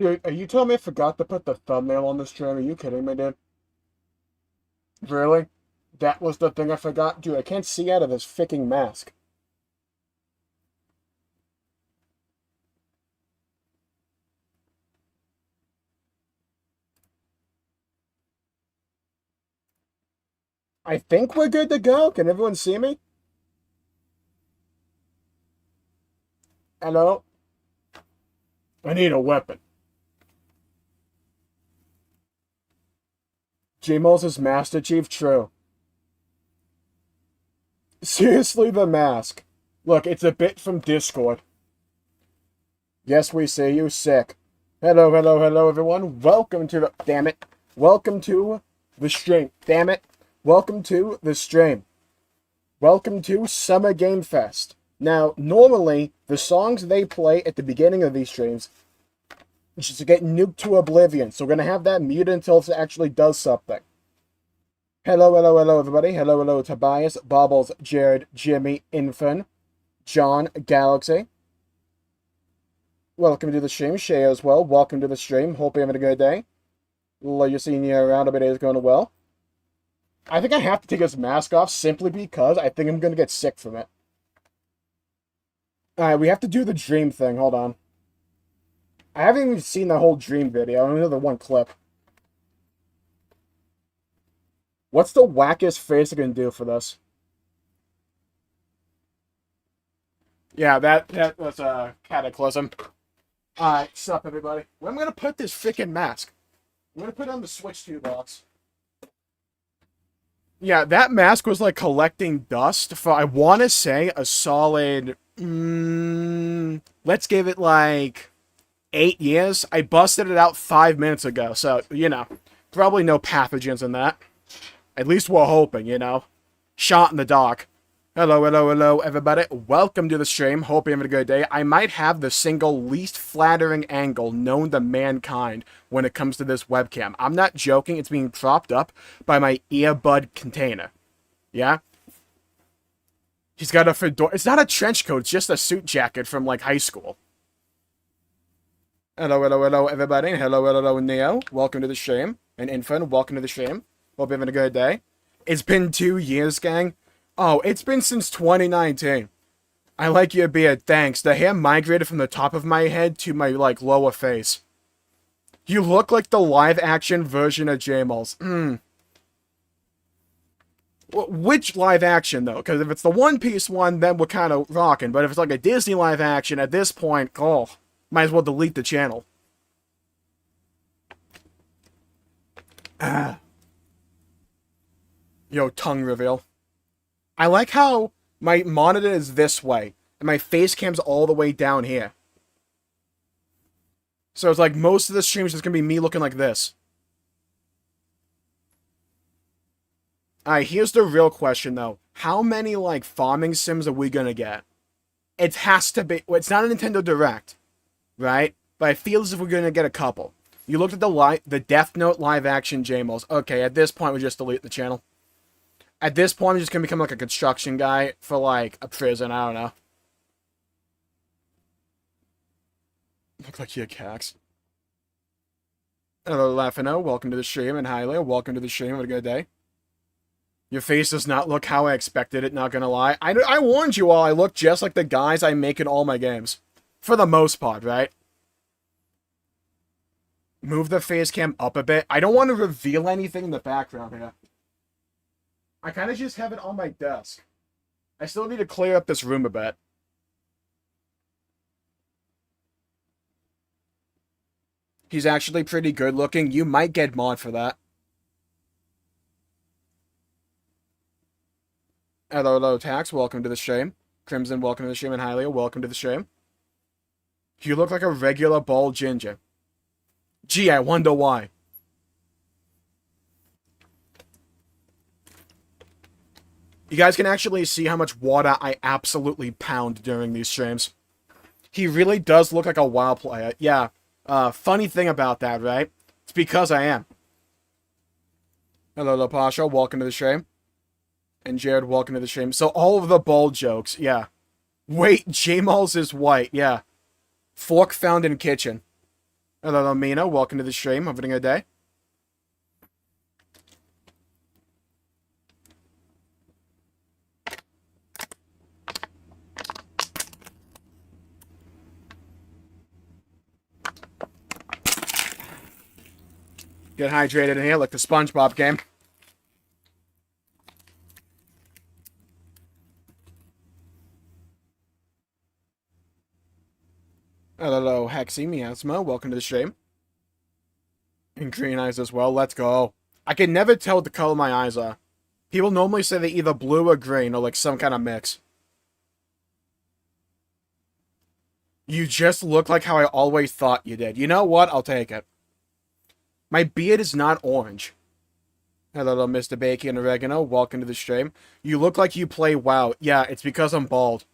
Dude, are you telling me I forgot to put the thumbnail on this stream? Are you kidding me, dude? Really? That was the thing I forgot? Dude, I can't see out of this freaking mask. I think we're good to go. Can everyone see me? Hello? I need a weapon. Jmulls is Master Chief? True. Seriously, the mask. Look, it's a bit from Discord. Yes, we see you. Sick. Hello, hello, hello, everyone. Welcome to the... Damn it. Welcome to the stream. Damn it. Welcome to the stream. Welcome to Summer Game Fest. Now, normally, the songs they play at the beginning of these streams just get nuked to oblivion. So we're going to have that muted until it actually does something. Hello, hello, hello, everybody. Hello, hello, Tobias, Bobbles, Jared, Jimmy, Infin, John, Galaxy. Welcome to the stream. Shay as well. Welcome to the stream. Hope you're having a good day. You're seeing you around. Every day is going well. I think I have to take this mask off simply because I think I'm going to get sick from it. Alright, we have to do the dream thing. Hold on. I haven't even seen the whole dream video. I only know the one clip. What's the wackest face I can do for this? Yeah, that was a cataclysm. Alright, sup everybody. Where am I going to put this freaking mask? I'm going to put it on the Switch 2 box. Yeah, that mask was like collecting dust for, I want to say, a solid... let's give it like 8 years. I busted it out 5 minutes ago, so, you know, probably no pathogens in that. At least we're hoping, you know. Shot in the dark. Hello, hello, hello, everybody. Welcome to the stream. Hope you're having a good day. I might have the single least flattering angle known to mankind when it comes to this webcam. I'm not joking. It's being propped up by my earbud container. Yeah? He's got a fedora. It's not a trench coat. It's just a suit jacket from, like, high school. Hello, hello, hello, everybody. Hello, hello, hello, Neo. Welcome to the stream. And Infant, welcome to the stream. Hope you're having a good day. It's been 2 years, gang. Oh, it's been since 2019. I like your beard, thanks. The hair migrated from the top of my head to my, like, lower face. You look like the live-action version of Jmulls. Which live-action, though? Because if it's the One Piece one, then we're kind of rocking. But if it's like a Disney live-action, at this point, oh, might as well delete the channel. Yo, tongue reveal. I like how my monitor is this way, and my face cam's all the way down here. So it's like most of the streams is going to be me looking like this. Alright, here's the real question, though. How many, like, farming sims are we going to get? It has to be... Well, it's not a Nintendo Direct, right? But I feel as if we're going to get a couple. You looked at the Death Note live-action Jmulls. Okay, at this point, we just delete the channel. At this point, I'm just going to become like a construction guy for like a prison. I don't know. Look like you cax. Hello, Lafino. Welcome to the stream. And Hylia, welcome to the stream. Have a good day. Your face does not look how I expected it, not going to lie. I warned you all. I look just like the guys I make in all my games. For the most part, right? Move the face cam up a bit. I don't want to reveal anything in the background here. I kind of just have it on my desk. I still need to clear up this room a bit. He's actually pretty good looking. You might get mod for that. Hello, hello, Tax. Welcome to the stream. Crimson, welcome to the stream. And Hylia, welcome to the stream. You look like a regular bald ginger. Gee, I wonder why. You guys can actually see how much water I absolutely pound during these streams. He really does look like a WoW player. Yeah, funny thing about that, right? It's because I am. Hello, Pasha. Welcome to the stream. And Jared, welcome to the stream. So all of the bald jokes, yeah. Wait, Jmulls is white, yeah. Fork found in kitchen. Hello, Mina. Welcome to the stream. Having a good day. Get hydrated in here like the SpongeBob game. Hello, Hexy Miasma. Welcome to the stream. And green eyes as well. Let's go. I can never tell what the color my eyes are. People normally say they're either blue or green or like some kind of mix. You just look like how I always thought you did. You know what? I'll take it. My beard is not orange. Hello, Mr. Bacon and Oregano. Welcome to the stream. You look like you play WoW. Yeah, it's because I'm bald.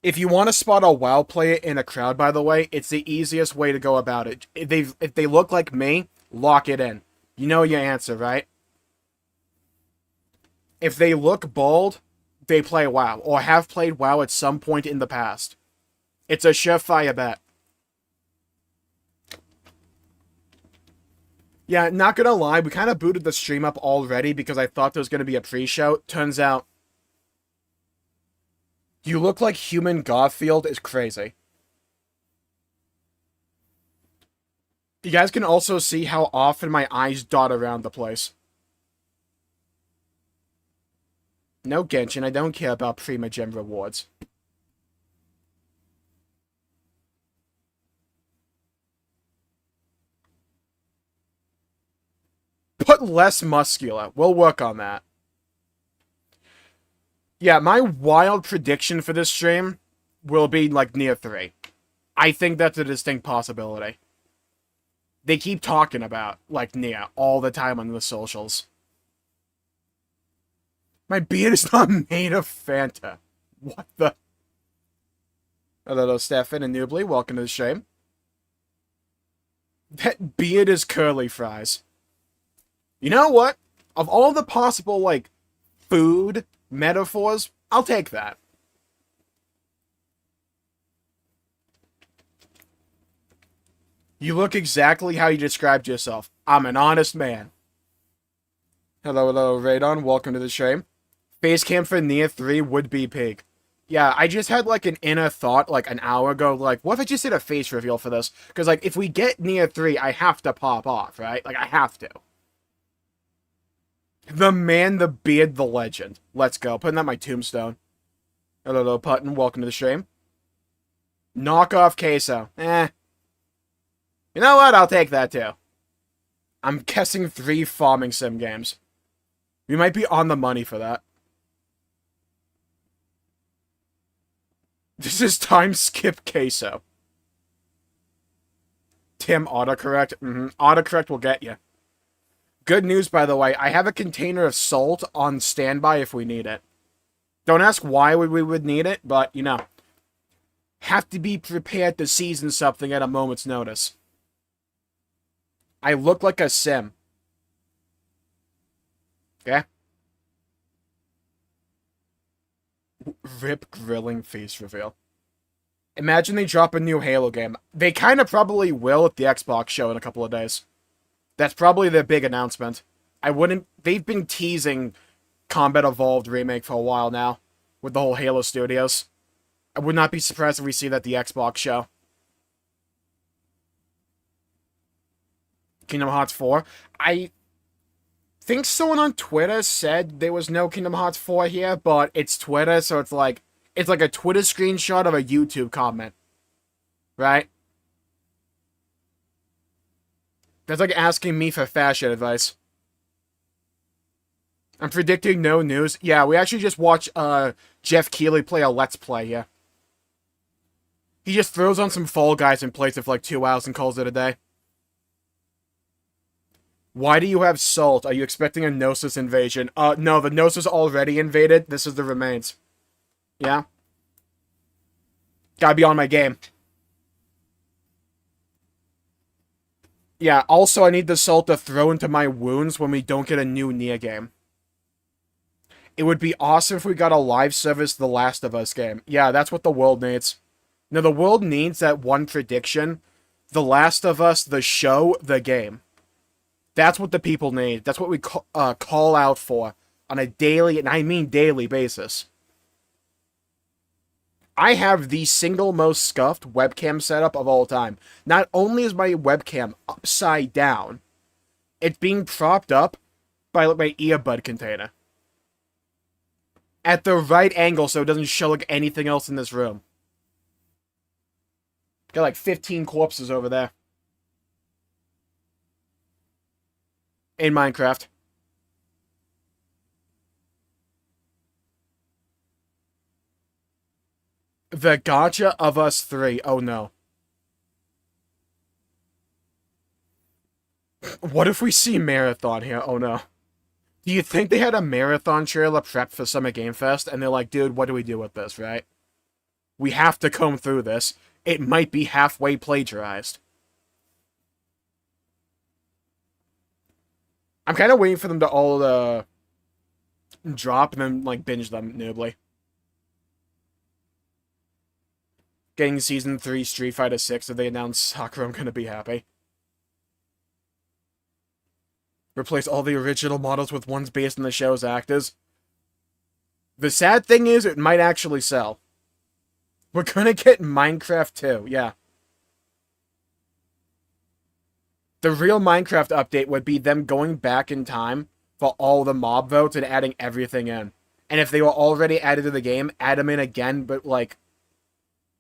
If you want to spot a WoW player in a crowd, by the way, it's the easiest way to go about it. If they look like me, lock it in. You know your answer, right? If they look bald, they play WoW, or have played WoW at some point in the past. It's a surefire bet. Yeah, not gonna lie, we kind of booted the stream up already because I thought there was gonna be a pre-show. Turns out, you look like human Garfield is crazy. You guys can also see how often my eyes dot around the place. No, Genshin, I don't care about Primogen rewards. Put less muscular. We'll work on that. Yeah, my wild prediction for this stream will be, like, near 3. I think that's a distinct possibility. They keep talking about, like, near all the time on the socials. My beard is not made of Fanta. What the? Hello, Stefan and Nubly. Welcome to the stream. That beard is curly fries. You know what? Of all the possible, like, food metaphors, I'll take that. You look exactly how you described yourself. I'm an honest man. Hello, Radon. Welcome to the stream. Face cam for near 3 would be pig. Yeah, I just had, like, an inner thought, like, an hour ago, like, what if I just did a face reveal for this? Because, like, if we get near 3, I have to pop off, right? Like, I have to. The man, the beard, the legend. Let's go. Putting that on my tombstone. Hello, Putton. Welcome to the stream. Knockoff queso. You know what? I'll take that, too. I'm guessing 3 farming sim games. We might be on the money for that. This is time skip queso. Tim, autocorrect. Autocorrect will get you. Good news, by the way. I have a container of salt on standby if we need it. Don't ask why we would need it, but, you know. Have to be prepared to season something at a moment's notice. I look like a sim. Okay? Rip grilling face reveal. Imagine they drop a new Halo game. They kind of probably will at the Xbox show in a couple of days. That's probably their big announcement. They've been teasing Combat Evolved Remake for a while now, with the whole Halo Studios. I would not be surprised if we see that at the Xbox show. Kingdom Hearts 4. I think someone on Twitter said there was no Kingdom Hearts 4 here, but it's Twitter, so it's like a Twitter screenshot of a YouTube comment. Right? That's like asking me for fashion advice. I'm predicting no news. Yeah, we actually just watched Jeff Keighley play a Let's Play here. He just throws on some Fall Guys and plays it for like 2 hours and calls it a day. Why do you have salt? Are you expecting a Gnosis invasion? No, the Gnosis already invaded. This is the remains. Yeah? Gotta be on my game. Yeah, also I need the salt to throw into my wounds when we don't get a new Nia game. It would be awesome if we got a live service The Last of Us game. Yeah, that's what the world needs. Now, the world needs that one prediction The Last of Us, the show, the game. That's what the people need. That's what we call out for on a daily, and I mean daily basis. I have the single most scuffed webcam setup of all time. Not only is my webcam upside down, it's being propped up by my earbud container. At the right angle so it doesn't show like anything else in this room. Got like 15 corpses over there. In Minecraft. The Gotcha of Us 3. Oh no. What if we see Marathon here? Oh no. Do you think they had a Marathon trailer prepped for Summer Game Fest? And they're like, dude, what do we do with this, right? We have to comb through this. It might be halfway plagiarized. I'm kind of waiting for them to all drop and then like binge them noobly. Getting Season 3 Street Fighter 6 if they announce Sakura, I'm gonna be happy. Replace all the original models with ones based on the show's actors. The sad thing is, it might actually sell. We're gonna get Minecraft 2, yeah. The real Minecraft update would be them going back in time for all the mob votes and adding everything in. And if they were already added to the game, add them in again, but like,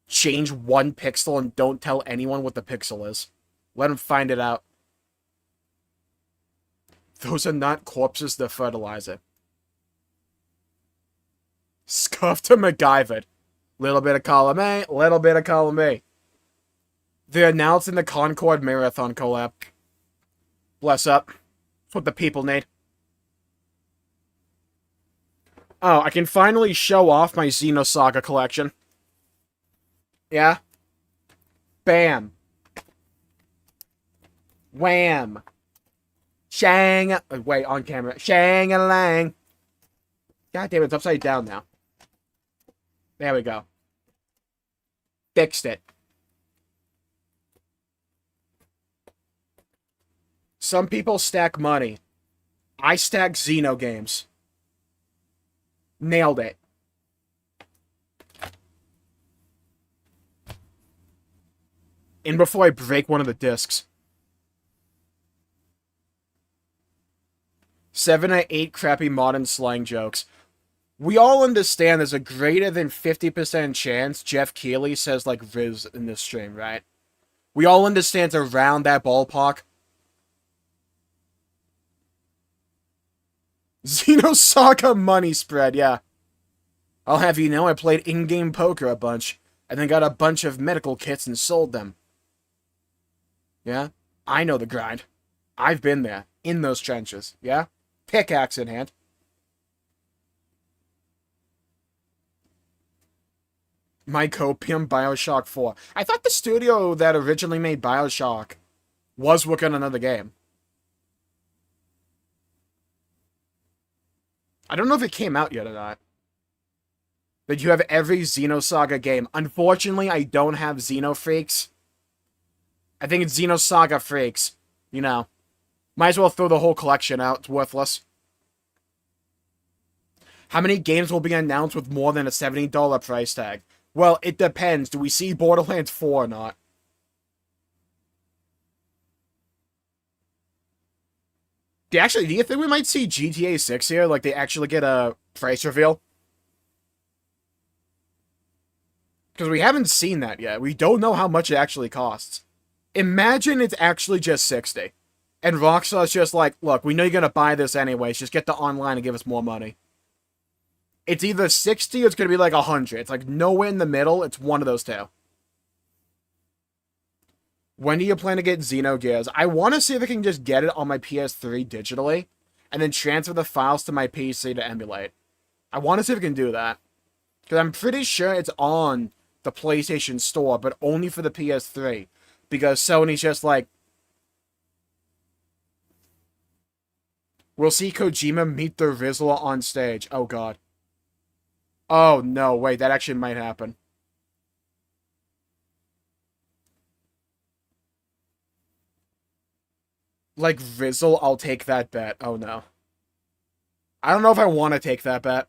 change one pixel and don't tell anyone what the pixel is. Let them find it out. Those are not corpses, they're fertilizer. Scuff to MacGyver. Little bit of column A, little bit of column B. They're announcing the Concord Marathon collab. Bless up. That's what the people need. Oh, I can finally show off my Xenosaga collection. Yeah? Bam. Wham. Shang. Wait, on camera. Shang-a-lang. God damn it, it's upside down now. There we go. Fixed it. Some people stack money. I stack Xeno games. Nailed it. And before I break one of the discs. 7 or 8 crappy modern slang jokes. We all understand there's a greater than 50% chance Jeff Keighley says like Riz in this stream, right? We all understand it's around that ballpark. Xenosaga money spread, yeah. I'll have you know I played in-game poker a bunch, and then got a bunch of medical kits and sold them. Yeah? I know the grind. I've been there, in those trenches, yeah? Pickaxe in hand. My copium, Bioshock 4. I thought the studio that originally made Bioshock was working on another game. I don't know if it came out yet or not. But you have every Xenosaga game. Unfortunately, I don't have Xenofreaks. I think it's Xenosaga Freaks. You know. Might as well throw the whole collection out. It's worthless. How many games will be announced with more than a $70 price tag? Well, it depends. Do we see Borderlands 4 or not? Do you think we might see GTA 6 here? Like, they actually get a price reveal? Because we haven't seen that yet. We don't know how much it actually costs. Imagine it's actually just 60. And Rockstar's just like, look, we know you're going to buy this anyways. Just get the online and give us more money. It's either 60 or it's going to be like 100. It's like nowhere in the middle. It's one of those two. When do you plan to get Xenogears? I want to see if I can just get it on my PS3 digitally, and then transfer the files to my PC to emulate. I want to see if I can do that. Because I'm pretty sure it's on the PlayStation Store, but only for the PS3. Because Sony's just like, we'll see Kojima meet the Rizzler on stage. Oh god. Oh no, wait, that actually might happen. like Rizzle, I'll take that bet. Oh no. I don't know if I want to take that bet.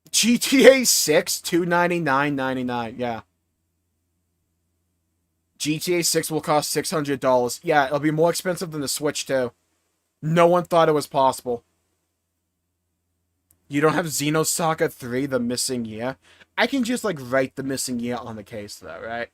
GTA 6, $299.99. Yeah. GTA 6 will cost $600. Yeah, it'll be more expensive than the Switch, too. No one thought it was possible. You don't have Xenosaga 3, The Missing Year? I can just, like, write The Missing Year on the case, though, right?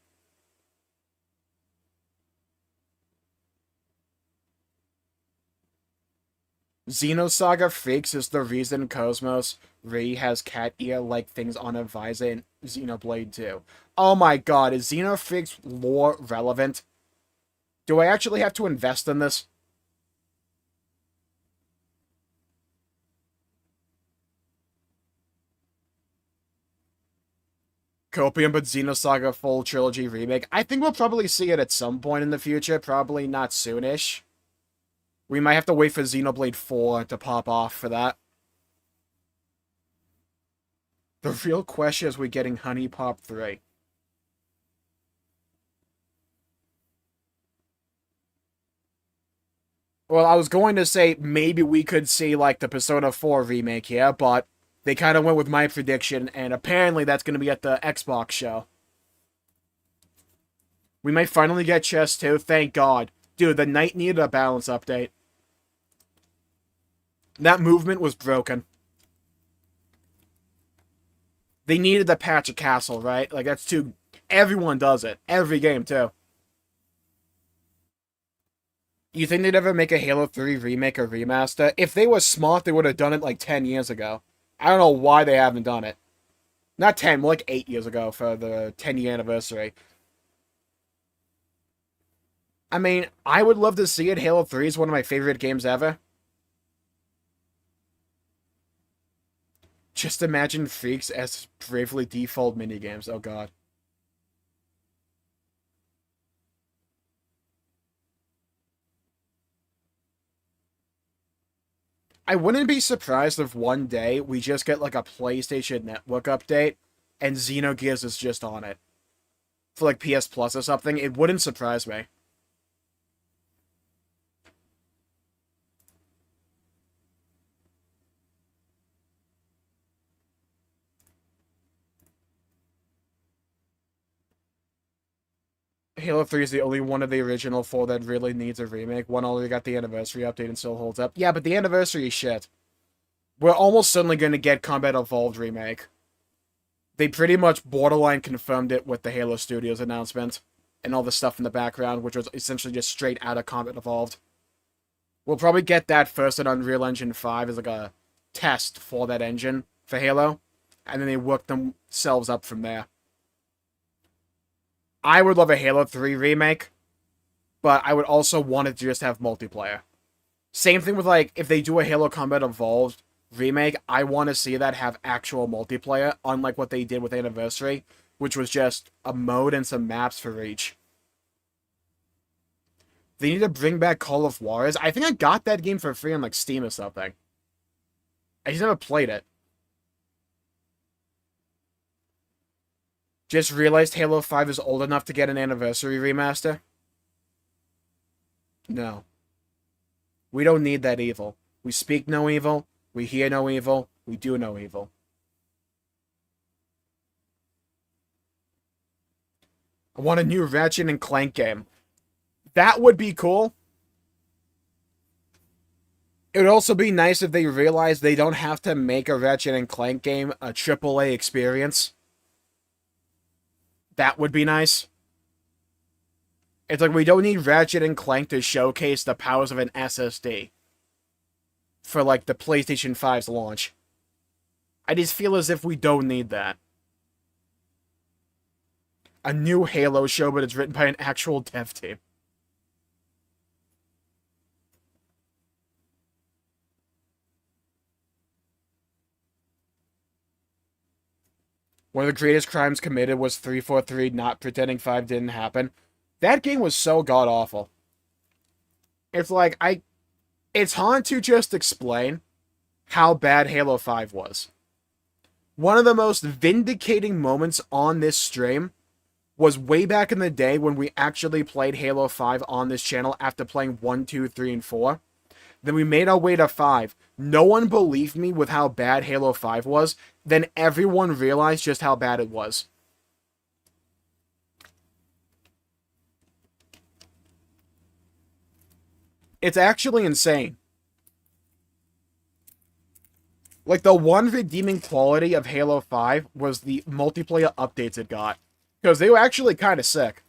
Xenosaga Freaks is the reason Cosmos Re has cat ear-like things on a visor in Xenoblade 2. Oh my god, is Xenofreaks lore relevant? Do I actually have to invest in this? Copium, but Xenosaga full trilogy remake. I think we'll probably see it at some point in the future, probably not soonish. We might have to wait for Xenoblade 4 to pop off for that. The real question is, we getting Honey Pop 3? Well, I was going to say maybe we could see, like, the Persona 4 remake here, but they kind of went with my prediction, and apparently that's going to be at the Xbox show. We might finally get Chess 2, thank God. Dude, the Knight needed a balance update. That movement was broken. They needed to patch a castle, right? Like, that's too... Everyone does it. Every game, too. You think they'd ever make a Halo 3 remake or remaster? If they were smart, they would have done it like 10 years ago. I don't know why they haven't done it. Not 10, more like 8 years ago for the 10-year anniversary. I mean, I would love to see it. Halo 3 is one of my favorite games ever. Just imagine Freaks as Bravely Default minigames. Oh god. I wouldn't be surprised if one day we just get like a PlayStation Network update and Xenogears is just on it. For like PS Plus or something. It wouldn't surprise me. Halo 3 is the only one of the original four that really needs a remake. One already got the anniversary update and still holds up. Yeah, but the anniversary is shit. We're almost certainly going to get Combat Evolved remake. They pretty much borderline confirmed it with the Halo Studios announcement and all the stuff in the background, which was essentially just straight out of Combat Evolved. We'll probably get that first in Unreal Engine 5 as like a test for that engine for Halo, and then they work themselves up from there. I would love a Halo 3 remake, but I would also want it to just have multiplayer. Same thing with, like, if they do a Halo Combat Evolved remake, I want to see that have actual multiplayer, unlike what they did with Anniversary, which was just a mode and some maps for Reach. They need to bring back Call of Juarez. I think I got that game for free on, like, Steam or something. I just never played it. Just realized Halo 5 is old enough to get an Anniversary remaster? No. We don't need that evil. We speak no evil, we hear no evil, we do no evil. I want a new Ratchet and Clank game. That would be cool. It would also be nice if they realized they don't have to make a Ratchet and Clank game a AAA experience. That would be nice. It's like, we don't need Ratchet and Clank to showcase the powers of an SSD for, like, the PlayStation 5's launch. I just feel as if we don't need that. A new Halo show, but it's written by an actual dev team. One of the greatest crimes committed was 343 not pretending 5 didn't happen. That game was so god-awful. It's like, it's hard to just explain how bad Halo 5 was. One of the most vindicating moments on this stream was way back in the day when we actually played Halo 5 on this channel after playing 1, 2, 3, and 4. Then we made our way to 5. No one believed me with how bad Halo 5 was. Then everyone realized just how bad it was. It's actually insane. Like, the one redeeming quality of Halo 5 was the multiplayer updates it got. Because they were actually kind of sick.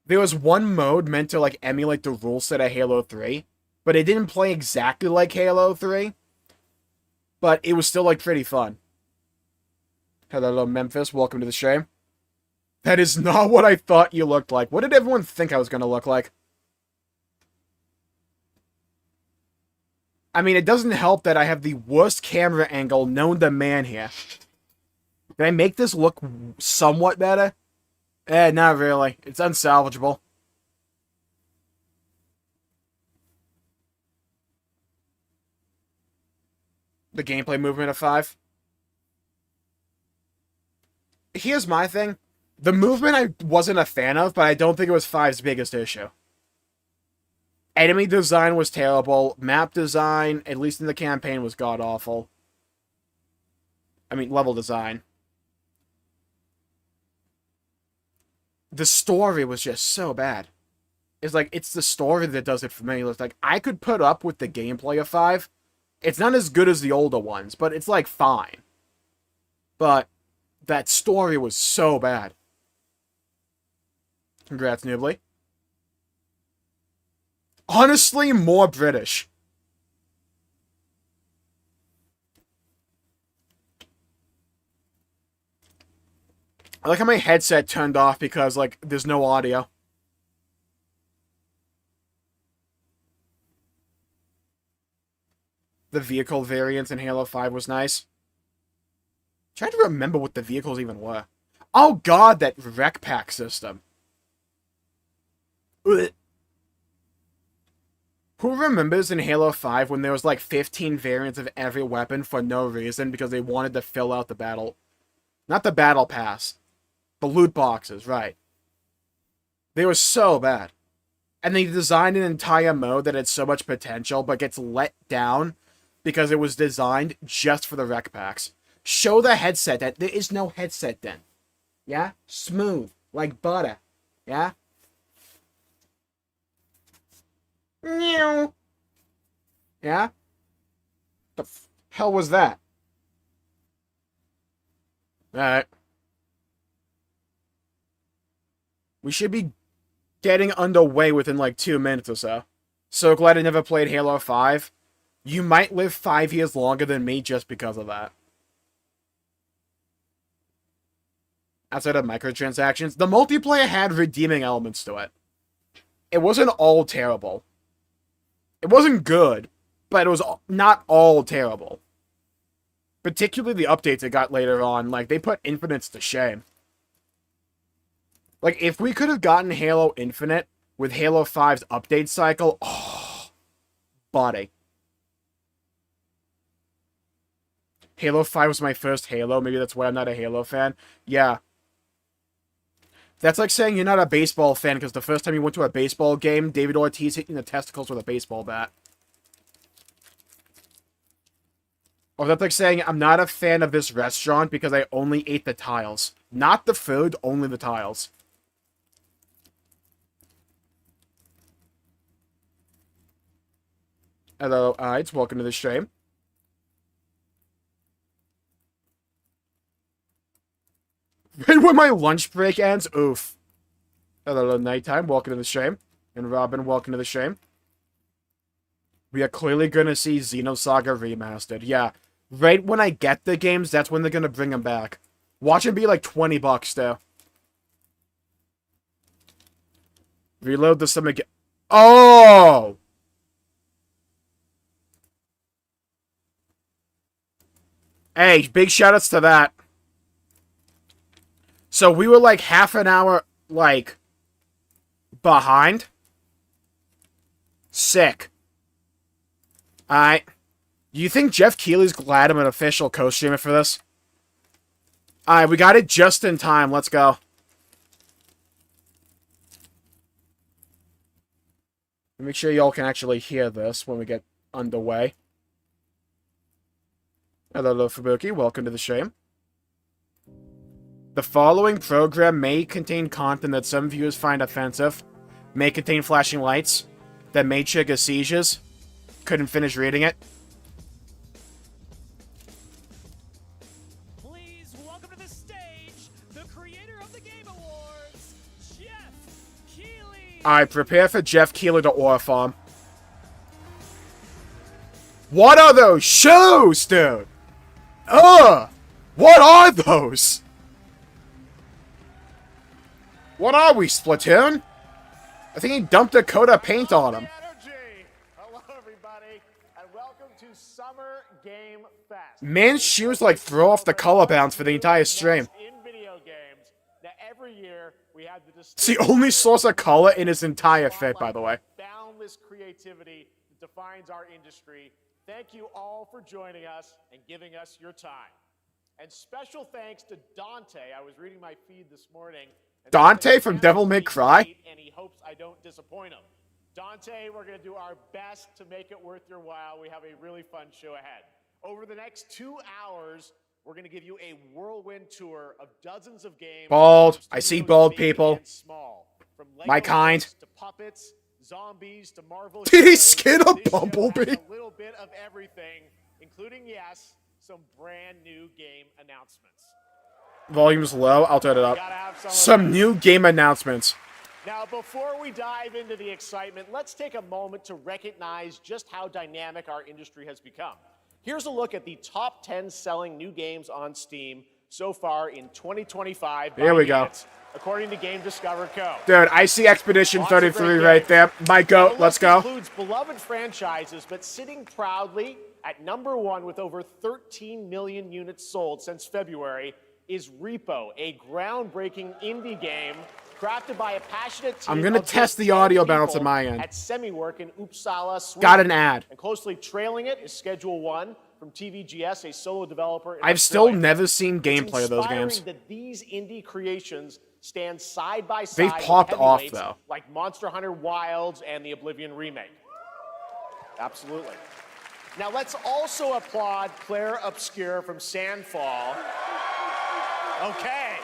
There was one mode meant to, like, emulate the rule set of Halo 3. But it didn't play exactly like Halo 3. But it was still, like, pretty fun. Hello, Memphis. Welcome to the stream. That is not what I thought you looked like. What did everyone think I was going to look like? I mean, it doesn't help that I have the worst camera angle known to man here. Did I make this look somewhat better? Not really. It's unsalvageable. The gameplay movement of 5. Here's my thing. The movement I wasn't a fan of, but I don't think it was 5's biggest issue. Enemy design was terrible. Map design, at least in the campaign, was god-awful. I mean, level design. The story was just so bad. It's like, it's the story that does it for me. It's like, I could put up with the gameplay of 5. It's not as good as the older ones, but it's, like, fine. But that story was so bad. Congrats, Nibbly. Honestly, more British. I like how my headset turned off because, like, there's no audio. The vehicle variants in Halo 5 was nice. I'm trying to remember what the vehicles even were. Oh god, that rec pack system. Ugh. Who remembers in Halo 5 when there was like 15 variants of every weapon for no reason because they wanted to fill out the battle... Not the battle pass. The loot boxes, right. They were so bad. And they designed an entire mode that had so much potential but gets let down because it was designed just for the rec packs. Show the headset that there is no headset then. Yeah? Smooth. Like butter. Yeah? Meow. Yeah? The hell was that? Alright. We should be getting underway within like 2 minutes or so. So glad I never played Halo 5. You might live 5 years longer than me just because of that. Outside of microtransactions, the multiplayer had redeeming elements to it. It wasn't all terrible. It wasn't good, but it was not all terrible. Particularly the updates it got later on, like, they put Infinites to shame. Like, if we could have gotten Halo Infinite with Halo 5's update cycle, oh, buddy. Halo 5 was my first Halo, maybe that's why I'm not a Halo fan. Yeah. That's like saying you're not a baseball fan because the first time you went to a baseball game, David Ortiz hit you in the testicles with a baseball bat. Or that's like saying I'm not a fan of this restaurant because I only ate the tiles. Not the food, only the tiles. Hello, Ides. Welcome to the stream. Right when my lunch break ends, oof. Hello, Nighttime. Welcome to the stream. And Robin, welcome to the stream. We are clearly going to see Xenosaga Remastered. Yeah. Right when I get the games, that's when they're going to bring them back. Watch it be like $20 though. Reload the stomach. Oh! Hey, big shoutouts to that. So we were like half an hour, like, behind. Sick. Alright. Do you think Jeff Keighley's glad I'm an official co-streamer for this? Alright, we got it just in time. Let's go. Make sure y'all can actually hear this when we get underway. Hello, Fubuki. Welcome to the stream. The following program may contain content that some viewers find offensive, may contain flashing lights, that may trigger seizures. Couldn't finish reading it. Please welcome to the stage the creator of the Game Awards, Jeff Keighley. Alright, prepare for Jeff Keighley to ore farm. What are those shoes, dude? Ugh! What are those? What are we, Splatoon? I think he dumped a coat of paint on him. Hello, everybody, and welcome to Summer Game Fest. Man's shoes like throw off the color balance for the entire stream. In video games, now every year we have the It's the only source of color in his entire fit, by the way. boundless creativity that defines our industry. Thank you all for joining us and giving us your time. And special thanks to Dante. I was reading my feed this morning. Dante from Devil May Cry? And he hopes I don't disappoint him. Dante, we're going to do our best to make it worth your while. We have a really fun show ahead. Over the next 2 hours, we're going to give you a whirlwind tour of dozens of games. Bald. I see bald people. Small. From My kind. to puppets, zombies, to Marvel. Did he heroes. skin a This show has bumblebee? a little bit of everything, including, yes, some brand new game announcements. Volume's low. I'll turn it up. Gotta have some of Some those. new game announcements. Now, before we dive into the excitement, let's take a moment to recognize just how dynamic our industry has become. Here's a look at the top 10 selling new games on Steam so far in 2025. Here we go. According to Game Discover Co. Dude, I see Expedition Lots of 33 great right games. there. My Now, goat. the Let's list go. includes beloved franchises, but sitting proudly at #1 with over 13 million units sold since February is Repo, a groundbreaking indie game crafted by a passionate team. I'm gonna of test just the 10 audio balance people on my end. At Semiwork in Uppsala, Sweden. Got an ad. And closely trailing it is Schedule 1 from TVGS, a solo developer. In I've still Australia. never seen gameplay It's of those inspiring games. that these indie creations stand side by side. They've with popped off, heavyweights though. Like Monster Hunter Wilds and the Oblivion remake. Absolutely. Now let's also applaud Claire Obscure from Sandfall. Okay.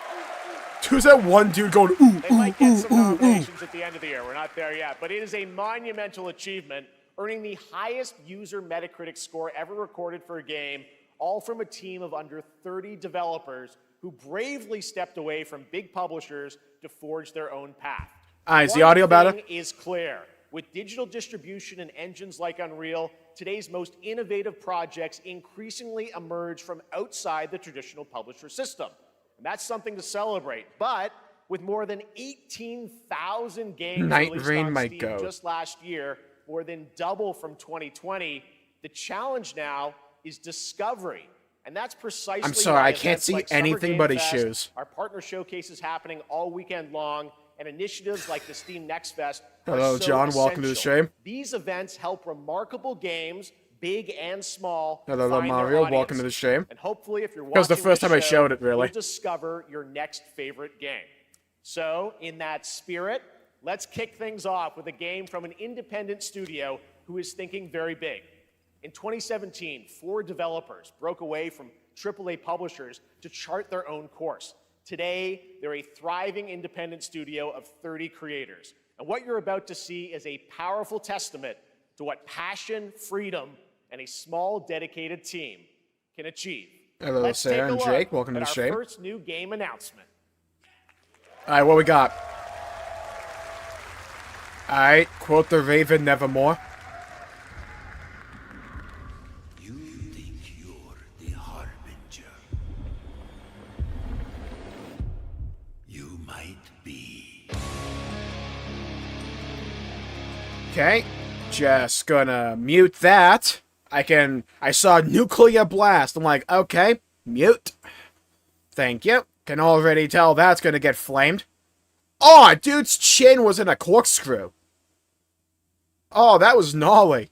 Who's that one dude going, ooh, They ooh, might get ooh, some ooh, ooh? nominations at the end of the year. We're not there yet. But it is a monumental achievement, earning the highest user Metacritic score ever recorded for a game, all from a team of under 30 developers who bravely stepped away from big publishers to forge their own path. Is the audio better? One thing is clear. With digital distribution and engines like Unreal, today's most innovative projects increasingly emerge from outside the traditional publisher system. And that's something to celebrate. But with more than 18,000 games Night released Rain on might Steam go. just last year, more than double from 2020, the challenge now is discovery. And that's precisely I'm sorry, why I can't events see like Summer anything Game but his Fest, shoes. our partner showcases happening all weekend long, and initiatives like the Steam Next Fest are Hello, so John. Welcome to the essential. stream. These events help remarkable games, big and small, Hello, find their Mario. audience. Welcome to the stream. And hopefully, if you're watching That was the first this time I show, showed it, really. you'll discover your next favorite game. So, in that spirit, let's kick things off with a game from an independent studio who is thinking very big. In 2017, 4 developers broke away from AAA publishers to chart their own course. Today, they're a thriving independent studio of 30 creators. And what you're about to see is a powerful testament to what passion, freedom, and a small, dedicated team can achieve. Hello, Let's Sarah take a and look Jake. Welcome to at the our stream. first new game announcement. Alright, what we got? Alright, quote the Raven Nevermore. You think you're the Harbinger. You might be. Okay, just gonna mute that. I saw nuclear blast. I'm like, okay, mute. Thank you. Can already tell that's gonna get flamed. Oh, dude's chin was in a corkscrew. Oh, that was gnarly.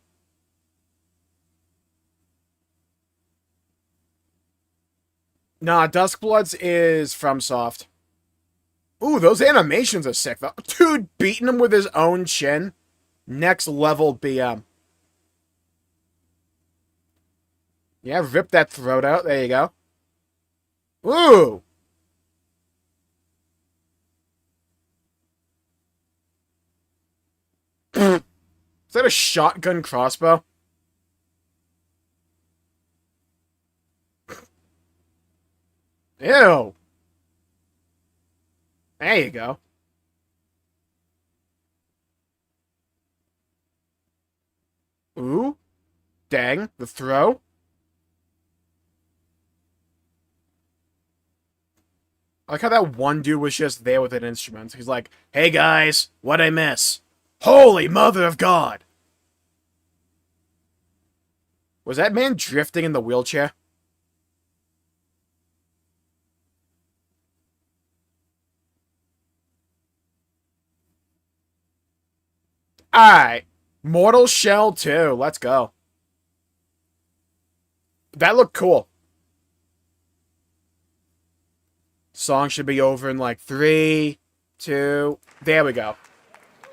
Nah, Duskbloods is FromSoft. Ooh, those animations are sick, though. Dude beating him with his own chin. Next level BM. Yeah, rip that throat out. There you go. Ooh! Is that a shotgun crossbow? Ew! There you go. Ooh. Dang. The throw. I like how that one dude was just there with an instrument. He's like, hey guys, what'd I miss? Holy Mother of God! Was that man drifting in the wheelchair? Alright. Mortal Shell 2. Let's go. That looked cool. Song should be over in like 3, 2... There we go.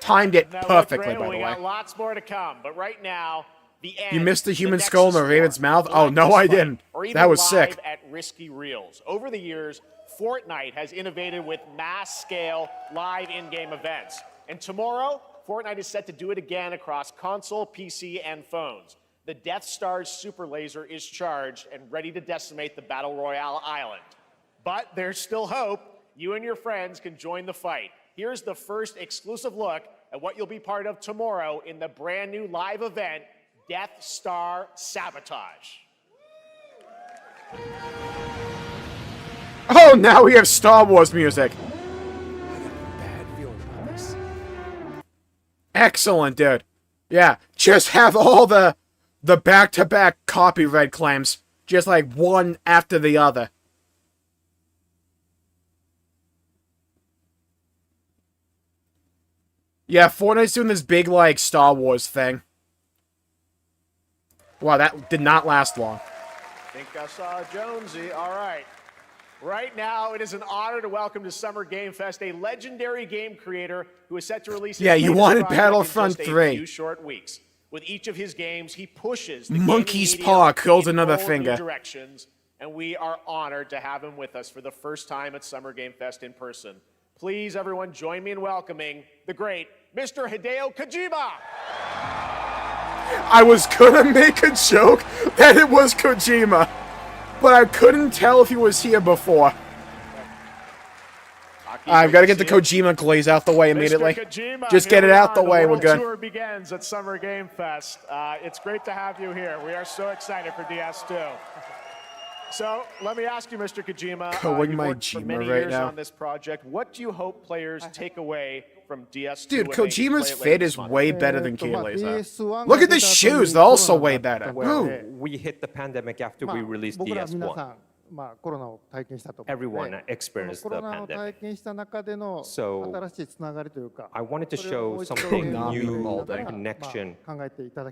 Timed it perfectly, by the way. We got lots more to come, but right now, the end. You missed the human skull in the raven's mouth? Oh, no, I didn't. That was sick. At risky reels. Over the years, Fortnite has innovated with mass-scale live in-game events. And tomorrow, Fortnite is set to do it again across console, PC, and phones. The Death Star's super laser is charged and ready to decimate the Battle Royale island. But there's still hope. You and your friends can join the fight. Here's the first exclusive look at what you'll be part of tomorrow in the brand new live event, Death Star Sabotage. Oh, now we have Star Wars music. Excellent, dude. Yeah, just have all the back-to-back copyright claims. Just like one after the other. Yeah, Fortnite's doing this big, like, Star Wars thing. Wow, that did not last long. Think I saw Jonesy. All right. Right now, it is an honor to welcome to Summer Game Fest a legendary game creator who is set to release his you latest wanted project Battlefront in just 3. a few short weeks. With each of his games, he pushes the Monkey's gaming Paw medium curls in another bold new finger. directions, and we are honored to have him with us for the first time at Summer Game Fest in person. Please, everyone, join me in welcoming the great Mr. Hideo Kojima. I was gonna make a joke that it was Kojima, but I couldn't tell if he was here before. I've got to get the Kojima glaze out the way immediately. Kojima, just get it out the way, we're good. The tour begins at Summer Game Fest. It's great to have you here. We are so excited for DS2. So let me ask you, Mr. Kojima, Going you've my worked for many Jima right years now. on this project. What do you hope players take away from DS2? Dude, when they Kojima's play it later fit this is month? way better than Keely's. Look at the shoes, they're also way better. Well, Ooh. we hit the pandemic after we released DS1. Everyone experienced the pandemic. So I wanted to show something new, a connection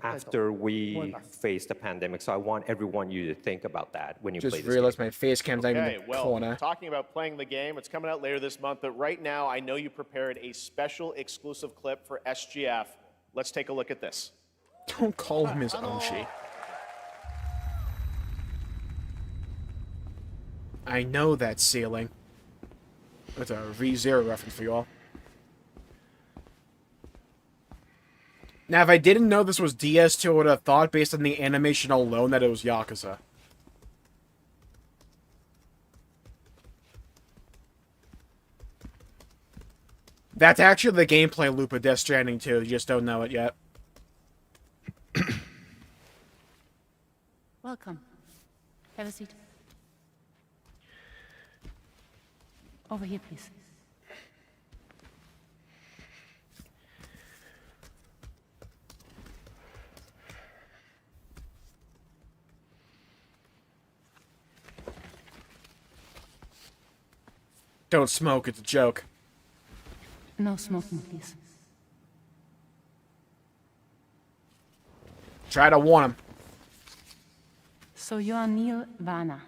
after we faced the pandemic. So I want everyone you to think about that when you play Just this realized game. my face cam's not even in the corner. Talking about playing the game, it's coming out later this month, but right now I know you prepared a special exclusive clip for SGF. Let's take a look at this. Don't call him his Oshi. I know that ceiling. That's a ReZero reference for you all. Now, if I didn't know this was DS2, I would have thought, based on the animation alone, that it was Yakuza. That's actually the gameplay loop of Death Stranding 2. You just don't know it yet. Welcome. Have a seat. Over here, please. Don't smoke, it's a joke. No smoking, please. Try to warn him. So you are Neil Vana.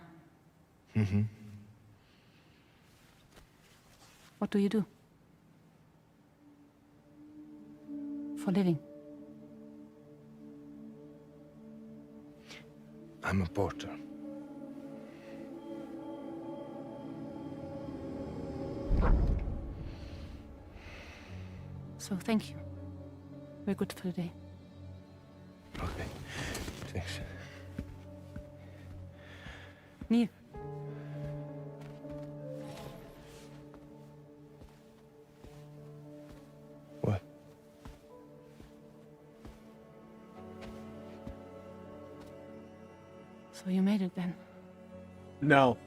What do you do? For living? I'm a porter. So thank you. We're good for the day. Okay, thanks. Neil. What? So you made it then? No.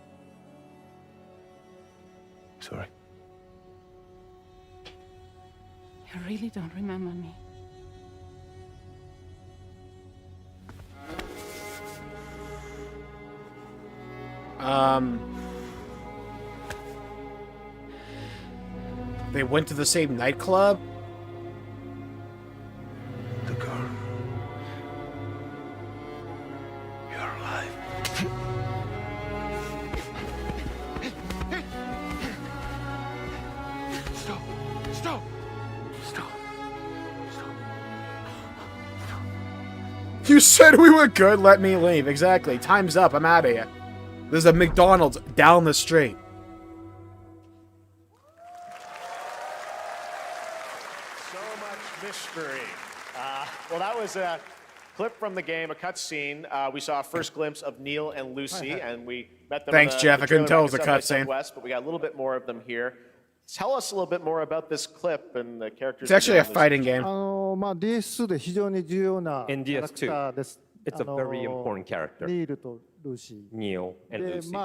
Sorry. You really don't remember me. They went to the same nightclub? The girl. You're alive. Stop! Stop! Stop! Stop! You said we were good, let me leave. Exactly. Time's up, I'm out of here. There's a McDonald's down the street. So much mystery. Well, that was a clip from the game, a cutscene. We saw a first glimpse of Neil and Lucy, and we met them. Thanks, Jeff. I couldn't tell it was a cutscene. But we got a little bit more of them here. Tell us a little bit more about this clip and the characters. It's actually a fighting game. In DS2, it's a very important character. Neil and Lucy.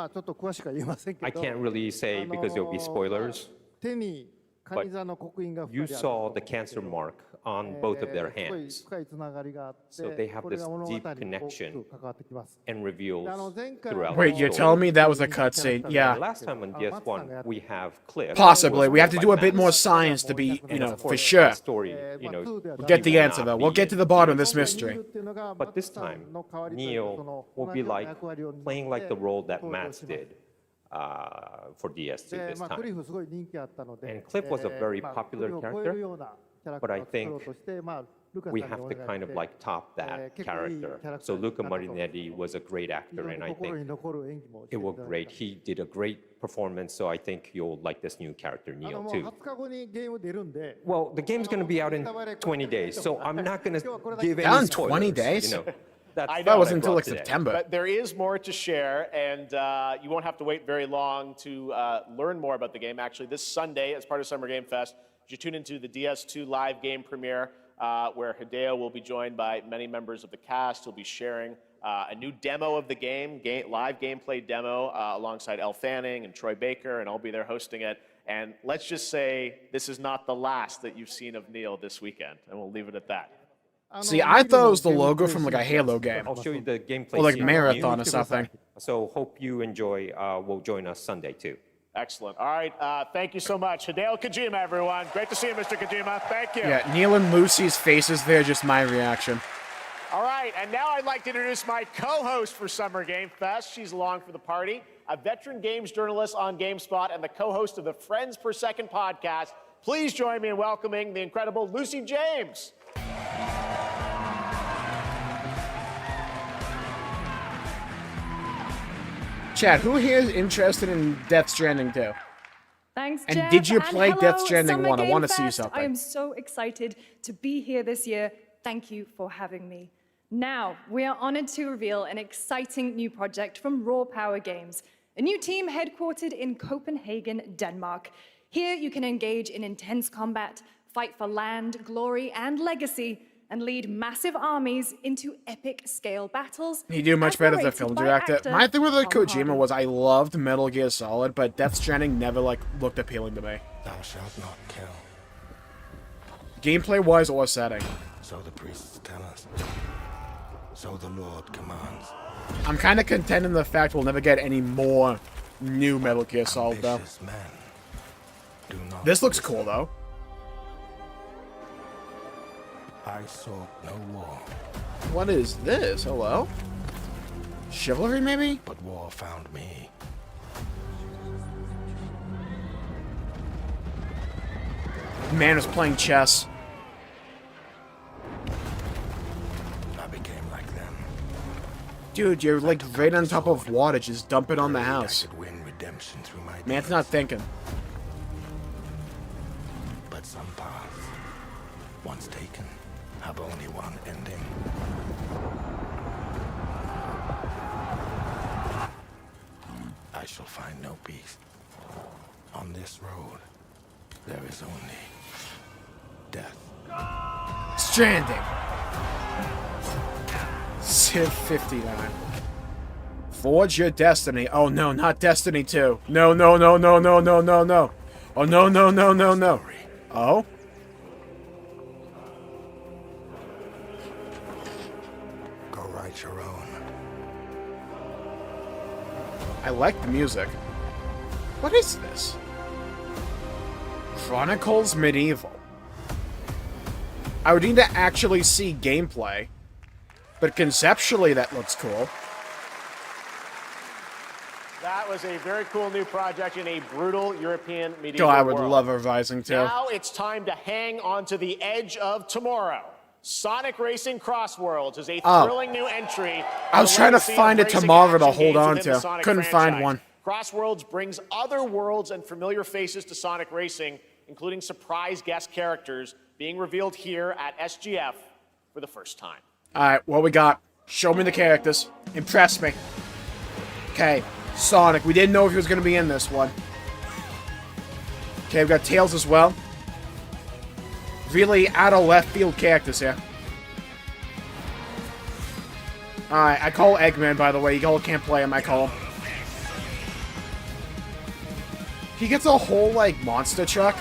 I can't really say because there'll be spoilers, but you saw the cancer mark on both of their hands. So they have this deep connection and reveals throughout. Wait, you're telling me that was a cutscene? Yeah. Last time on DS1, we have clips. Possibly. We have to do a bit more science to be, you know, for sure. Story, We'll get the answer, though. We'll get to the bottom of this mystery. But this time, Neil will be like playing like the role that Matt did for DS2 this time. And Cliff was a very popular character, but I think we have to kind of like top that character. So Luca Marinetti was a great actor, and I think it was great. He did a great performance, so I think you'll like this new character, Neil, too. Well, the game's going to be out in 20 days, so I'm not going to give any spoilers. 20 days? You know, that wasn't until like September. But there is more to share, and you won't have to wait very long to learn more about the game. Actually, this Sunday, as part of Summer Game Fest, you tune into the DS2 live game premiere, where Hideo will be joined by many members of the cast. He'll be sharing a new demo of the game, live gameplay demo, alongside Elle Fanning and Troy Baker, and I'll be there hosting it. And let's just say this is not the last that you've seen of Neil this weekend, and we'll leave it at that. See, I thought it was the logo from like a Halo game. I'll show you the gameplay. Or like scene. Marathon or something. So hope you enjoy. Will join us Sunday too. Excellent. All right. Thank you so much. Hideo Kojima, everyone. Great to see you, Mr. Kojima. Thank you. Yeah, Neil and Lucy's faces there, just my reaction. All right. And now I'd like to introduce my co-host for Summer Game Fest. She's along for the party, a veteran games journalist on GameSpot and the co-host of the Friends Per Second podcast. Please join me in welcoming the incredible Lucy James. Chad, who here is interested in Death Stranding 2? Thanks, And Jeff, did you play hello, Death Stranding Summer 1? I Game want to see Fest. something. I am so excited to be here this year. Thank you for having me. Now, we are honored to reveal an exciting new project from Raw Power Games, a new team headquartered in Copenhagen, Denmark. Here you can engage in intense combat, fight for land, glory, and legacy, and lead massive armies into epic scale battles. He do much better as a film director. My thing with Kojima was I loved Metal Gear Solid, but Death Stranding never like looked appealing to me. Thou shalt not kill. Gameplay wise or setting. So the priests tell us. So the Lord commands. I'm kind of content in the fact we'll never get any more new Metal Gear Solid though. Men do not This looks cool though. I sought no war. What is this? Hello? Chivalry, maybe? But war found me. Man is playing chess. I became like them. Dude, you're like right on top of water. Just dump it on the house. I could win redemption through my Man's deeds. not thinking. But some paths, once taken, have only one ending. I shall find no peace. On this road, there is only death. Stranding. Civ 59. Forge your destiny. Oh no, not Destiny 2. No, no, no, no, no, no, no, no. Oh no, no, no, no, no. Oh? Go write your own. I like the music. What is this? Chronicles Medieval. I would need to actually see gameplay. But conceptually, that looks cool. That was a very cool new project in a brutal European medieval God, I would world. love a Rising 2. Now it's time to hang on to the edge of tomorrow. Sonic Racing Crossworlds is a thrilling new entry. I was trying to find it tomorrow to hold on to. Couldn't find one. Crossworlds brings other worlds and familiar faces to Sonic Racing, including surprise guest characters being revealed here at SGF for the first time. Alright, what we got? Show me the characters. Impress me. Okay, Sonic. We didn't know if he was going to be in this one. Okay, we've got Tails as well. Really out of left field characters here. Alright, I call Eggman, by the way. You all can't play him, I call him. He gets a whole, like, monster truck.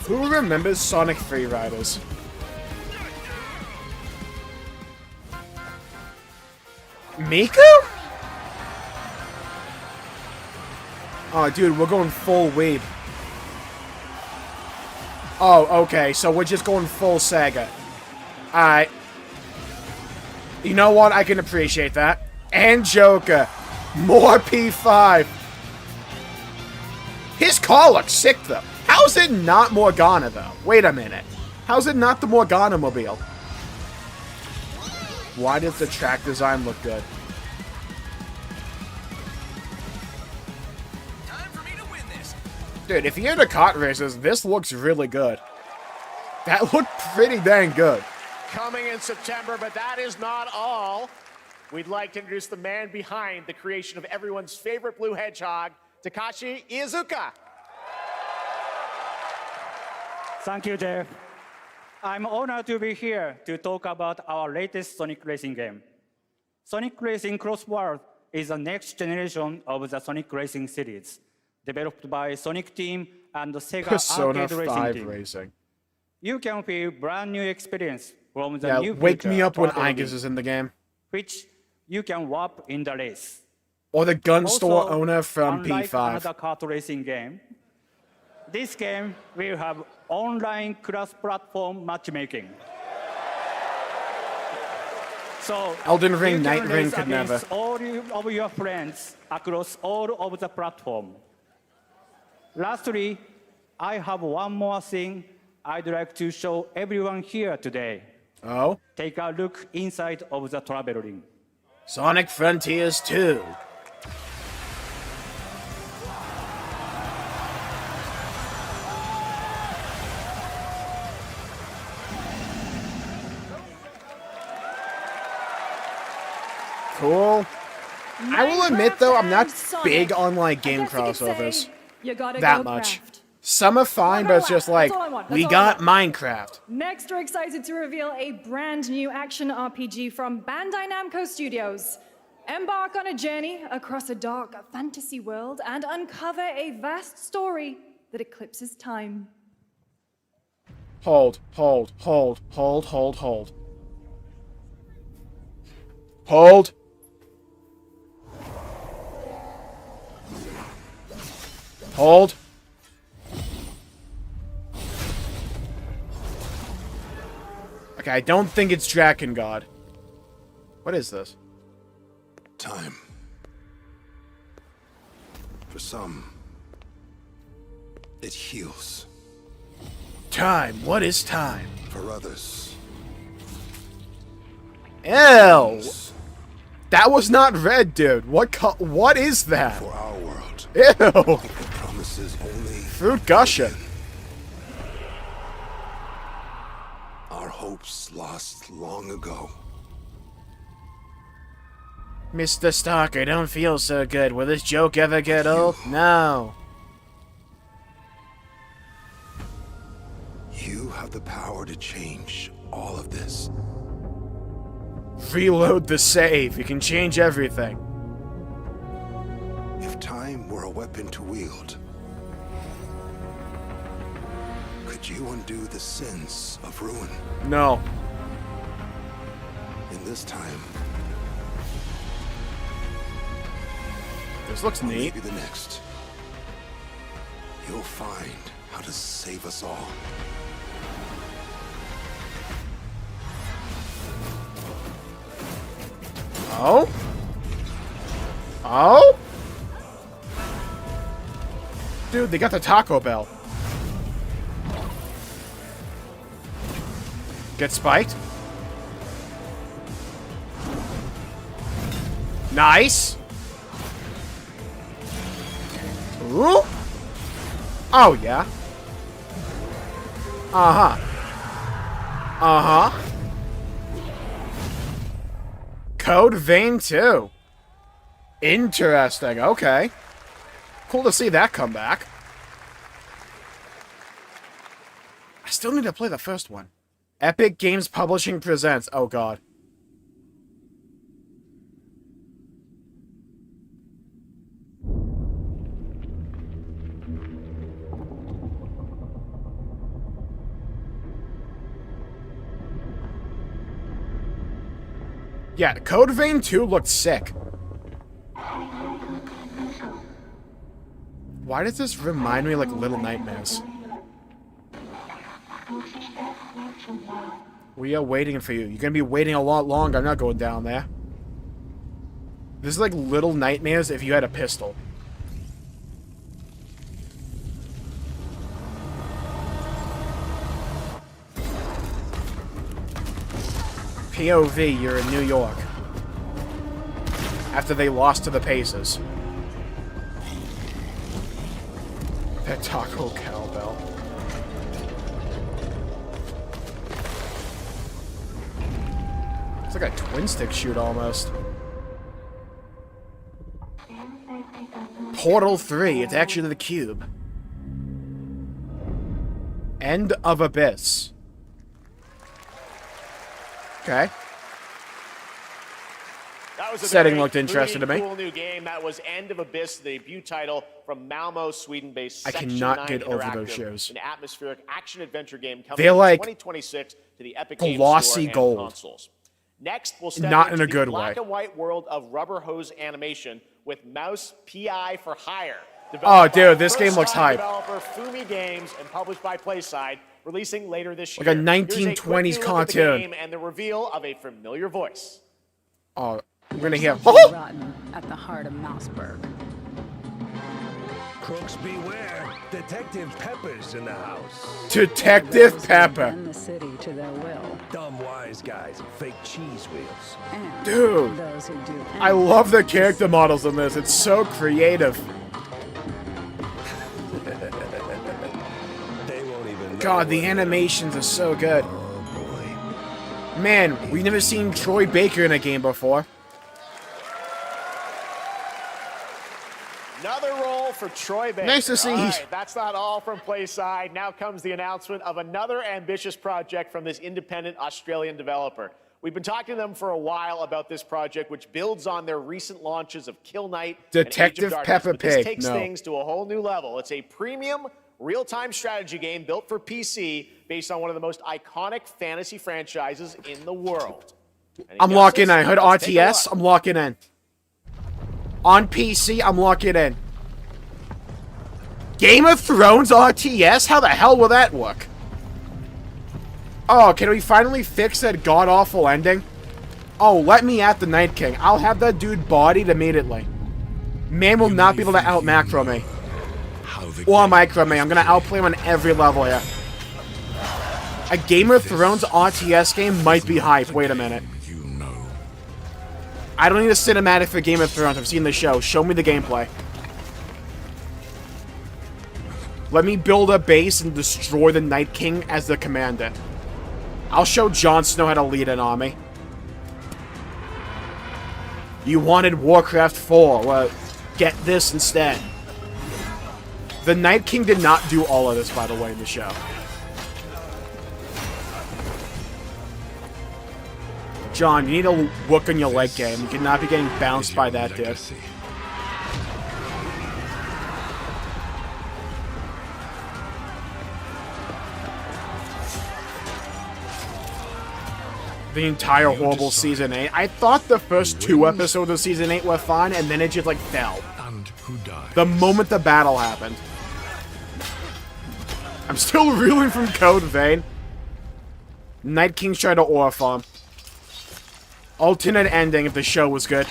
Who remembers Sonic Free Riders? Miku? Oh, dude, we're going full weeb. Oh, okay, so we're just going full Sega. Alright. You know what? I can appreciate that. And Joker. More P5. His car looks sick, though. How's it not Morgana, though? Wait a minute. How's it not the Morgana mobile? Why does the track design look good? Time for me to win this. Dude, if you're into kart races, this looks really good. That looked pretty dang good. Coming in September, but that is not all. We'd like to introduce the man behind the creation of everyone's favorite blue hedgehog, Takashi Iizuka. Thank you, Jeff. I'm honored to be here to talk about our latest Sonic Racing game. Sonic Racing Crossworld is the next generation of the Sonic Racing series, developed by Sonic Team and the Sega Persona Arcade 5 Racing Team. Racing. You can feel brand new experience from the Yeah, new wake feature me up when traveling, Igus is in the game. which you can warp in the race. Or the gun store Also, owner from unlike P5. another kart racing game, this game will have online cross-platform matchmaking. So Elden Ring, you Night can Ring race could against never. all of your friends across all of the platform. Lastly, I have one more thing I'd like to show everyone here today. Oh? Take a look inside of the travel ring. Sonic Frontiers 2. Cool. I will admit, though, I'm not big on, like, game crossovers. That much. Some are fine, but it's just like, we got Minecraft. Next, we're excited to reveal a brand new action RPG from Bandai Namco Studios. Embark on a journey across a dark fantasy world and uncover a vast story that eclipses time. Hold, hold, hold, hold, hold, hold. Hold. Hold. Okay, I don't think it's Drakengard. What is this? Time. For some, it heals. Time. What is time? For others, Ew. That was not red, dude. What is that? for our world, Ew. it promises only Fruit gushing. our hopes lost long ago. Mr. Stark, I don't feel so good. Will this joke ever get old? No. You have the power to change all of this. Reload the save. You can change everything. If time were a weapon to wield, could you undo the sins of ruin? No. In this time, This looks or neat. maybe the next, you'll find how to save us all. Oh? Oh? Dude, they got the Taco Bell. Get spiked. Nice. Ooh. Oh, yeah. Uh-huh. Uh-huh. Code Vein 2. Interesting. Okay. Cool to see that come back. I still need to play the first one. Epic Games Publishing presents. Oh, God. Yeah, Code Vein 2 looked sick. Why does this remind me of, like, Little Nightmares? We are waiting for you. You're gonna be waiting a lot longer. I'm not going down there. This is like Little Nightmares if you had a pistol. POV, you're in New York. After they lost to the Pacers. That Taco Cowbell. It's like a twin stick shoot almost. Portal 3, it's actually the cube. End of Abyss. Okay. That was a Setting very looked interesting to me. Cool new game. That was End of Abyss, the debut title from Malmo, Sweden-based I Section cannot 9 get over Interactive, those shows. An atmospheric action-adventure game coming They're in like 2026 to the Epic Games glossy Store and gold. consoles. Next, we'll step Not into in a good the black way. and white world of rubber hose animation with Mouse PI for Hire. Oh, Developed by dude, this game looks first-time hype. Developer Fumi Games and published by PlaySide, releasing later this year. Like a Here's 1920s quick new look at the cartoon. game and the reveal of a familiar voice. Oh, I'm gonna hear. Something rotten at the heart of Mouseburg. Crooks beware. Detective Pepper's in the house. Detective Those who Pepper. bend the city to their will. Dumb wise guys, fake cheese wheels. And Dude, those who do I love the character models in this. It's so creative. They won't even know God, the what- animations are so good. Man, we've never seen Troy Baker in a game before. Another role for Troy Baker. Nice to see. All right, that's not all from PlaySide. Now comes the announcement of another ambitious project from this independent Australian developer. We've been talking to them for a while about this project, which builds on their recent launches of Kill Knight Detective and Age of Darkness, Peppa but this Pig, takes no. things to a whole new level. It's a premium, real-time strategy game built for PC based on one of the most iconic fantasy franchises in the world. Any I'm locking in. guesses? I heard Let's take a RTS. look. I'm locking in. On PC, I'm locking in. Game of Thrones RTS? How the hell will that work? Oh, can we finally fix that god-awful ending? Oh, let me at the Night King. I'll have that dude bodied immediately. Man will not be able to out-macro me. Or micro me. I'm gonna outplay him on every level here. A Game of Thrones RTS game might be hype. Wait a minute. I don't need a cinematic for Game of Thrones. I've seen the show. Show me the gameplay. Let me build a base and destroy the Night King as the commander. I'll show Jon Snow how to lead an army. You wanted Warcraft 4. Well, get this instead. The Night King did not do all of this, by the way, in the show. John, you need to work on your leg game. You cannot be getting bounced by that dude. The entire horrible Season 8. I thought the first 2 episodes of Season 8 were fine, and then it just, like, fell. The moment the battle happened. I'm still reeling from Code Vein. Night King's trying to aura farm. Alternate ending if the show was good.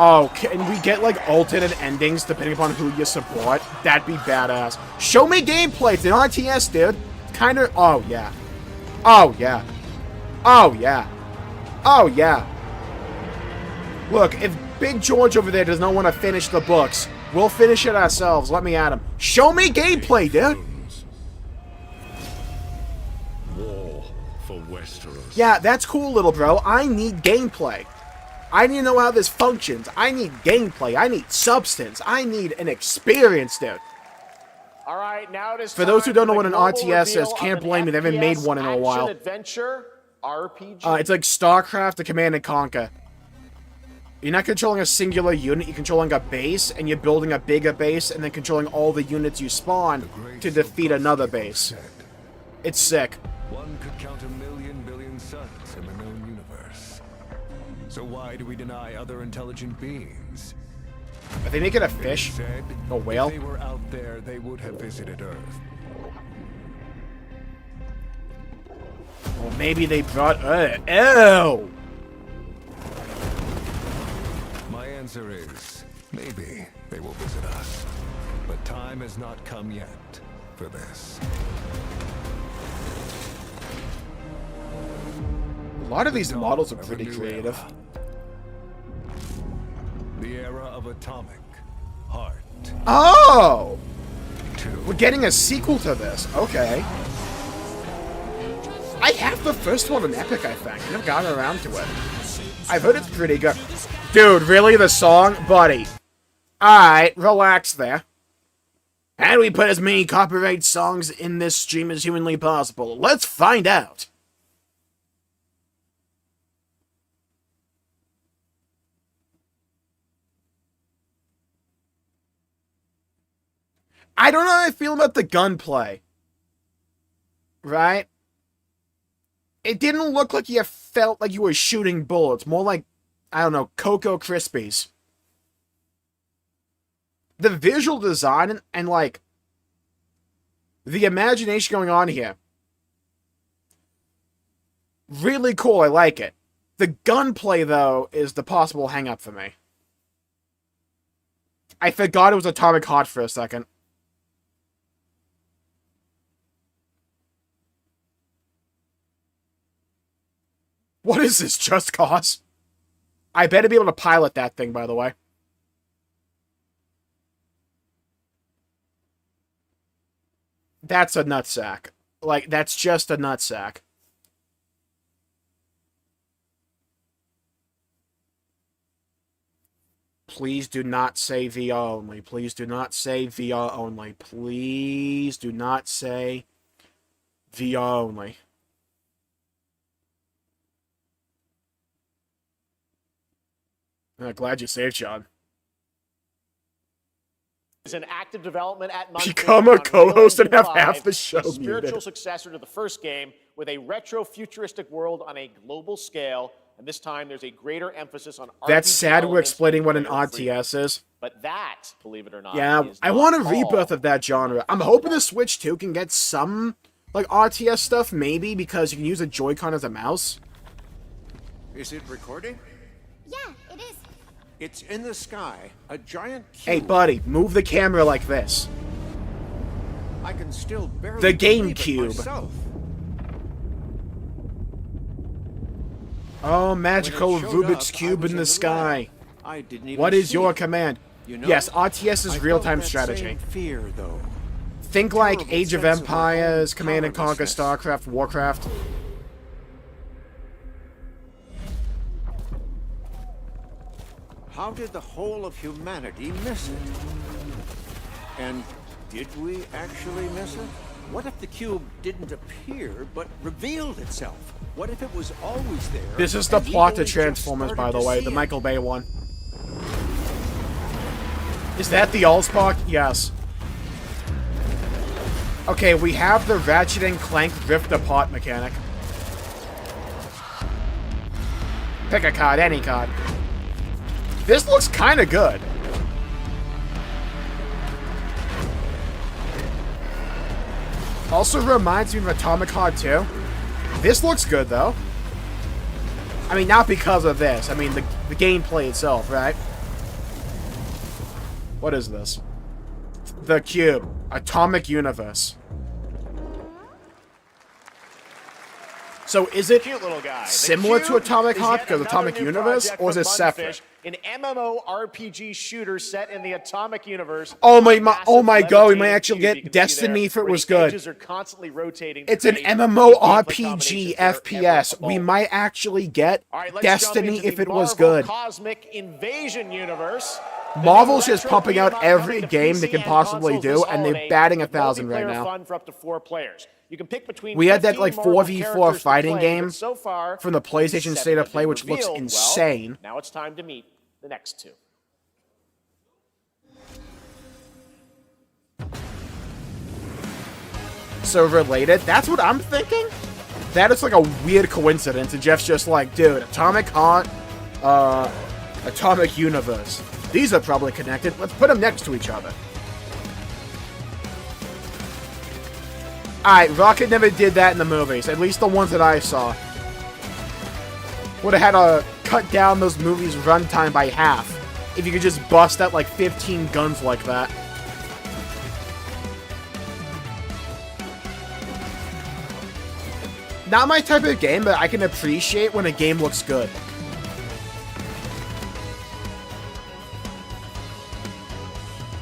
Oh, can we get, like, alternate endings depending upon who you support? That'd be badass. Show me gameplay. It's an RTS, dude. Kinda... Oh, yeah. Oh, yeah. Oh, yeah. Oh, yeah. Look, if Big George over there does not want to finish the books, we'll finish it ourselves. Let me at him. Show me gameplay, dude. War for Westeros. Yeah, that's cool, little bro. I need gameplay. I need to know how this functions. I need gameplay. I need substance. I need an experience, dude. All right, now it is For those who don't know what an RTS is, can't blame me. They haven't made one in a while. Adventure RPG. It's like StarCraft to Command and Conquer. You're not controlling a singular unit. You're controlling a base, and you're building a bigger base, and then controlling all the units you spawn to defeat another base. It's sick. One could count a million billion suns in the known universe. So why do we deny other intelligent beings? Are they making a fish? A whale? If they were out there, they would have visited Earth. Well, maybe they brought... Ew! My answer is, maybe they will visit us. But time has not come yet for this. A lot of these models are pretty creative. The era of atomic heart. Oh! We're getting a sequel to this. Okay. I have the first one on Epic, I think. I never gotten around to it. I've heard it's pretty good. Dude, really? The song? Buddy. Alright, relax there. How do we put as many copyright songs in this stream as humanly possible? Let's find out. I don't know how I feel about the gunplay. Right? It didn't look like you felt like you were shooting bullets. More like, I don't know, Cocoa Krispies. The visual design and like, the imagination going on here. Really cool, I like it. The gunplay, though, is the possible hang-up for me. I forgot it was Atomic Heart for a second. What is this, Just Cause? I better be able to pilot that thing, by the way. That's a nutsack. Like, that's just a nutsack. Please do not say VR only. Please do not say VR only. Please do not say VR only. Glad you saved, Sean. Is an active development at Montana. Become a co-host and have half the show a spiritual muted. successor to the first game with a retro-futuristic world on a global scale, and this time there's a greater emphasis on That's RPG sad we're elements explaining what an and freedom. RTS is. But that, believe it or not, Yeah, is I not want a all. rebirth of that genre. I'm hoping the Switch 2 can get some Like RTS stuff, maybe, because you can use a Joy-Con as a mouse. Is it recording? Yeah, it is. It's in the sky, a giant cube. Hey, buddy, move the camera like this. I can still barely The believe it GameCube. myself. Oh, magical When it showed Rubik's up, I Cube was in the lab. sky. I didn't even What is see your it. command? You know, Yes, RTS is I real-time felt that strategy. same fear, though. Think like Terrible Age of sense of our own Empires, Command and Conquer, powerlessness. StarCraft, Warcraft. How did the whole of humanity miss it? And did we actually miss it? What if the cube didn't appear, but revealed itself? What if it was always there? This is the and we plot only to just Transformers, by started the to way, see the it? Michael Bay one. Is that the Allspark? Yes. Okay, we have the Ratchet and Clank Rift Apart mechanic. Pick a card, any card. This looks kind of good. Also reminds me of Atomic Heart 2. This looks good, though. I mean, not because of this. I mean, the gameplay itself, right? What is this? The Cube. Atomic Universe. So is it Cute little guy. The similar to Cube Atomic is Heart yet because another Atomic new Universe, project or is from it separate? An MMORPG shooter set in the Atomic Universe. Oh my god, we Massive might actually levitating cube you get can see Destiny there, if it where was the good. edges are constantly rotating to It's an create unique MMORPG gameplay combinations that are FPS. ever We evolving. might actually get All right, let's jump Destiny into if the it was Marvel good. Cosmic Invasion universe. The Marvel's new just retro pumping beat 'em out up every coming to game PC they can and possibly consoles do, this and they're holiday batting with 1,000 right multiplayer now. fun for up to 4 players. You can pick between We had that 15 like Marvel 4v4 characters to fighting play, game but so far, from the PlayStation 7 State of have Play, been which looks revealed. insane. Well, now it's time to meet the next 2. So related, that's what I'm thinking? That is like a weird coincidence, and Jeff's just like, dude, Atomic Heart, Atomic Universe. These are probably connected. Let's put them next to each other. Alright, Rocket never did that in the movies, at least the ones that I saw. Would have had to cut down those movies' runtime by half if you could just bust out like 15 guns like that. Not my type of game, but I can appreciate when a game looks good.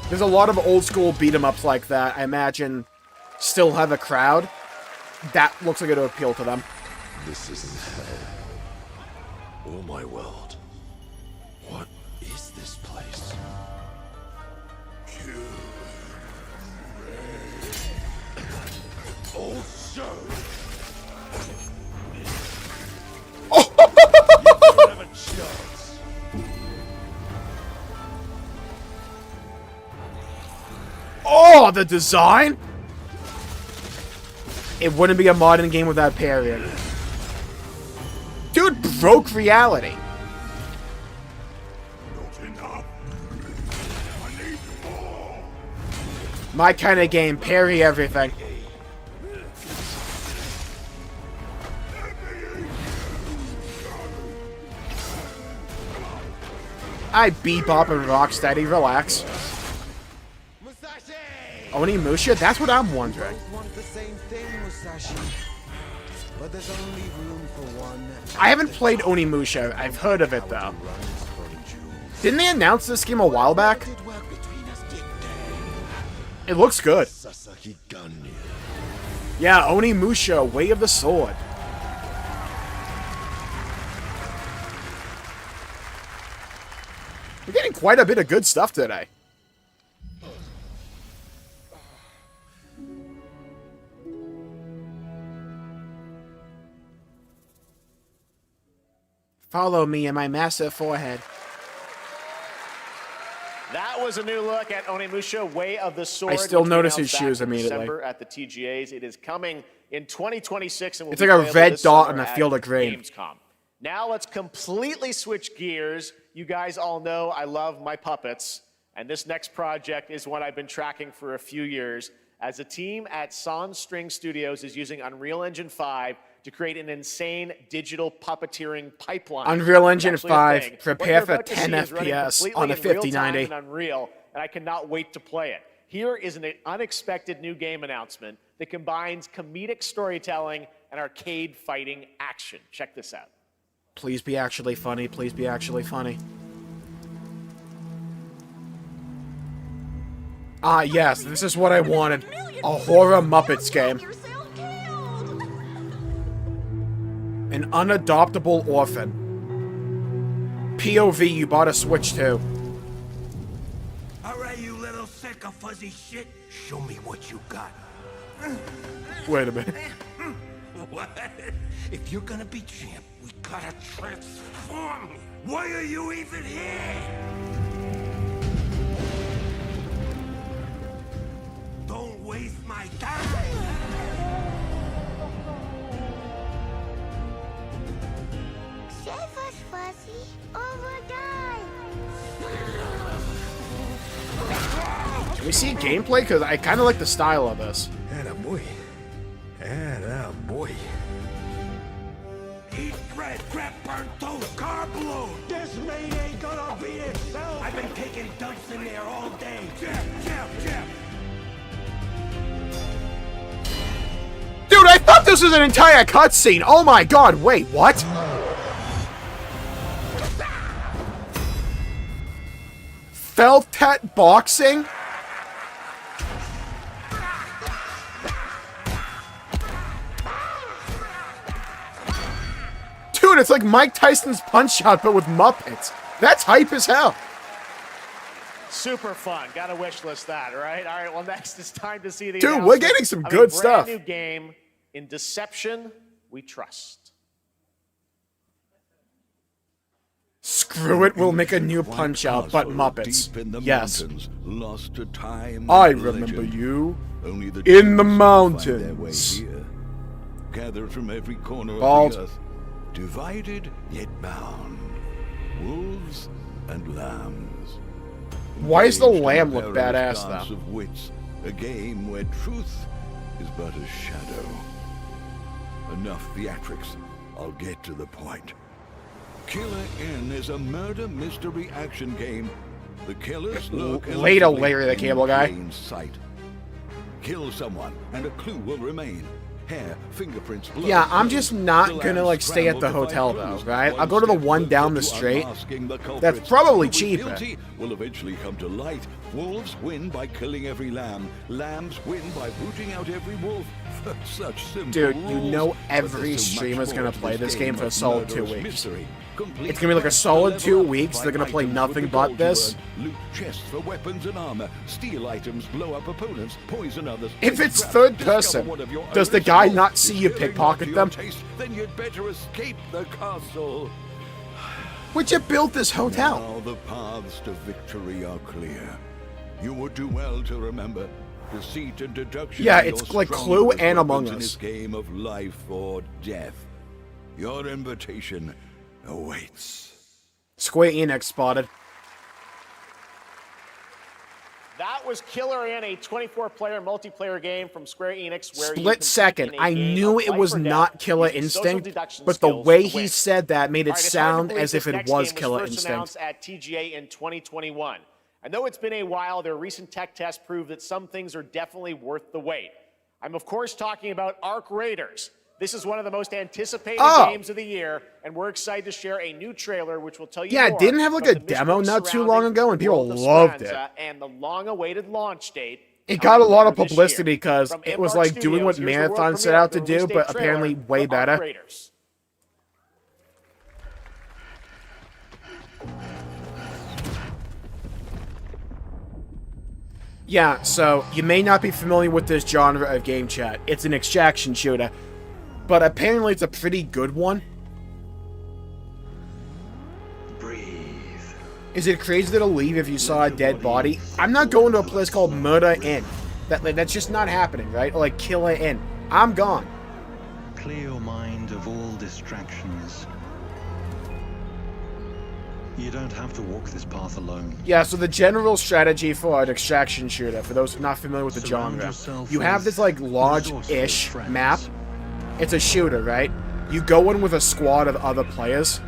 There's a lot of old school beat-em-ups like that, I imagine, still have a crowd. That looks like it'll appeal to them. This isn't hell. Oh my world. What is this place? Also, you don't have a chance. Oh, the design? It wouldn't be a modern game without parrying. Dude broke reality. My kind of game, parry everything. I Bebop and Rocksteady, relax. Onimusha? That's what I'm wondering. I haven't played Onimusha. I've heard of it, though. Didn't they announce this game a while back? It looks good. Yeah, Onimusha, Way of the Sword. We're getting quite a bit of good stuff today. Follow me and my massive forehead. That was a new look at Onimusha, Way of the Sword. I still which we notice his announced back shoes in immediately. December at the TGAs. It is coming in 2026 and will It's be like a playable red this dot summer on a at field of green. Gamescom. Now let's completely switch gears. You guys all know I love my puppets, and this next project is one I've been tracking for a few years, as a team at Sans String Studios is using Unreal Engine 5 to create an insane digital puppeteering pipeline. Unreal Engine 5, What prepare you're for about to 10 see is running FPS completely on a in real time 5090. in Unreal, and I cannot wait to play it. Here is an unexpected new game announcement that combines comedic storytelling and arcade fighting action. Check this out. Please be actually funny. Please be actually funny. Ah, yes, this is what I wanted. A horror Muppets game. An unadoptable orphan. POV, you bought a Switch too. Alright, you little sick of fuzzy shit. Show me what you got. Wait a minute. What? If you're gonna be champ, we gotta transform. Why are you even here? Don't waste my time. Save us, Fuzzy, or we'll die. Can we see gameplay? Because I kind of like the style of this. Attaboy. Attaboy. Eat bread, crap, burnt toast, carb load. This maid ain't gonna be itself. I've been taking dumps in there all day. Jeff. Dude, I thought this was an entire cutscene. Oh my god, wait, what? Feltet boxing? Dude, it's like Mike Tyson's Punch-Out, but with Muppets. That's hype as hell. Super fun. Gotta wish list that, right? All right, well, next it's time to see the Dude, we're getting some good stuff. Brand new game, In Deception We Trust. Screw it, we'll make a new Punch-Out, but Muppets. Yes. Lost to time. I remember you. In the mountains. Gathered from every corner Bald. of the earth. Divided yet bound. Wolves and lambs. Why does the Engaged in lamb a look perilous badass, dance though? Of wits, a game where truth is but a shadow. Enough theatrics. I'll get to the point. Killer Inn is a murder mystery action game. The killers lurk Later, allegedly Larry the in Cable Guy. plain sight. Kill someone, and a clue will remain. Hair, fingerprints, blood. Yeah, I'm just not The gonna, lambs like, stay at the scramble to hotel, find though, clues. right? I'll One go to the step one closer down the to street. unmasking the That's culprits. probably Whoever's cheaper. guilty will eventually come to light. Wolves win by killing every lamb. Lambs win by rooting out every wolf. Such simple Dude, you rules, know but every there's so much streamer's more gonna to play this game for a of solid 2 murderous weeks. mystery. Complete It's gonna be like a quests to solid level 2 up, weeks, they're gonna find play items nothing with the but gold this. you earn, loot chests for weapons and armor, steal items, blow up opponents, poison others. If take it's traps, third discover person, one of your does the own guy symbols. not see you If killing pickpocket not to them? your taste, then you'd better escape the castle. Would you build this hotel? Now the paths to victory are clear. You would do well to remember deceit and deduction. Yeah, are it's your like Clue strongest and weapons Among in Us. this game of life or death. Your invitation awaits. Square Enix spotted. That was Killer Inn, a 24-player multiplayer game from Square Enix where you Split compete second. in a I game knew of it life was or death not Killer using social Instinct, deduction but the skills way to he win. said that made it All right, it's hard to sound believe as if this it next was game Killer first Instinct. announced at TGA in 2021. I know it's been a while. Their recent tech tests prove that some things are definitely worth the wait. I'm, of course, talking about Arc Raiders. This is one of the most anticipated games of the year, and we're excited to share a new trailer which will tell you Yeah, more it didn't have like about a the demo mystery not too long surrounding ago, and the people world of loved it. Speranza and the long-awaited launch date. It got a coming lot of later this publicity year. because From it was Embark like doing what Studios, here's the world Marathon set premiere out of to the do, release but date trailer apparently way from Arc better. Raiders. Yeah, so you may not be familiar with this genre of game chat. It's an extraction shooter, but apparently it's a pretty good one. Is it crazy to leave if you saw a dead body? I'm not going to a place called Murder Inn. That's just not happening, right? Or like Killer Inn. I'm gone. Clear your mind of all distractions. You don't have to walk this path alone. Yeah, so the general strategy for an extraction shooter, for those not familiar with the genre, you have this, like, large-ish map. It's a shooter, right? You go in with a squad of other players.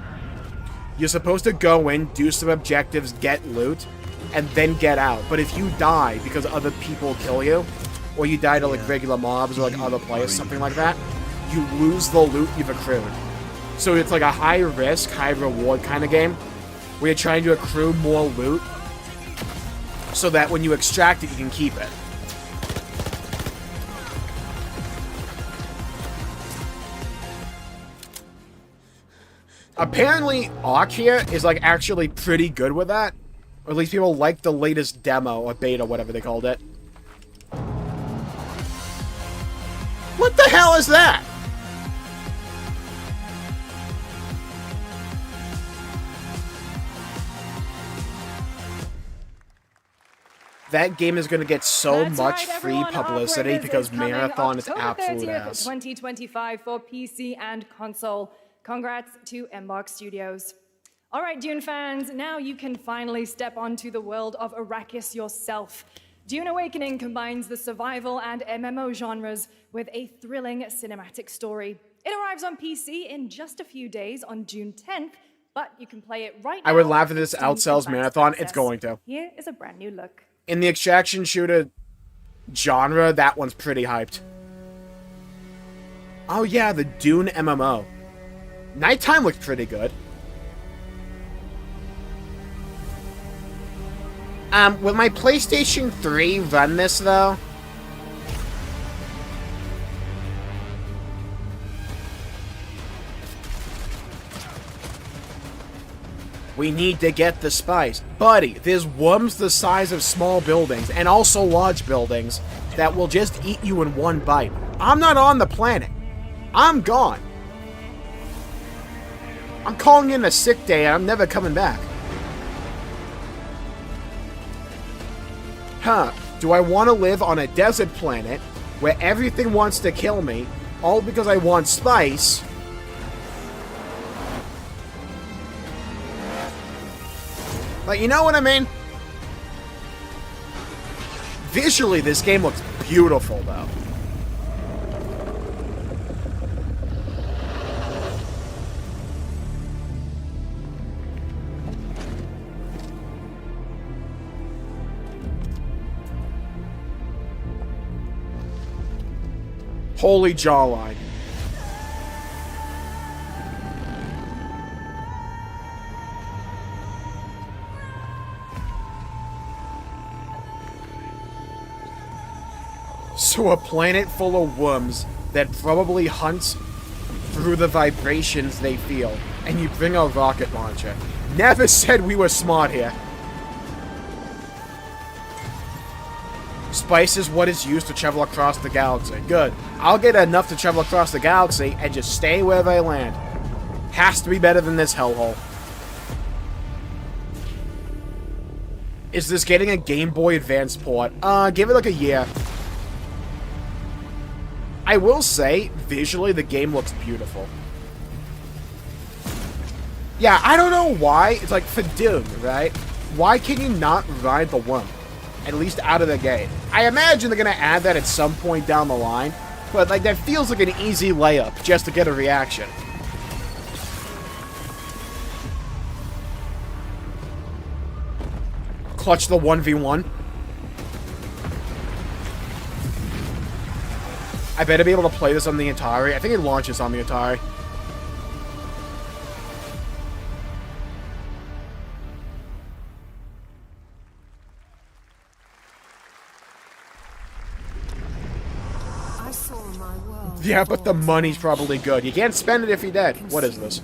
You're supposed to go in, do some objectives, get loot, and then get out. But if you die because other people kill you, or you die to, like, regular mobs or, like, other players, something like that, you lose the loot you've accrued. So it's like a high-risk, high-reward kind of game, where you're trying to accrue more loot, so that when you extract it, you can keep it. Apparently, Ark here is, like, actually pretty good with that. Or at least people like the latest demo, or beta, whatever they called it. What the hell is that? That game is going to get so much free publicity because Marathon is absolute ass. 2025 for PC and console. Congrats to Embark Studios. All right, Dune fans, now you can finally step onto the world of Arrakis yourself. Dune Awakening combines the survival and MMO genres with a thrilling cinematic story. It arrives on PC in just a few days on June 10th, but you can play it right now. I would laugh if this outsells Marathon. It's going to. Here is a brand new look. In the extraction shooter genre, that one's pretty hyped. Oh yeah, the Dune MMO. Nighttime looks pretty good. Will my PlayStation 3 run this, though? We need to get the spice. Buddy, there's worms the size of small buildings, and also large buildings, that will just eat you in one bite. I'm not on the planet. I'm gone. I'm calling in a sick day, and I'm never coming back. Huh, do I want to live on a desert planet where everything wants to kill me, all because I want spice? Like, you know what I mean? Visually, this game looks beautiful, though. Holy jawline. So a planet full of worms that probably hunts through the vibrations they feel, and you bring a rocket launcher. Never said we were smart here. Spice is what is used to travel across the galaxy. Good. I'll get enough to travel across the galaxy and just stay wherever I land. Has to be better than this hellhole. Is this getting a Game Boy Advance port? Give it like a year. I will say, visually, the game looks beautiful. Yeah, I don't know why. It's like, for Doom, right? Why can you not ride the worm? At least out of the gate. I imagine they're going to add that at some point down the line. But, like, that feels like an easy layup just to get a reaction. Clutch the 1v1. I better be able to play this on the Atari. I think it launches on the Atari. I saw my world. Yeah, but the money's probably good. You can't spend it if you're dead. What is this?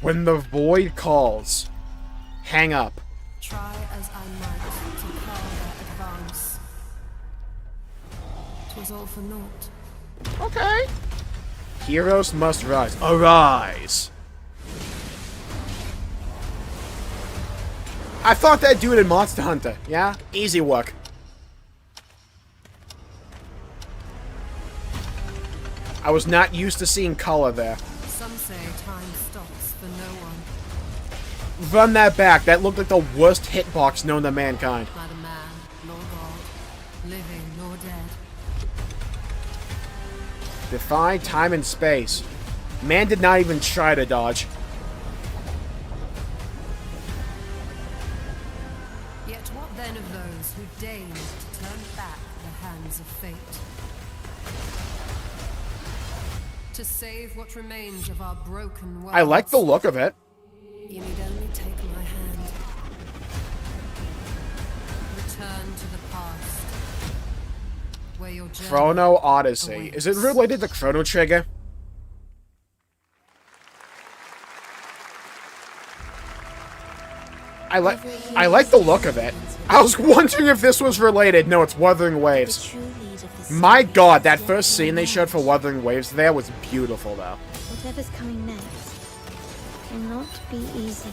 When the void calls, hang up. Try as I might to quell their advance. 'Twas all for naught. Okay. Heroes must rise. Arise! I thought that dude in Monster Hunter. Yeah? Easy work. I was not used to seeing color there. Some say time stops for no one. Run that back. That looked like the worst hitbox known to mankind. Neither man nor God, living nor dead. Defy time and space. Man did not even try to dodge. Yet what then of those who deigned to turn back the hands of fate? To save what remains of our broken world. I like the look of it. You need only take my hand. Return to the past. Where your journey Chrono Odyssey. awaits. Is it related to Chrono Trigger? I like the look of it. I was wondering if this was related. No, it's Wuthering Waves. My god, that first scene they showed for Wuthering Waves there was beautiful, though. Whatever's coming next will not be easy.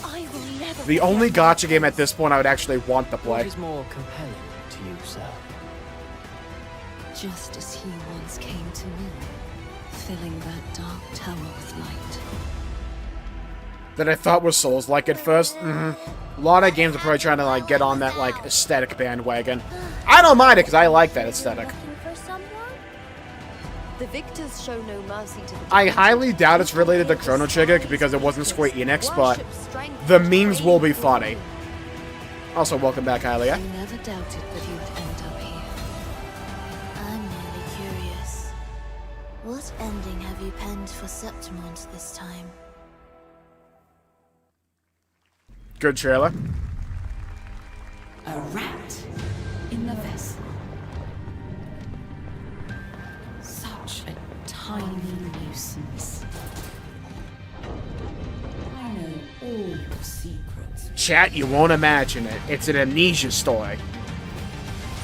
I will never. The only gacha game at this point I would actually want to play. What is more compelling to you, sir? Just as he once came to me, filling that dark tower with light. That I thought was Souls-like at first. A lot of games are probably trying to like get on that like aesthetic bandwagon. I don't mind it because I like that aesthetic. The victors show no mercy to the I highly doubt it's related to Chrono Trigger because it wasn't Square Enix, but the memes will be funny. Also, welcome back, Hylia. I never doubted that you'd end up here. I'm really curious. What ending have you penned for Septimont this time? Good trailer. A rat in the vessel. Such a tiny nuisance. I know all the secrets. Chat, you won't imagine it. It's an amnesia story.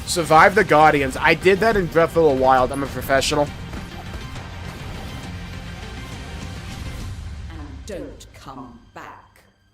Survive the Guardians. I did that in Breath of the Wild. I'm a professional. And don't come back.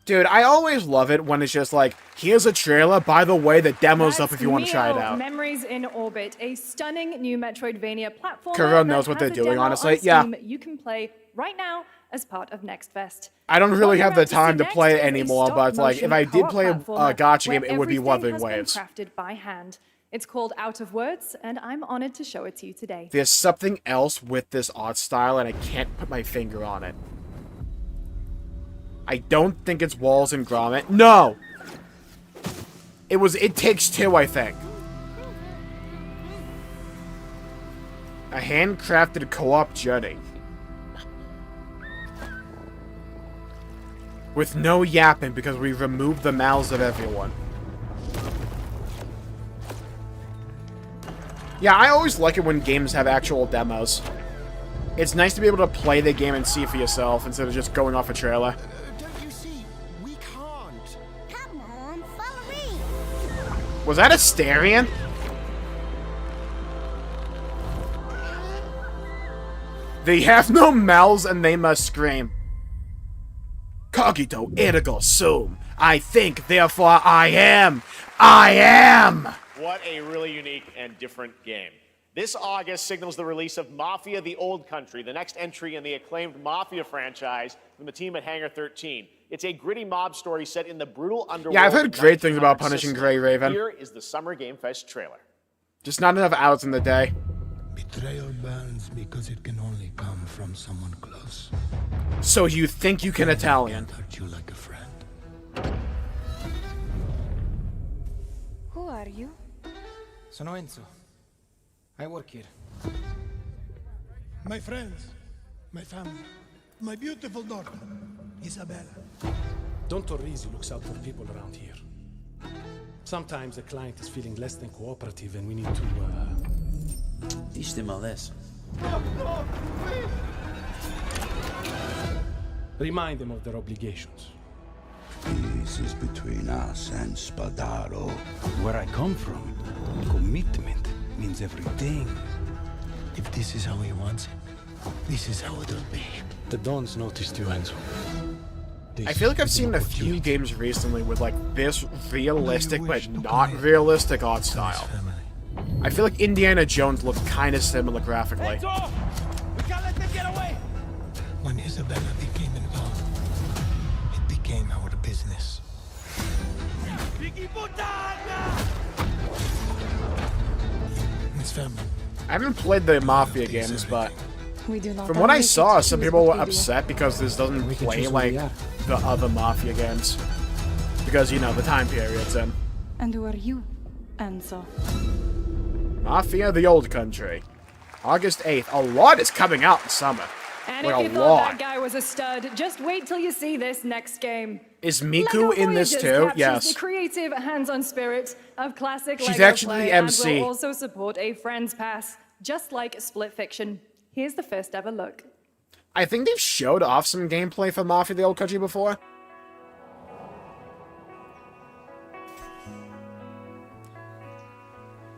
Dude, I always love it when it's just like, here's a trailer. By the way, the demo's up if you want to try it out. Memories in Orbit, a stunning new Metroidvania platform. Kuro knows what they're doing, honestly. Yeah. You can play right now as part of Next Fest. I don't really have the time to play it anymore, but like, if I did play a gacha game, it would be Wuthering Waves. Crafted by hand. It's called Out of Words, and I'm honored to show it to you today. There's something else with this art style, and I can't put my finger on it. I don't think it's Walls and Gromit. No! It Takes Two, I think. A handcrafted co-op journey. With no yapping because we removed the mouths of everyone. Yeah, I always like it when games have actual demos. It's nice to be able to play the game and see for yourself instead of just going off a trailer. Was that a Starion? They have no mouths and they must scream. Cogito ergo sum. I think, therefore I am. I am! What a really unique and different game. This August signals the release of Mafia: The Old Country, the next entry in the acclaimed Mafia franchise from the team at Hangar 13. It's a gritty mob story set in the brutal underworld. Yeah, I've heard great things about Punishing Grey Raven. Here is the Summer Game Fest trailer. Just not enough hours in the day. Betrayal burns because it can only come from someone close. So you think you can Italian? Hurt you like a friend. Who are you? Sono Enzo. I work here. My friends, my family, my beautiful daughter, Isabella. Don Torrisi looks out for people around here. Sometimes the client is feeling less than cooperative and we need to, teach them a lesson. Remind them of their obligations. Peace is between us and Spadaro. Where I come from, commitment means everything. If this is how he wants it, this is how it'll be. The Dons noticed you, Enzo. I feel like I've seen a few games recently with like this realistic but not realistic art style. I feel like Indiana Jones looked kind of similar graphically. We can't let them get away! When Isabella became involved, it became our business. Miss family. I haven't played the Mafia games, but from what I saw, some people were upset because this doesn't play like the other Mafia games. Because, you know, the time period's in. And who are you, Enzo? Mafia, the old country. August 8th. A lot is coming out in summer. And like if you thought that guy was a stud, just wait till you see this next game. Is Miku Lego in this Voyages too? Yes. The creative hands-on spirit of classic She's Lego actually play the MC. and will also support a Friends Pass, just like Split Fiction. Here's the first ever look. I think they've showed off some gameplay for Mafia, the old country before.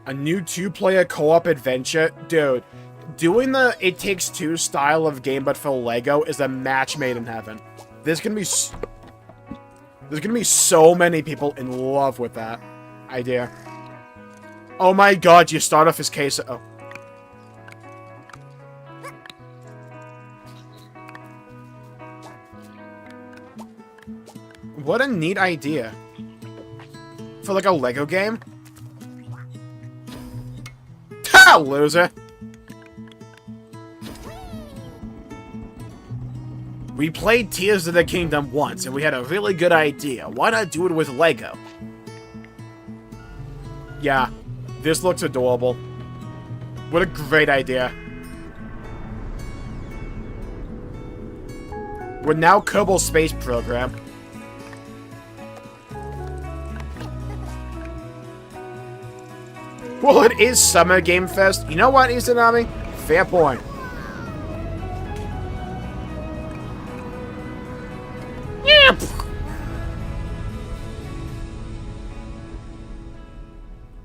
A new 2-player co-op adventure? Dude, doing the It Takes Two style of game but for Lego is a match made in heaven. There's gonna be so many people in love with that idea. Oh my god, you start off as Queso. Oh. What a neat idea. For like a Lego game? Ha! Loser! We played Tears of the Kingdom once, and we had a really good idea. Why not do it with Lego? Yeah, this looks adorable. What a great idea. We're now Kerbal Space Program. Well, it is Summer Game Fest. You know what, Izanami? Fair point. Yep.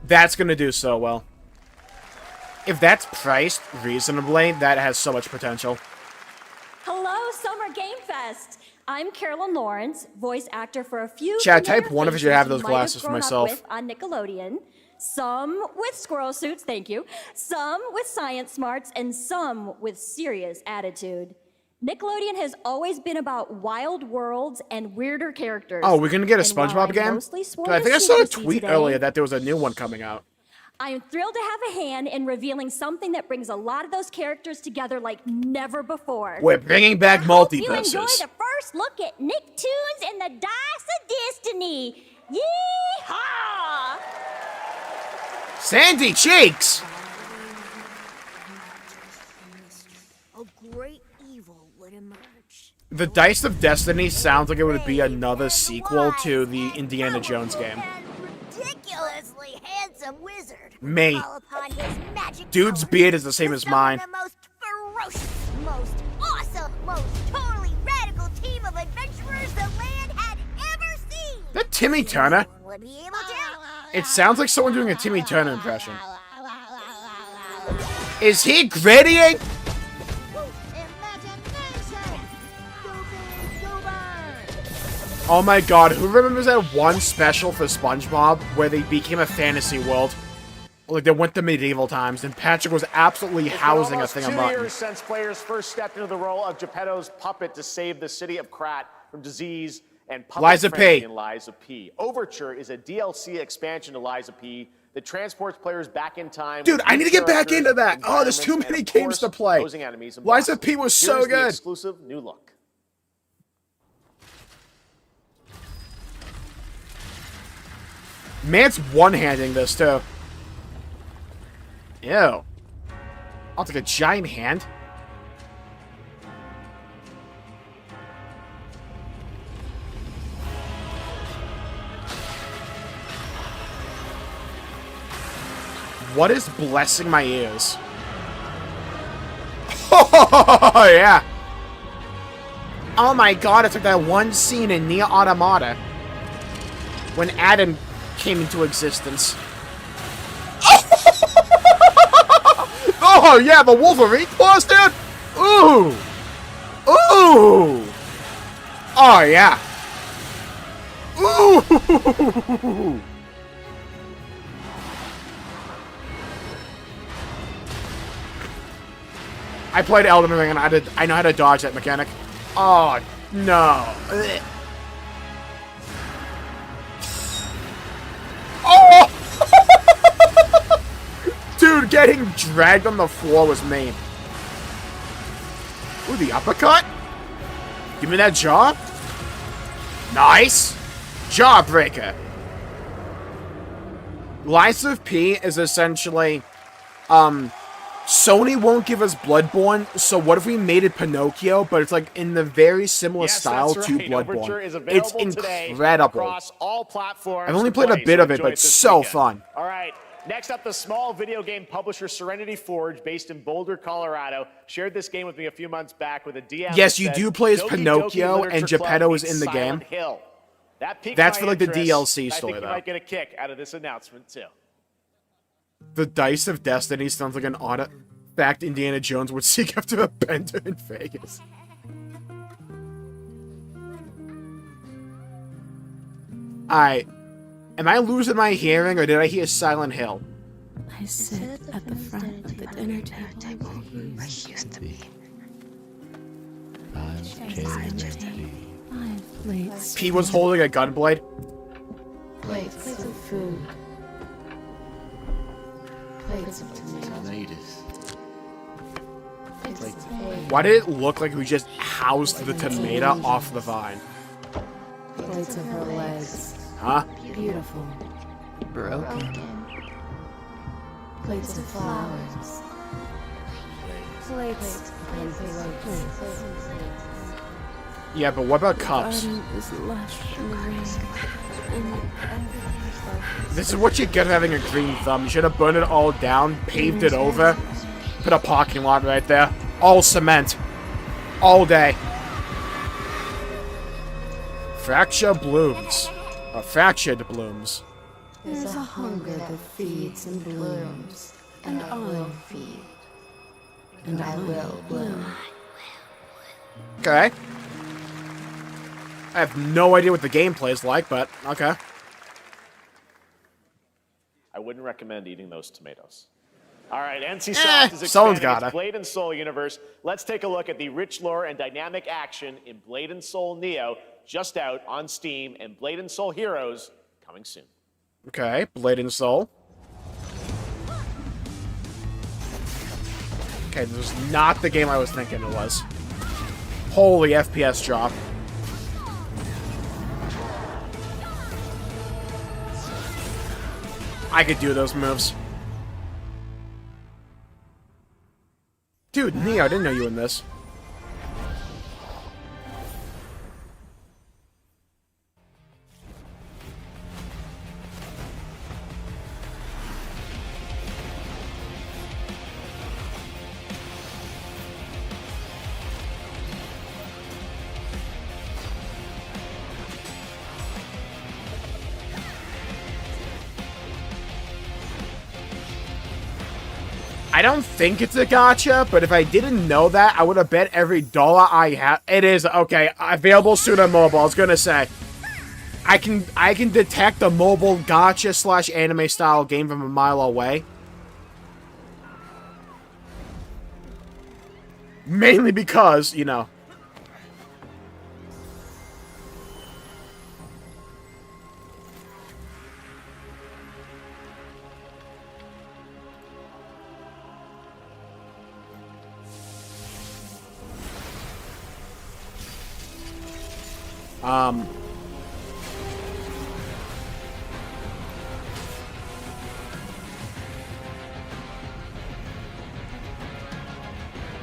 That's gonna do so well. If that's priced reasonably, that has so much potential. Hello, Summer Game Fest. I'm Carolyn Lawrence, voice actor for a few. Chat, type 1 if you should have those glasses for myself. On Nickelodeon. Some with squirrel suits, thank you. Some with science smarts, and some with serious attitude. Nickelodeon has always been about wild worlds and weirder characters. Oh, we're gonna get a And while SpongeBob I'm game? mostly sworn I think I to saw a secrecy tweet today, earlier that there was a new one coming out. I'm thrilled to have a hand in revealing something that brings a lot of those characters together like never before. We're bringing back You enjoy multiverses. the first look at Nicktoons and the Dice of Destiny. Yee-haw! Sandy Cheeks! A great evil would emerge. The Dice of Destiny sounds like it would be another sequel to the Indiana Jones game. Ridiculously handsome wizard. Me. Call upon his magic Dude's powers beard is the same to as summon mine. The most ferocious, most awesome, most totally radical team of adventurers the land had ever seen. Is that Timmy Turner? Would be able to. It sounds like someone doing a Timmy Turner impression. Is he grittying? Oh my god, who remembers that one special for SpongeBob where they became a fantasy world? Like they went to medieval times and Patrick was absolutely housing a thing of It's been almost 2 mutton. years since players first stepped into the role of Geppetto's puppet to save the city of Krat from disease and puppet Liza P. frenzy in Liza P. Overture is a DLC expansion to Liza P that transports players back in time. Dude, with I need to get back characters, into that. Oh, there's too environments, many and, of games to course, play. opposing enemies and Liza bosses. P was so Here's the good. exclusive new look. Man's one-handing this too. Ew. I'll take a giant hand. What is blessing my ears? Oh, yeah. Oh my god, it's like that one scene in Nier Automata when Adam came into existence. Oh, yeah, the Wolverine claws, dude! Ooh! Ooh! Oh, yeah. Ooh! I played Elden Ring and I know how to dodge that mechanic. Oh, no. Ugh. Oh! Dude, getting dragged on the floor was mean. Ooh, the uppercut? Give me that jaw. Nice. Jawbreaker. Lies of P is essentially, Sony won't give us Bloodborne, so what if we made it Pinocchio, but it's like in the very similar style to Bloodborne. It's incredible. All platforms. I've only played a bit of it, but it's so fun. All right. Next up, the small video game publisher Serenity Forge, based in Boulder, Colorado, shared this game with me a few months back with a DM. Yes, you do play as Pinocchio, and Geppetto is in the game. That's for like the DLC story, I think you though. might get a kick out of this announcement, too. The Dice of Destiny sounds like an artifact Indiana Jones would seek after a bender in Vegas. Alright. Am I losing my hearing, or did I hear Silent Hill? I sit at the front of the dinner table I used to be. P was holding a gunblade. Plates of food. Plates of tomatoes. Why did it look like we just housed the tomato off the vine? Plates of her legs. Huh? Beautiful. Broken. Plates of flowers. Plates. Yeah, but what about cups? This is what you get for having a green thumb. You should have burned it all down, paved it over, put a parking lot right there. All cement. All day. Fracture blooms. Or fractured blooms. There's a hunger that feeds and blooms, and I will feed, and I will bloom. Okay. I have no idea what the gameplay is like, but okay. I wouldn't recommend eating those tomatoes. All right, NCSoft is someone's expanding gotta. its Blade and Soul universe. Let's take a look at the rich lore and dynamic action in Blade and Soul Neo, just out on Steam, and Blade and Soul Heroes coming soon. Okay, Blade and Soul. Okay, this was not the game I was thinking it was. Holy FPS drop. I could do those moves. Dude, Neo, I didn't know you in this. I don't think it's a gacha, but if I didn't know that, I would have bet every dollar I have. It is, okay, available soon on mobile. I was gonna say. I can detect a mobile gacha / anime style game from a mile away. Mainly because, you know.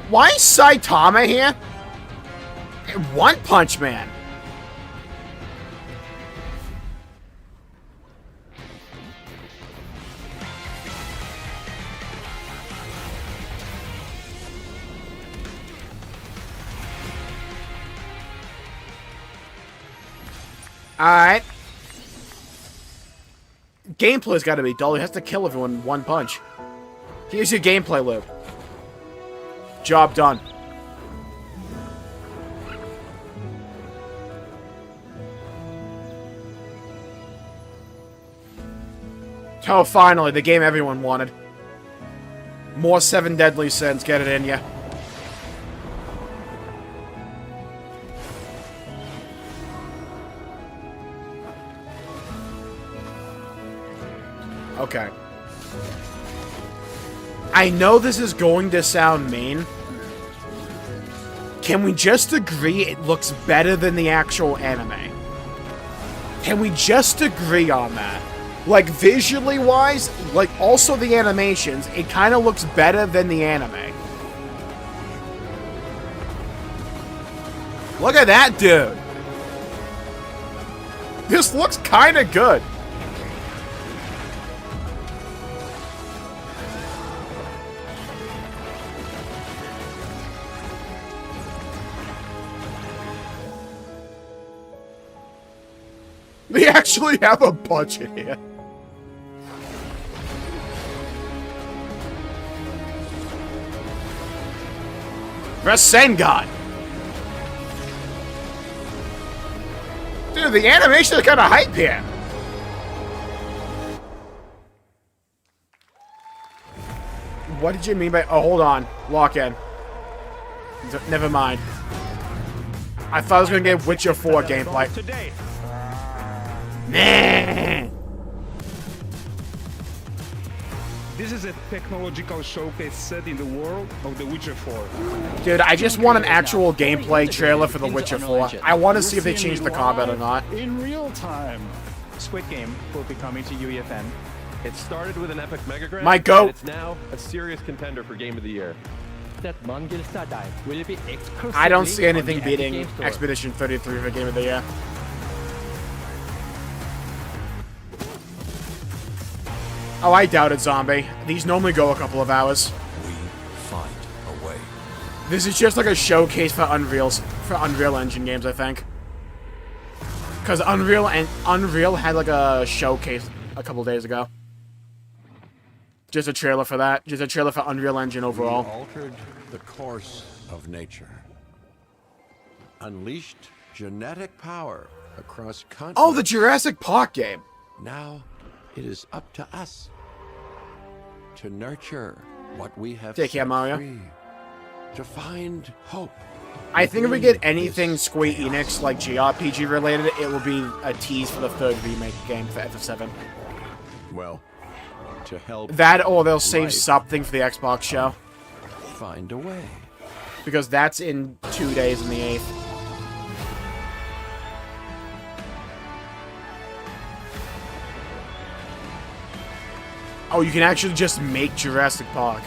Why is Saitama here? One Punch Man. Alright. Gameplay's gotta be dull. He has to kill everyone in one punch. Here's your gameplay loop. Job done. Oh, finally, the game everyone wanted. More 7 Deadly Sins, get it in ya. Okay. I know this is going to sound mean. Can we just agree it looks better than the actual anime? Can we just agree on that? Like, visually wise, like, also the animations, it kind of looks better than the anime. Look at that dude! This looks kind of good. They actually have a budget here. Rasengan! Dude, the animation is kind of hype here. What did you mean by... Oh, hold on. Lock in. Never mind. I thought I was going to get Witcher 4 gameplay. Nah. This is a technological showcase set in the world of The Witcher 4. Dude, I just want an actual gameplay trailer for The Witcher 4. I want to see if they change the combat or not. In real time. Squid Game will be coming to UEFN. It started with an epic megagram. My goat. And it's now a serious contender for Game of the Year. I don't see anything beating Expedition 33 for Game of the Year. Oh, I doubt it, Zombie. These normally go a couple of hours. We find a way. This is just like a showcase for Unreal Engine games, I think. Because Unreal had like a showcase a couple days ago. Just a trailer for that. Just a trailer for Unreal Engine overall. We altered the course of nature. Unleashed genetic power across continents. Oh, the Jurassic Park game. Now it is up to us to nurture what we have Take care, Mario. free, to find hope. I think if we get anything Square Enix like JRPG related, it will be a tease for the third remake game for FF7. Well, to help that, or they'll save life something for the Xbox show. find a way. Because that's in 2 days on the 8th. Oh, you can actually just make Jurassic Park.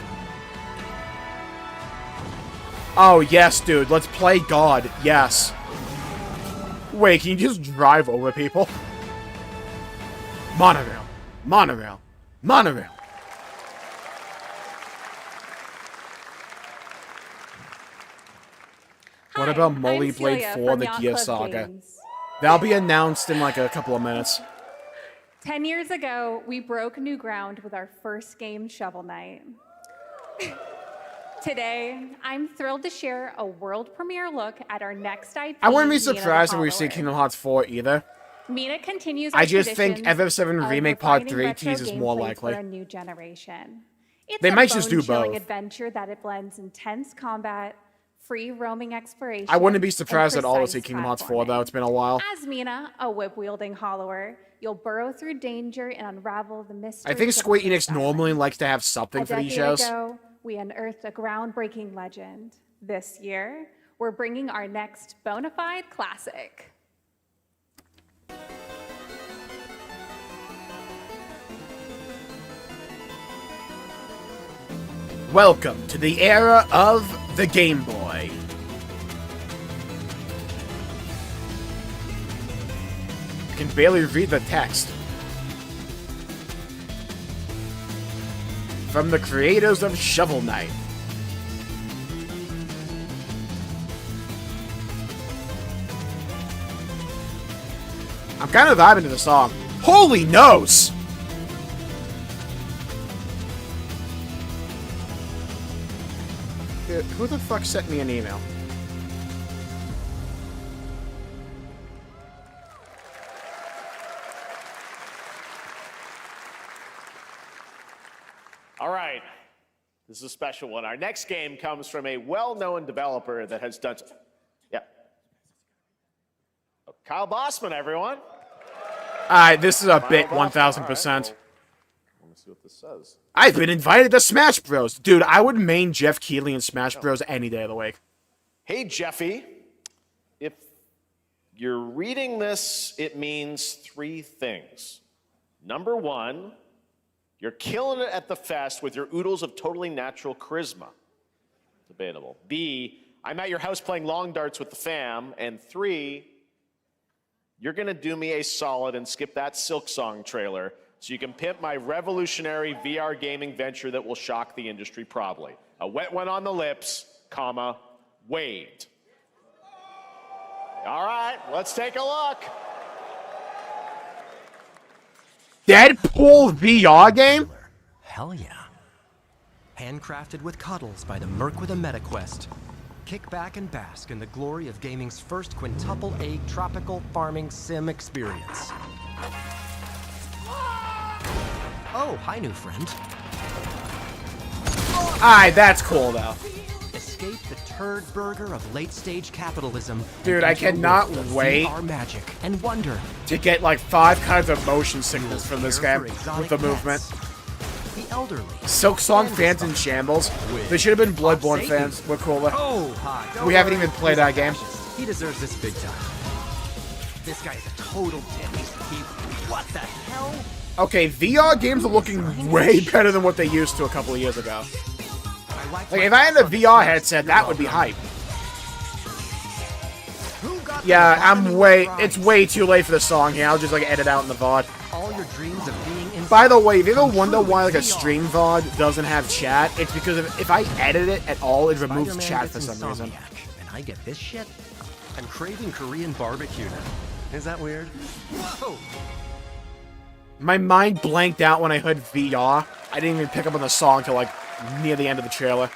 Oh, yes, dude. Let's play God. Yes. Wait, can you just drive over people? Monorail. Monorail. Monorail. What about Molly Blade 4, the Gear Saga? That'll be announced in like a couple of minutes. 10 years ago, we broke new ground with our first game, Shovel Knight. Today, I'm thrilled to share a world premiere look at our next IP. I wouldn't be Mina the surprised if we see Follower. Kingdom Hearts 4 either. Mina continues. I our just think tradition FF7 of Remake Part refining 3 retro tease is more gameplay likely. For a new generation. It's They a might just do bone-chilling both. adventure that it blends intense combat, free roaming exploration. I wouldn't be and surprised at all to see precise Kingdom Hearts 4, platforming. though. It's been a while. As Mina, a whip-wielding hollower, you'll burrow through danger and unravel the mysteries. I think of Square Earth's Enix normally likes to have something a for these decade shows. ago, we unearthed a groundbreaking legend. This year, we're bringing our next bona fide classic. Welcome to the era of the Game Boy. I can barely read the text. From the creators of Shovel Knight. I'm kind of vibing to the song. Holy nose! Who the fuck sent me an email? All right. This is a special one. Our next game comes from a well-known developer that has done... Yeah. Kyle Bossman, everyone. Alright, this is a bit 1000%. Let's see what this says. I've been invited to Smash Bros. Dude, I would main Jeff Keighley in Smash Bros. Any day of the week. Hey, Jeffy. If you're reading this, it means 3 things. Number 1, you're killing it at the fest with your oodles of totally natural charisma. Debatable. B, I'm at your house playing long darts with the fam. And 3, you're going to do me a solid and skip that Silk Song trailer so you can pimp my revolutionary VR gaming venture that will shock the industry probably. A wet one on the lips, comma, waved. All right, let's take a look. Deadpool VR game? Hell yeah. Handcrafted with cuddles by the Merc with a MetaQuest. Kick back and bask in the glory of gaming's first quintuple A tropical farming sim experience. Oh, hi, new friend. Alright, that's cool though. Escape the turd burger of late-stage capitalism. Dude, I cannot wait VR magic and wonder to get like 5 kinds of motion signals from this game with the movement. The elderly. Silk Song fans in shambles. They should have been Bloodborne fans. We're cooler. Oh, hi. We haven't even played that game. He deserves this big time. This guy's a total dick. What the hell? Okay, VR games are looking way better than what they used to a couple of years ago. Like, if I had a VR headset, that would be hype. Yeah, it's way too late for the song here. I'll just, like, edit out in the VOD. All your dreams of being in. By the way, if you ever wonder why, like, a stream VOD doesn't have chat, it's because if I edit it at all, it removes chat for some reason. And I get this shit? I'm craving Korean barbecue now. Is that weird? Whoa! My mind blanked out when I heard VR. I didn't even pick up on the song till, like, near the end of the trailer.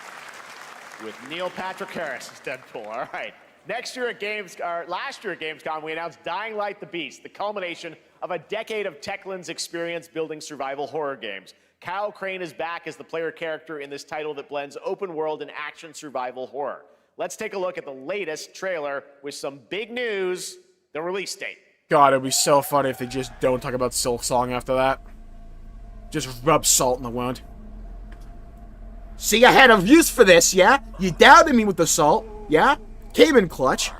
With Neil Patrick Harris as Deadpool. All right. Last year at Gamescom, we announced Dying Light the Beast, the culmination of a decade of Techland's experience building survival horror games. Kyle Crane is back as the player character in this title that blends open world and action survival horror. Let's take a look at the latest trailer with some big news, the release date. God, it'd be so funny if they just don't talk about Silk Song after that. Just rub salt in the wound. See, I had a use for this, yeah? You doubted me with the salt, yeah? Came in clutch.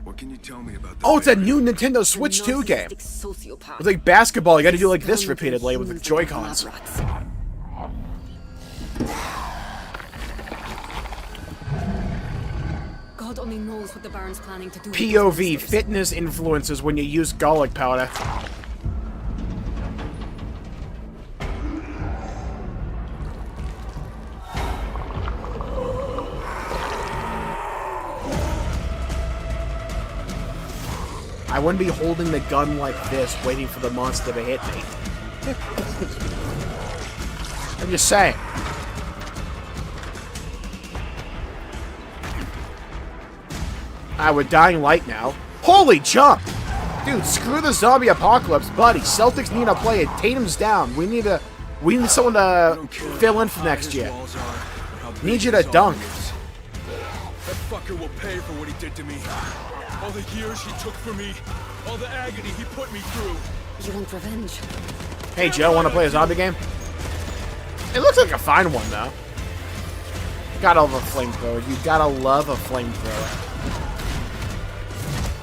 What can you tell me about Oh, it's a new Nintendo Switch 2 game. It's like basketball, you gotta do like this repeatedly with the Joy-Cons. God only knows what the Baron's planning to do. POV, fitness influences when you use garlic powder. I wouldn't be holding the gun like this, waiting for the monster to hit me. I'm just saying. We're Dying Light now. Holy jump! Dude, screw the zombie apocalypse, buddy. Celtics need to play it. Tatum's down. We need someone to fill in for next year. Need you to dunk. That fucker will pay for what he did to me. All the years he took for me. All the agony he put me through. You want revenge? Hey, Joe, want to play a zombie game? It looks like a fine one, though. Gotta love a flamethrower. You gotta love a flamethrower.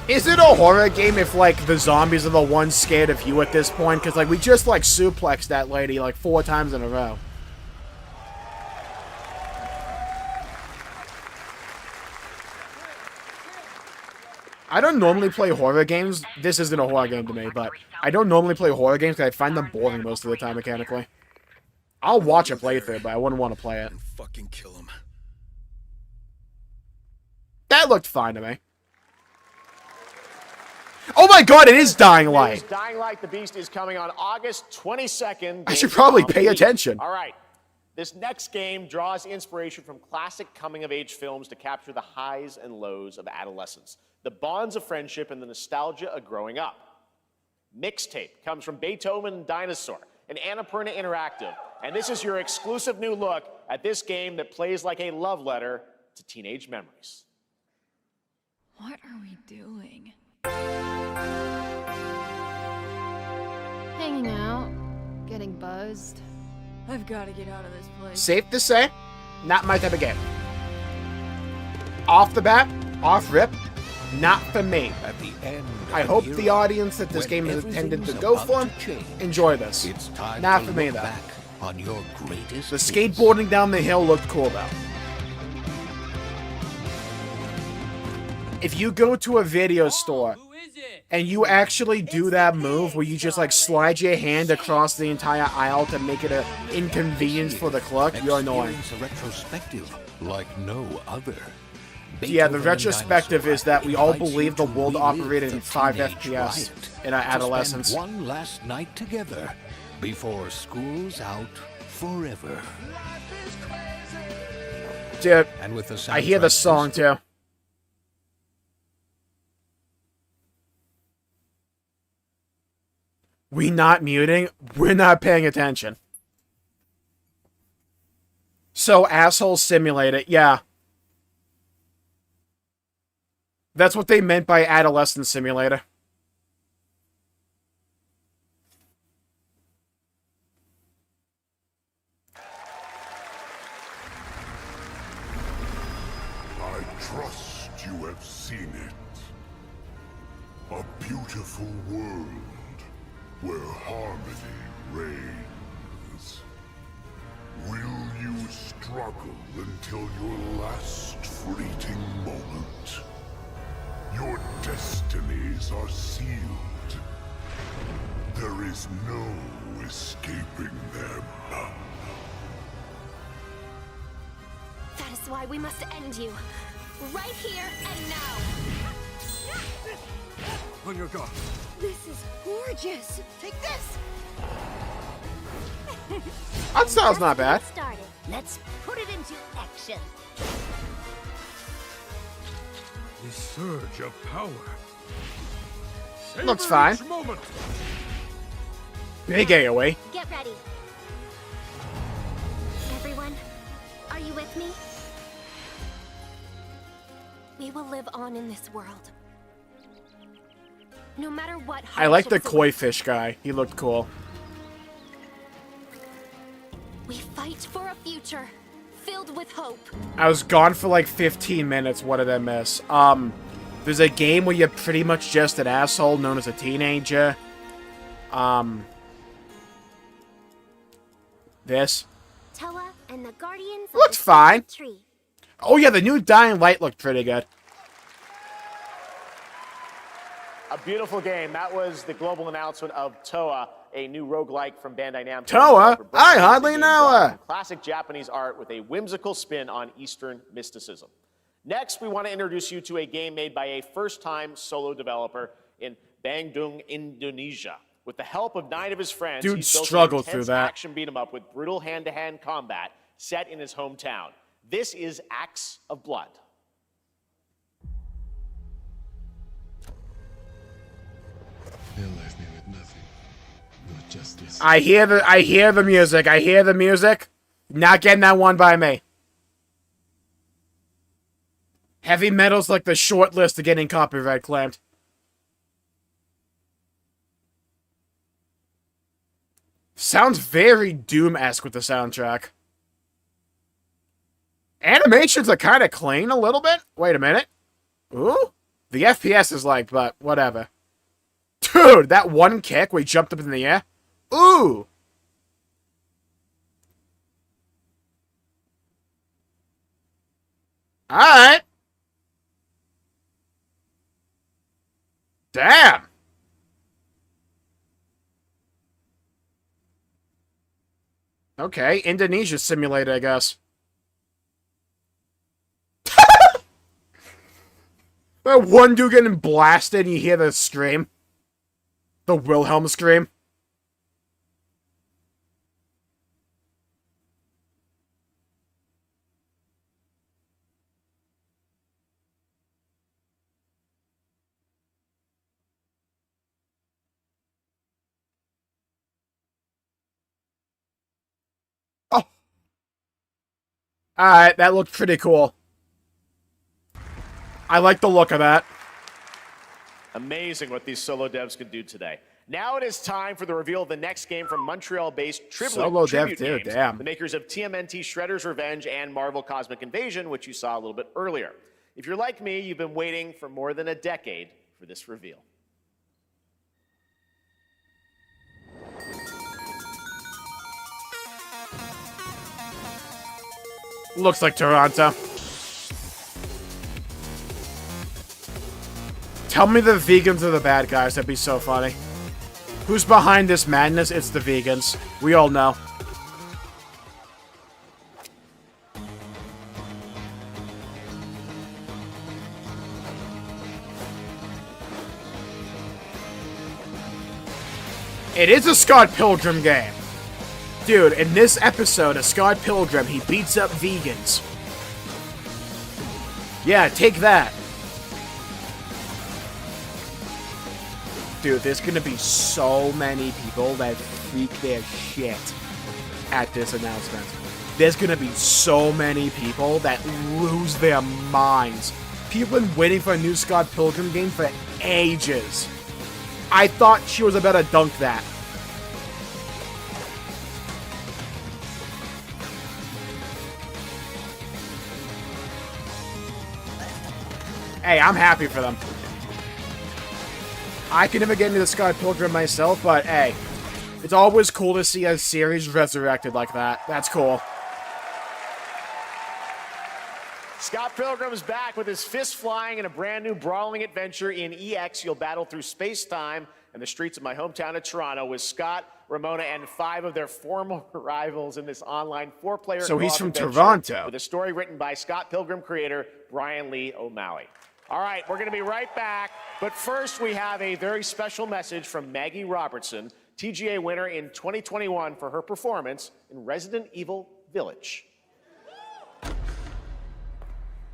Is it a horror game if, like, the zombies are the ones scared of you at this point? Because, like, we just, like, suplexed that lady, like, 4 times in a row. I don't normally play horror games. This isn't a horror game to me, but I don't normally play horror games because I find them boring most of the time mechanically. I'll watch a playthrough, but I wouldn't want to play it. Fucking kill him. That looked fine to me. Oh my god, it is Dying Light! Dying Light the Beast is coming on August 22nd. I should probably pay attention. All right. This next game draws inspiration from classic coming-of-age films to capture the highs and lows of adolescence, the bonds of friendship, and the nostalgia of growing up. Mixtape comes from Beethoven and Dinosaur, and Annapurna Interactive, and this is your exclusive new look at this game that plays like a love letter to teenage memories. What are we doing? Hanging out, getting buzzed. I've got to get out of this place. Safe to say, not my type of game. Off the bat, off rip, not for me. At the end I hope the audience that this game is intended to go for enjoy this. Not for me though. On your greatest The skateboarding down the hill looked cool though. If you go to a video store and you actually do that move where you just like slide your hand across the entire aisle to make it an inconvenience for the clerk, you're annoying. Experience a retrospective like no other. Yeah, the retrospective is that we all believe the world operated in 5 FPS in our adolescence. To spend one last night together before school's out forever. Dude, and with the I hear the song too. We not muting? We're not paying attention. So, asshole simulator, yeah. That's what they meant by adolescent simulator. I trust you have seen it. A beautiful world where harmony reigns. Will you struggle until your last fleeting moment? Your destinies are sealed. There is no escaping them. That is why we must end you. Right here and now. On your guard. This is gorgeous. Take this. That sounds not bad. Started. Let's put it into action. The surge of power. Looks fine. Big AoE. Get ready. Everyone, are you with me? We will live on in this world. No matter what. I like the koi fish guy. He looked cool. We fight for a future filled with hope. I was gone for like 15 minutes. What did I miss? There's a game where you're pretty much just an asshole known as a teenager. This. Toa and the Guardians of Looks the fine. Tree. Oh yeah, the new Dying Light looked pretty good. A beautiful game. That was the global announcement of Toa, a new roguelike from Bandai Namco. Toa? I hardly know her. Classic Japanese art with a whimsical spin on Eastern mysticism. Next, we want to introduce you to a game made by a first-time solo developer in Bandung, Indonesia. With the help of 9 of his friends, Dude he's built struggled an through intense that. action beat 'em up with brutal hand-to-hand combat set in his hometown. This is Acts of Blood. They left me with nothing. Not justice. I hear the music. I hear the music. Not getting that one by me. Heavy metal's like the short list of getting copyright claimed. Sounds very Doom-esque with the soundtrack. Animations are kind of clean a little bit. Wait a minute. Ooh? The FPS is like, but whatever. Dude, that one kick where he jumped up in the air. Ooh! Alright. Damn. Okay, Indonesia simulator, I guess. That one dude getting blasted and you hear the scream. The Wilhelm scream. Oh. Alright, that looked pretty cool. I like the look of that. Amazing what these solo devs can do today. Now it is time for the reveal of the next game from Montreal-based Solo dev Tribute too, Games, damn. the makers of TMNT Shredder's Revenge and Marvel Cosmic Invasion, which you saw a little bit earlier. If you're like me, you've been waiting for more than a decade for this reveal. Looks like Toronto. Tell me the vegans are the bad guys. That'd be so funny. Who's behind this madness? It's the vegans. We all know. It is a Scott Pilgrim game. Dude, in this episode of Scott Pilgrim, he beats up vegans. Yeah, take that. Dude, there's gonna be so many people that freak their shit at this announcement. There's gonna be so many people that lose their minds. People have been waiting for a new Scott Pilgrim game for ages. I thought she was about to dunk that. Hey, I'm happy for them. I can never get into the Scott Pilgrim myself, but hey, it's always cool to see a series resurrected like that. That's cool. Scott Pilgrim is back with his fists flying in a brand new brawling adventure in EX. You'll battle through space-time and the streets of my hometown of Toronto with Scott, Ramona, and 5 of their former rivals in this online 4-player So he's from adventure Toronto. with a story written by Scott Pilgrim creator Brian Lee O'Malley. All right, we're going to be right back. But first, we have a very special message from Maggie Robertson, TGA winner in 2021 for her performance in Resident Evil Village.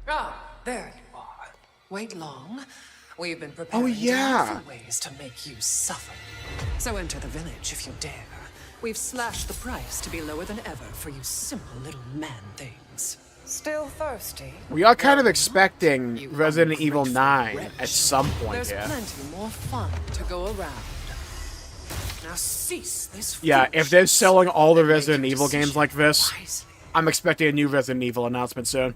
Ah, there you are. Wait long. We've been preparing for ways to make you suffer. So enter the village if you dare. We've slashed the price to be lower than ever for you simple little man things. Still thirsty? We are kind of expecting Resident Evil 9 at some point There's here. plenty more fun to go around. Now cease this. Yeah, if they're selling all the Resident Evil games like this, I'm expecting a new Resident Evil announcement soon.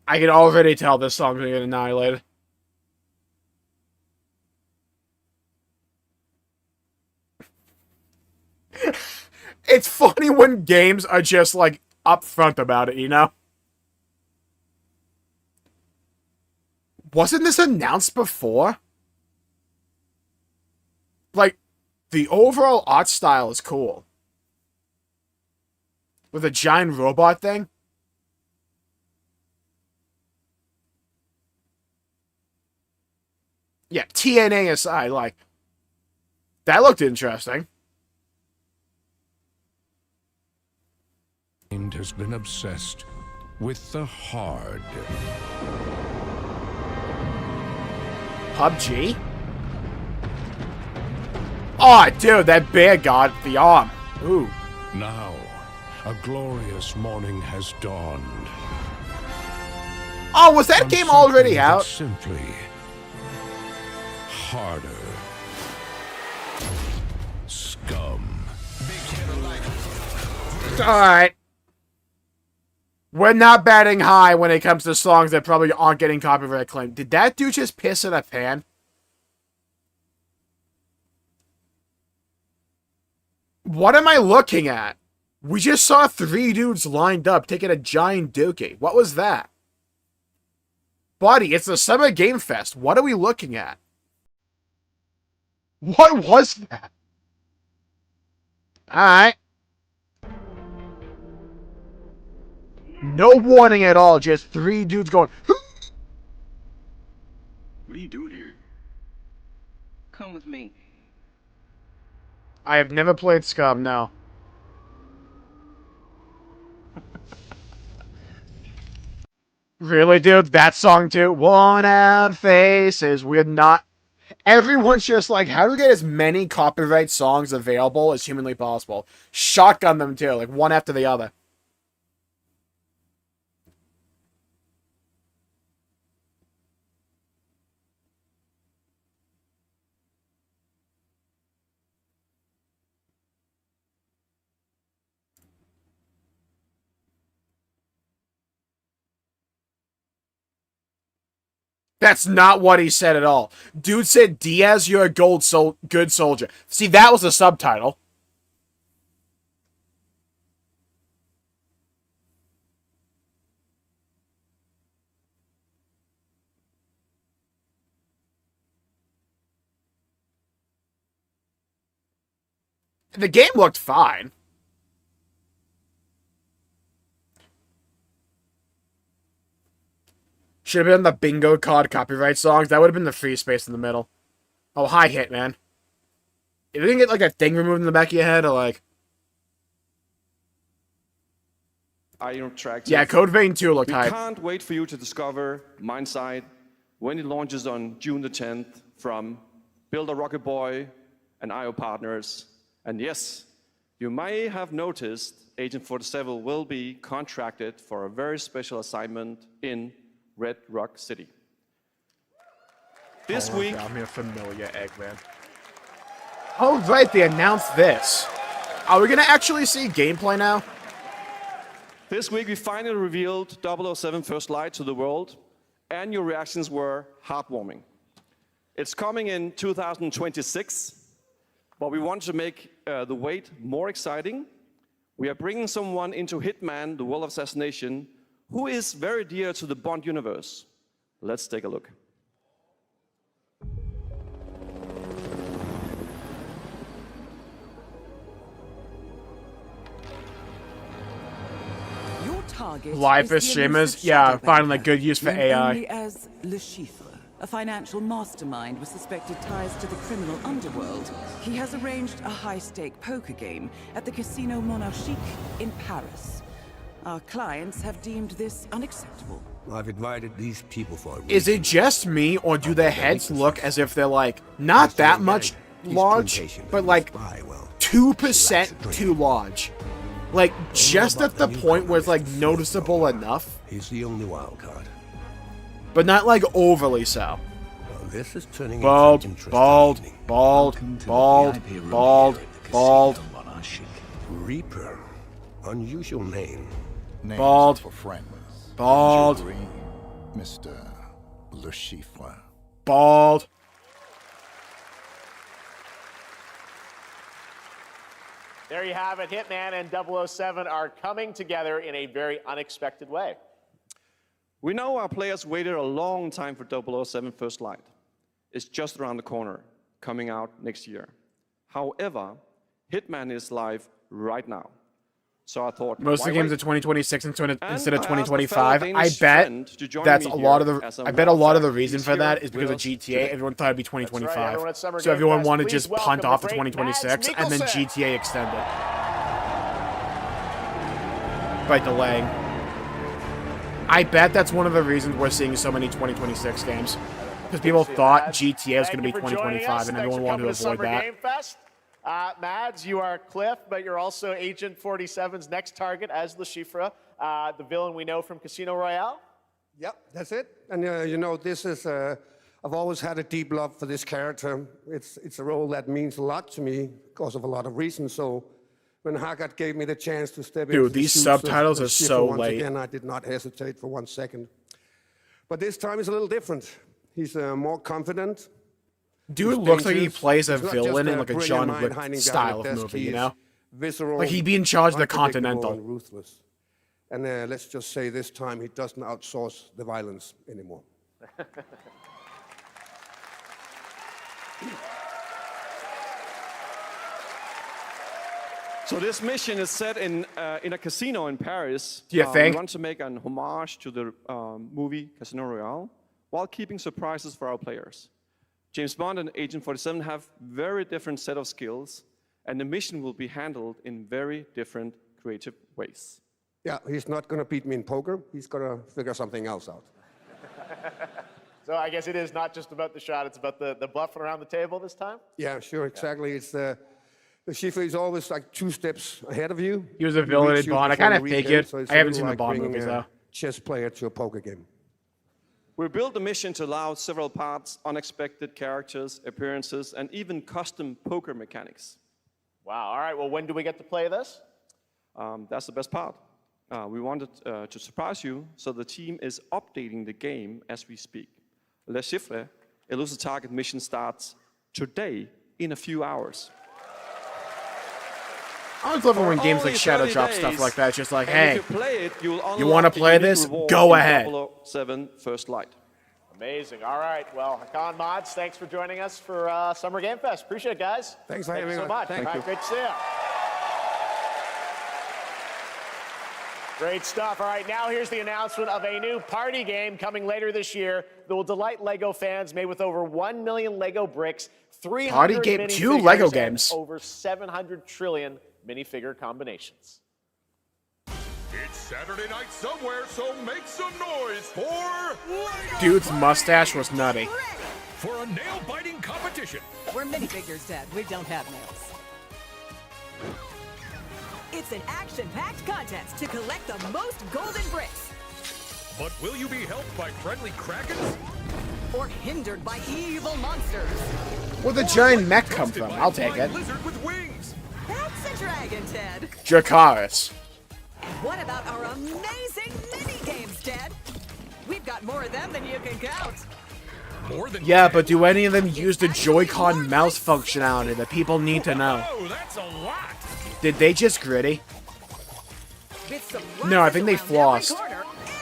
I can already tell this song's gonna get annihilated. It's funny when games are just, like, upfront about it, you know? Wasn't this announced before? Like, the overall art style is cool. With a giant robot thing. Yeah, TNA aside, like, that looked interesting. Has been obsessed with the hard. PUBG? Oh, dude, that bear got the arm. Ooh. Now, a glorious morning has dawned. Oh, was that game already out? Simply harder. Scum. Alright. We're not batting high when it comes to songs that probably aren't getting copyright claim. Did that dude just piss in a pan? What am I looking at? We just saw 3 dudes lined up taking a giant dookie. What was that? Buddy, it's the Summer Game Fest. What are we looking at? What was that? Alright. No warning at all, just 3 dudes going. What are you doing here? Come with me. I have never played Scum, no. Really, dude? That song too? Worn out faces. We're not. Everyone's just like, how do we get as many copyright songs available as humanly possible? Shotgun them too, like one after the other. That's not what he said at all. Dude said, Diaz, you're a good soldier. See, that was a subtitle. The game looked fine. Should have been the bingo card copyright songs. That would have been the free space in the middle. Oh, hi, Hitman. You didn't get, like, a thing removed in the back of your head, or, like... Interactive. Yeah, Code Vein 2 looked hype. We can't wait for you to discover Mindside when it launches on June the 10th from Builder Rocket Boy and IO partners. And yes, you may have noticed Agent 47 will be contracted for a very special assignment in Red Rock City. This week... I'm a familiar Eggman. Oh, right, they announced this. Are we going to actually see gameplay now? This week we finally revealed 007 First Light to the world, and your reactions were heartwarming. It's coming in 2026, but we want to make the wait more exciting. We are bringing someone into Hitman, the World of Assassination, who is very dear to the Bond universe. Let's take a look. Your target Live for streamers? Yeah, finally good use for AI. Only as Le Chiffre, a financial mastermind with suspected ties to the criminal underworld. He has arranged a high-stake poker game at the Casino Monarchique in Paris. Our clients have deemed this unacceptable. I've invited these people for a reason. Is it just me, or do their heads look as if they're, like, not that much large, but, like, 2% too large? Like, just at the point where it's, like, noticeable enough. He's the only wild card. But not, like, overly so. Well, this is turning Bald, into an interesting bald, evening. bald, bald, bald, bald. Reaper. Unusual name. Names Bald. for friends. Bald. Jewelry, Mr. Le Chiffre. Bald. There you have it. Hitman and 007 are coming together in a very unexpected way. We know our players waited a long time for 007 First Light. It's just around the corner, coming out next year. However, Hitman is live right now. So I thought, most of the games are 2026 instead of 2025. I Danish bet friend to join that's me a lot of here the. as a I bet a lot of the one-fact reason piece for here that is because of with us GTA. today. Everyone thought it'd be That's right, 2025, everyone at Summer so everyone Game wanted to Fest, just please punt welcome off to the great 2026 and then Mads GTA extended by delaying. I bet that's one of the reasons we're seeing so many 2026 games, because people thought GTA was going to be 2025, and everyone wanted to avoid that. Mads, you are Cliff, but you're also Agent 47's next target as Le Chiffre, the villain we know from Casino Royale. Yep, that's it. And you know, this is, I've always had a deep love for this character. It's a role that means a lot to me because of a lot of reasons. So when Haggard gave me the chance to step into these the shoes subtitles of are so once late. again, I did not hesitate for 1 second. But this time is a little different. He's more confident. Dude looks like he plays a villain in like a John Wick style of movie, you know? Like he'd be in charge of the Continental. And ruthless. And let's just say this time he doesn't outsource the violence anymore. So this mission is set in a casino in Paris. Do you think? We want to make an homage to the movie Casino Royale while keeping surprises for our players. James Bond and Agent 47 have very different set of skills, and the mission will be handled in very different creative ways. Yeah, he's not going to beat me in poker. He's going to figure something else out. So I guess it is not just about the shot, it's about the bluffing around the table this time? Yeah, sure, exactly. It's the Schiffer is always like 2 steps ahead of you. He was a villain in Bond. I kind of figured. I haven't seen the Bond movies, though. Chess player to a poker game. We built a mission to allow several parts, unexpected characters, appearances, and even custom poker mechanics. Wow, all right, well, when do we get to play this? That's the best part. We wanted to surprise you, so the team is updating the game as we speak. Le Chiffre, Elusive Target mission starts today in a few hours. I always love it when games like Shadow drop stuff like that. It's just like, hey, you want to the play unique this? rewards Go in ahead. 007 First Light. Amazing. All right. Well, Hakan Mods, thanks for joining us for Summer Game Fest. Appreciate it, guys. Thanks for having me. me. So much. Thank you. Great to see you. Great stuff. All right, now here's the announcement of a new party game coming later this year that will delight LEGO fans, made with over 1 million LEGO bricks, 300 Party game, 2 LEGO minifigures, games. and over 700 trillion minifigure combinations. It's Saturday night somewhere, so make some noise for LEGO Dude's mustache was nutty. for a nail-biting competition. We're minifigures, Dad. We don't have nails. It's an action-packed contest to collect the most golden bricks. But will you be helped by friendly krakens? Or hindered by evil monsters. Where'd the giant mech come from? I'll take it. Lizard with wings. That's a dragon, Ted. Dracarys. And what about our amazing mini-games, Ted? We've got more of them than you can count. More than Yeah, but do any of them use the Joy-Con mouse functionality that people need to know? Oh, that's a lot. Did they just gritty? No, I think they flossed.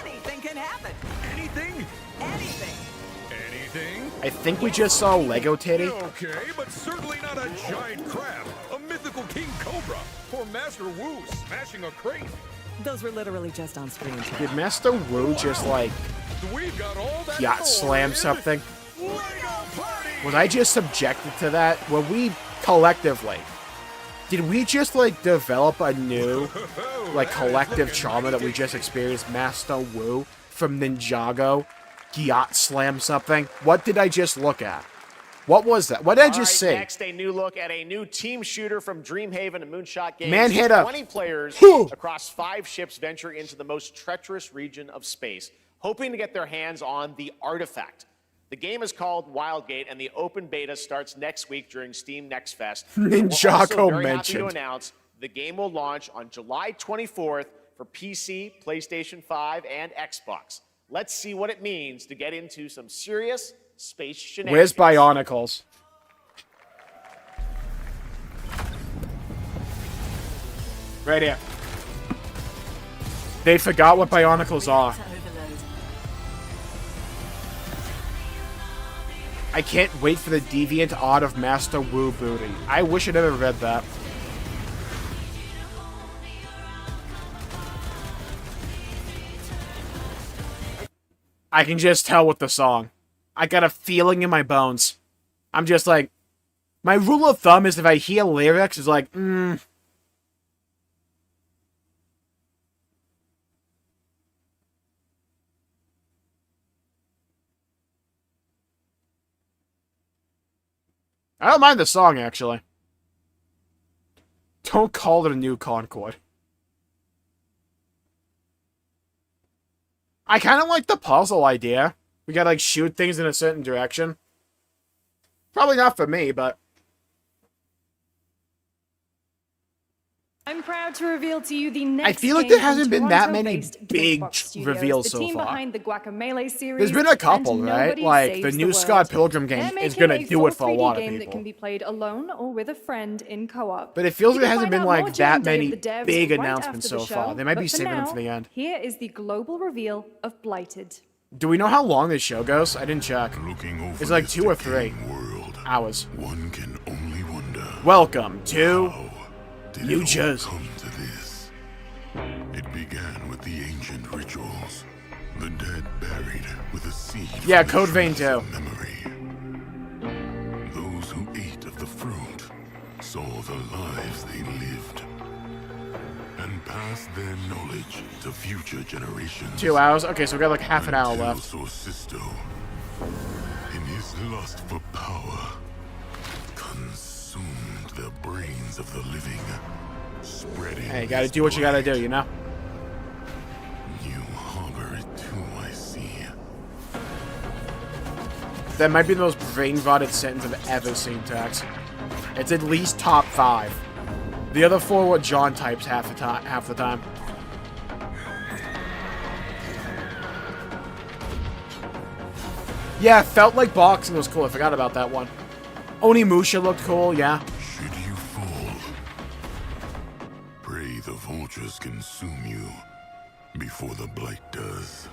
Anything can happen. Anything? Anything. Anything? I think we just saw Lego Titty. Okay, but certainly not a giant crab, a mythical king cobra, or Master Wu smashing a crate. Those were literally just on screen. Did Master Wu just like We've got all that yacht slam something? Was I just subjected to that? Were we collectively? Did we just like develop a new like collective trauma that we just experienced? Master Wu from Ninjago yacht slam something? What did I just look at? What was that? What did I just say? Next, a new look at a new team shooter from Dreamhaven and Moonshot Games. Man hit up. 20 players across 5 ships venture into the most treacherous region of space, hoping to get their hands on the artifact. The game is called Wildgate, and the open beta starts next week during Steam Next Fest. Ninjago We're mentioned. happy to announce the game will launch on July 24th for PC, PlayStation 5, and Xbox. Let's see what it means to get into some serious space shenanigans. Where's Bionicles? Right here. They forgot what Bionicles are. I can't wait for the deviant art of Master Wu booty. I wish I'd ever read that. I can just tell with the song. I got a feeling in my bones. I'm just like, my rule of thumb is if I hear lyrics, it's like, I don't mind the song, actually. Don't call it a new Concord. I kind of like the puzzle idea. We gotta, like, shoot things in a certain direction. Probably not for me, but... I'm proud to reveal to you the next I feel like game there hasn't from been that many Toronto-based big Gearbox Studios, reveals so the team far. behind the Guacamelee series. There's been a couple, and right? Nobody Like, the Saves new World. Scott Pilgrim game They're is making gonna a do it for a 3D lot of game that people. can be played alone or with a friend in co-op. But it feels You like there can hasn't find been, out like, more that during Day many of the Devs big right announcements after the so far. show, They might be but for saving them now, for the end. Here is the global reveal of Blighted. Do we know how long this show goes? I didn't check. It's like 2 or 3 hours. One can only wonder. Welcome to New Jersey. It began with the ancient rituals. The dead buried with a seed. Yeah, from the Code Vein trees too. of memory. Those who ate of the fruit saw the lives they lived and passed their knowledge to future generations. 2 hours? Okay, so we got like half an hour left. Sorcisto in his lust for power, consumed the brains of the living, spreading. Hey, you gotta do what you gotta do, you know? You harbor it too, I see. That might be the most brain-rotted sentence I've ever seen, Tex. It's at least top 5. The other 4 were John types half the time. Yeah, it felt like boxing was cool. I forgot about that one. Onimusha looked cool, yeah. Should you fall, pray the vultures consume you before the blight does.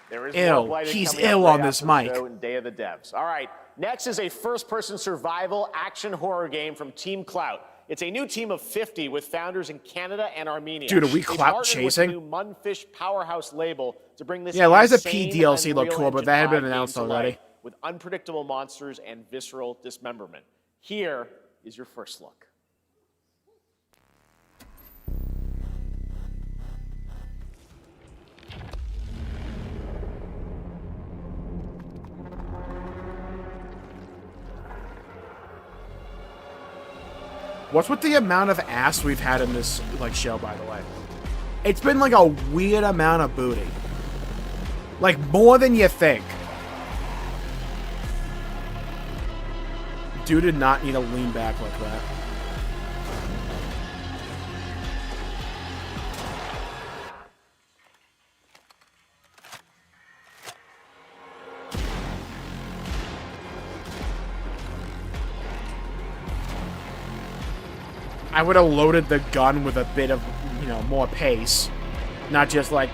There is Ill. more lighting He's coming up ill right on this after the mic. show and Day of the Devs. All right, next is a first-person survival action horror game from Team Clout. It's a new team of 50 with founders in Canada and Armenia. Dude, are we They clout partnered chasing? With the new Munfish powerhouse label to bring this Yeah, Liza insane P DLC looked Unreal cool, but Engine that had been 5 announced game to already. life with unpredictable monsters and visceral dismemberment. Here is your first look. What's with the amount of ass we've had in this like show, by the way? It's been like a weird amount of booty. Like more than you think. Dude did not need to lean back like that. I would have loaded the gun with a bit of, you know, more pace. Not just like,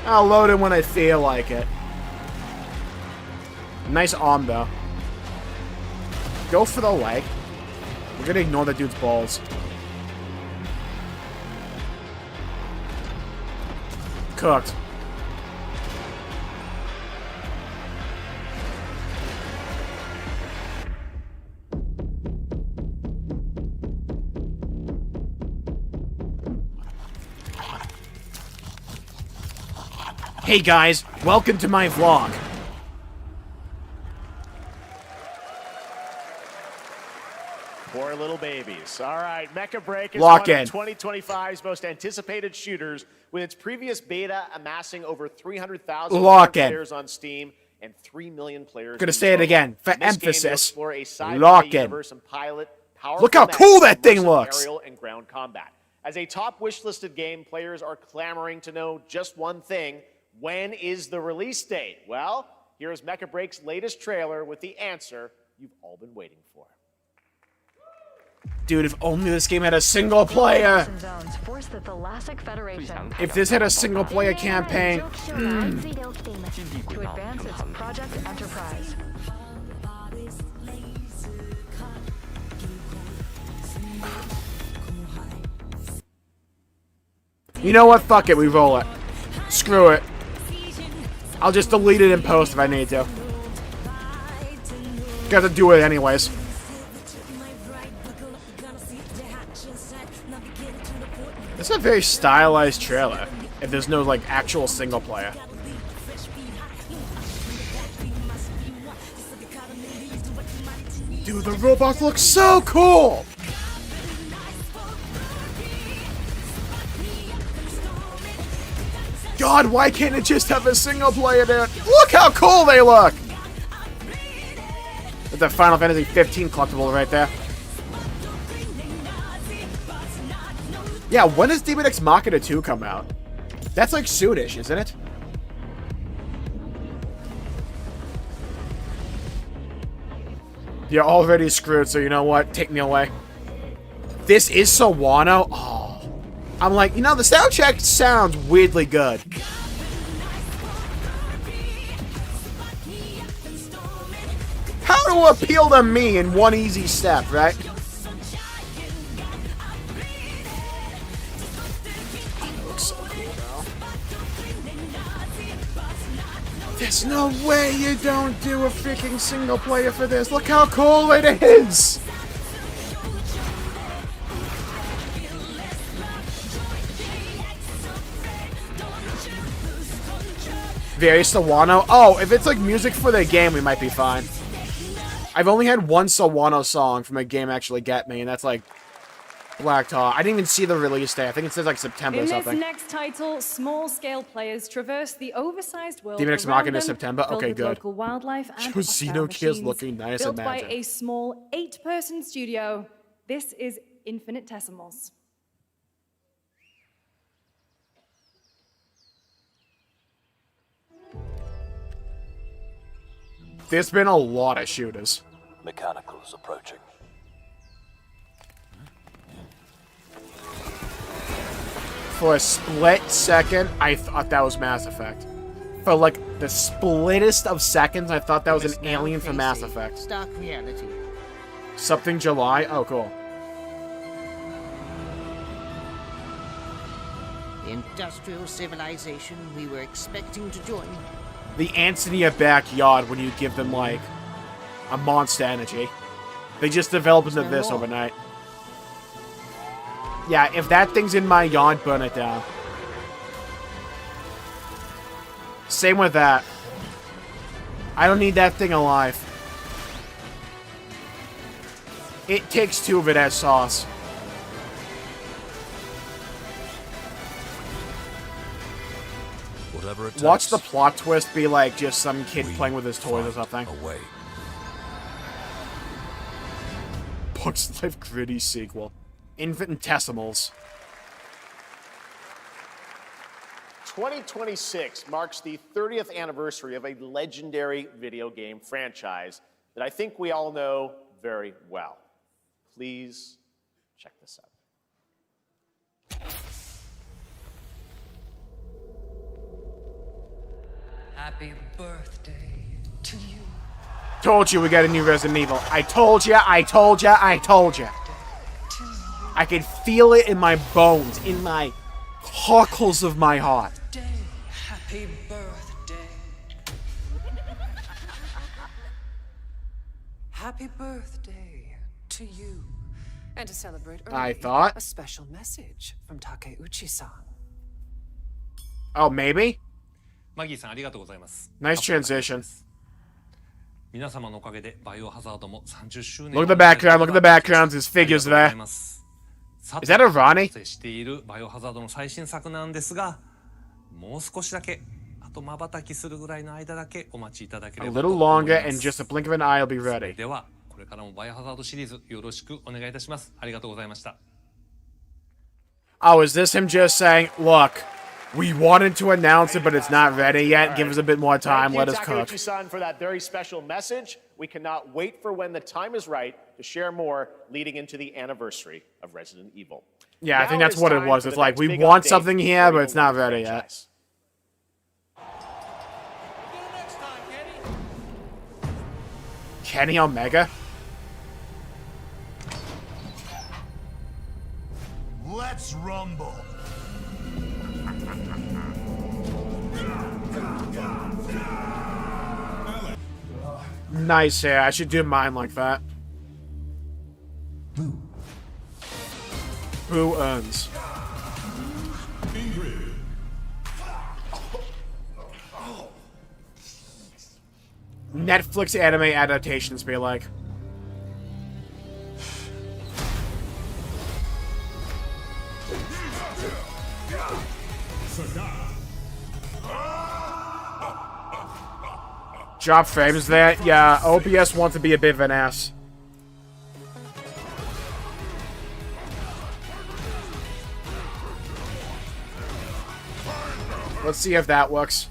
I'll load it when I feel like it. Nice arm, though. Go for the leg. We're gonna ignore that dude's balls. Cooked. Hey guys, welcome to my vlog. Poor little babies. All right, Mecca Break is Lock one in. of 2025's most anticipated shooters, with its previous beta amassing over 300,000 Lock in. players on Steam and 3 million players. Gonna in say it total. again, for In this game, you'll emphasis. explore a sci-fi Lock in. universe and pilot powerful Look how mechs, cool that thing immersive looks. Aerial and ground combat. As a top wish-listed game, players are clamoring to know just one thing: when is the release date? Well, here's Mecca Break's latest trailer with the answer you've all been waiting for. Dude, if only this game had a single player. If this had a single player campaign. To advance its Project Enterprise. You know what? Fuck it, we roll it. Screw it. I'll just delete it in post if I need to. Gotta do it anyways. This is a very stylized trailer, if there's no, like, actual single player. Dude, the robots look so cool! God, why can't it just have a single player, dude? Look how cool they look! That's the Final Fantasy 15 collectible right there. Yeah, when does Demon X Machina 2 come out? That's like soonish, isn't it? You're already screwed, so you know what? Take me away. This is Sawano? Oh. I'm like, you know, the soundtrack sounds weirdly good. How to appeal to me in one easy step, right? There's no way you don't do a freaking single player for this. Look how cool it is! Very Sawano. Oh, if it's like music for the game, we might be fine. I've only had one Sawano song from a game actually get me, and that's like Black Tar. I didn't even see the release day. I think it says like September or something. In this next title, small-scale players traverse the oversized world Demon X around Machina them, Sep-Tember? filled Okay, with good. local wildlife and Xenogears machines, looking nice, built imagine. by a small 8-person studio. This is Infinitesimals. There's been a lot of shooters. Mechanicals approaching. For a split second, I thought that was Mass Effect. For like the splittest of seconds, I thought that was an alien from Mass Effect. Stark reality. Something July? Oh, cool. The industrial civilization we were expecting to join. The ants in your backyard when you give them, like, a monster energy. They just develop into this overnight. Yeah, if that thing's in my yard, burn it down. Same with that. I don't need that thing alive. It takes two of it as sauce. Whatever it takes. Watch the plot twist be like just some kid playing with his toys or something. Away. Bugs Life Gritty sequel. Infinitesimals. 2026 marks the 30th anniversary of a legendary video game franchise that I think we all know very well. Please check this out. Happy birthday to you. Told you we got a new Resident Evil. I told ya, I told ya, I told ya. I can feel it in my bones, in my cockles of my heart. Happy birthday. Happy birthday to you. And to celebrate early, I thought. a special message from Takeuchi-san. Oh, maybe? マギーさんありがとうございます。 Nice transition. 皆様のおかげでバイオハザードも30周年 Look at the background, look at the backgrounds, his figures there. Is that a Ronnie? しているバイオハザードの最新作なんですが、もう少しだけ、あと瞬きするぐらいの間だけお待ちいただけ A れば little と思い longer ま and す。 just a blink of an eye, I'll be ready. では、これからもバイオハザードシリーズよろしくお願いいたします。ありがとうございました。 Oh, is this him just saying, look, we wanted to announce it, but it's not ready yet. Give us a bit more time. Let us cook. Takeuchi-san for that very special message. We cannot wait for when the time is right to share more leading into the anniversary of Resident Evil. Yeah, I think Now that's is what it time was. for It's the like, next we big want update something here, for but the it's not Walkthrough ready yet. franchise. Kenny Omega? Let's rumble. Nice hair. I should do mine like that. Who earns? Netflix anime adaptations be like. Drop frames there. Yeah, OBS wants to be a bit of an ass. Let's see if that works.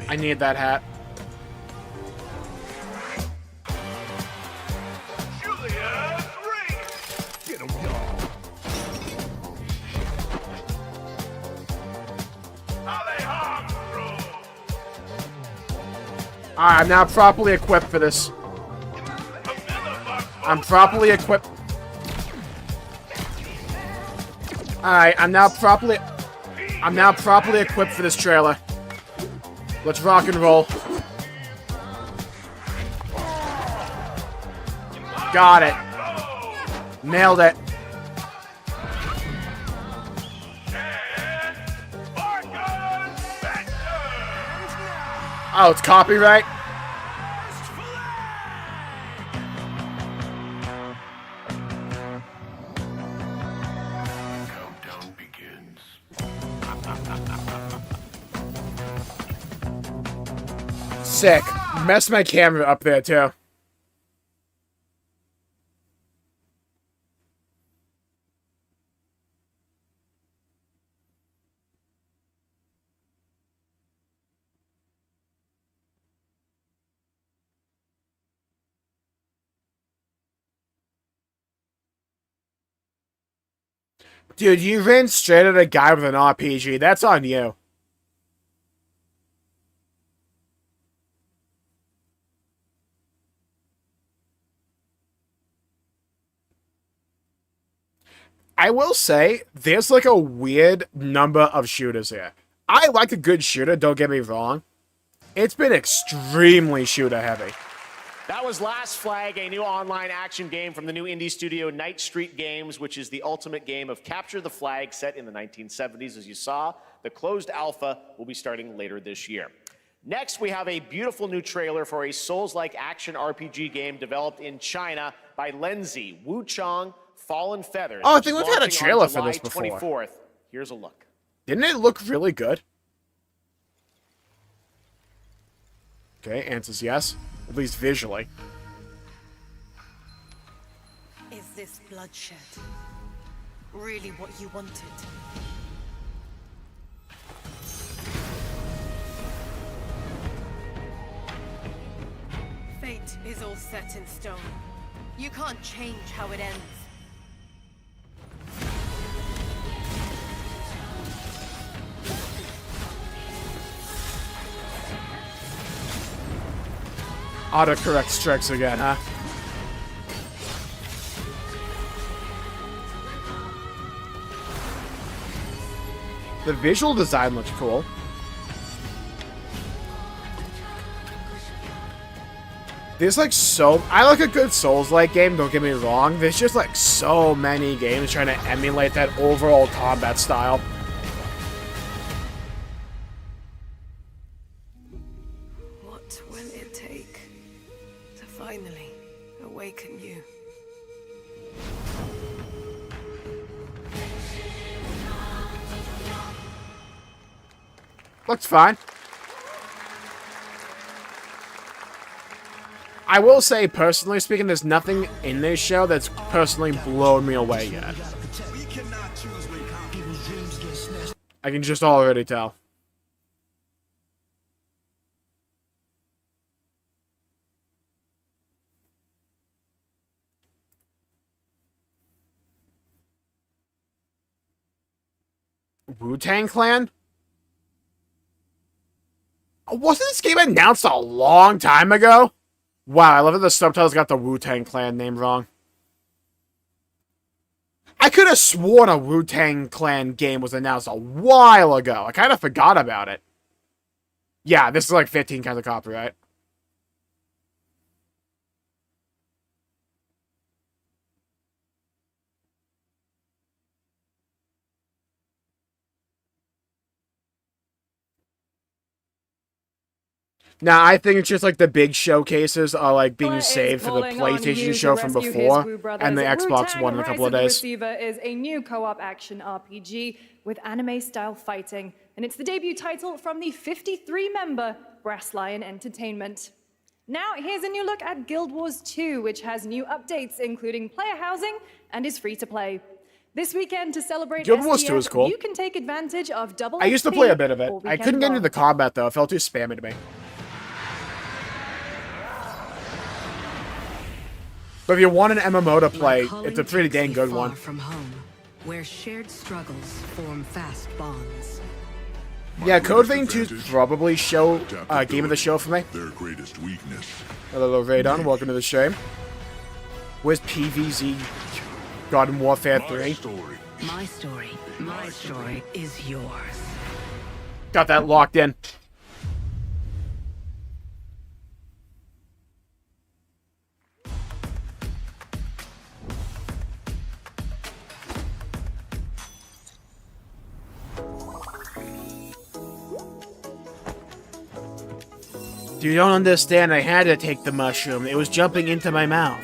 I need that hat. Alright, I'm now properly equipped for this. I'm properly equipped. Alright, I'm now properly equipped for this trailer. Let's rock and roll. Got it. Nailed it. Oh, it's copyright? Sick. Messed my camera up there, too. Dude, you ran straight at a guy with an RPG. That's on you. I will say, there's like a weird number of shooters here. I like a good shooter, don't get me wrong. It's been extremely shooter heavy. That was Last Flag, a new online action game from the new indie studio Night Street Games, which is the ultimate game of capture the flag set in the 1970s. As you saw, the closed alpha will be starting later this year. Next, we have a beautiful new trailer for a Souls-like action RPG game developed in China by Lenzi, Wu Chong, Fallen Feathers. Oh, I think we've had a trailer for this before. 24th. Here's a look. Didn't it look really good? Okay, answers yes. At least visually. Is this bloodshed really what you wanted? Fate is all set in stone. You can't change how it ends. Autocorrect strikes again, huh? The visual design looks cool. There's like I like a good Souls-like game, don't get me wrong. There's just like so many games trying to emulate that overall combat style. What will it take to finally awaken you? Looks fine. I will say, personally speaking, there's nothing in this show that's personally blown me away yet. I can just already tell. Wu-Tang Clan? Wasn't this game announced a long time ago? Wow, I love that the subtitles got the Wu-Tang Clan name wrong. I could have sworn a Wu-Tang Clan game was announced a while ago. I kind of forgot about it. Yeah, this is like 15 kinds of copyright. Nah, I think it's just like the big showcases are like being saved for the PlayStation show from before and the Xbox One in a couple of days. Receiver is a new co-op action RPG with anime-style fighting, and it's the debut title from the 53-member Brass Lion Entertainment. Now, here's a new look at Guild Wars 2, which has new updates, including player housing, and is free to play. This weekend, to celebrate Guild Wars 2 is cool. You can take advantage of double I used to XP play a bit of it. or I weekend couldn't get into the bronze. combat, though. It felt too spammy to me. But if you want an MMO to play, it's a pretty dang good one. From home, where shared struggles form fast bonds. Yeah, Code Vein 2 's probably game of the show for me. Their greatest weakness. Hello, Raydon. Welcome to the stream. Where's PVZ Garden Warfare 3? My story is yours. Got that locked in. You don't understand, I had to take the mushroom. It was jumping into my mouth.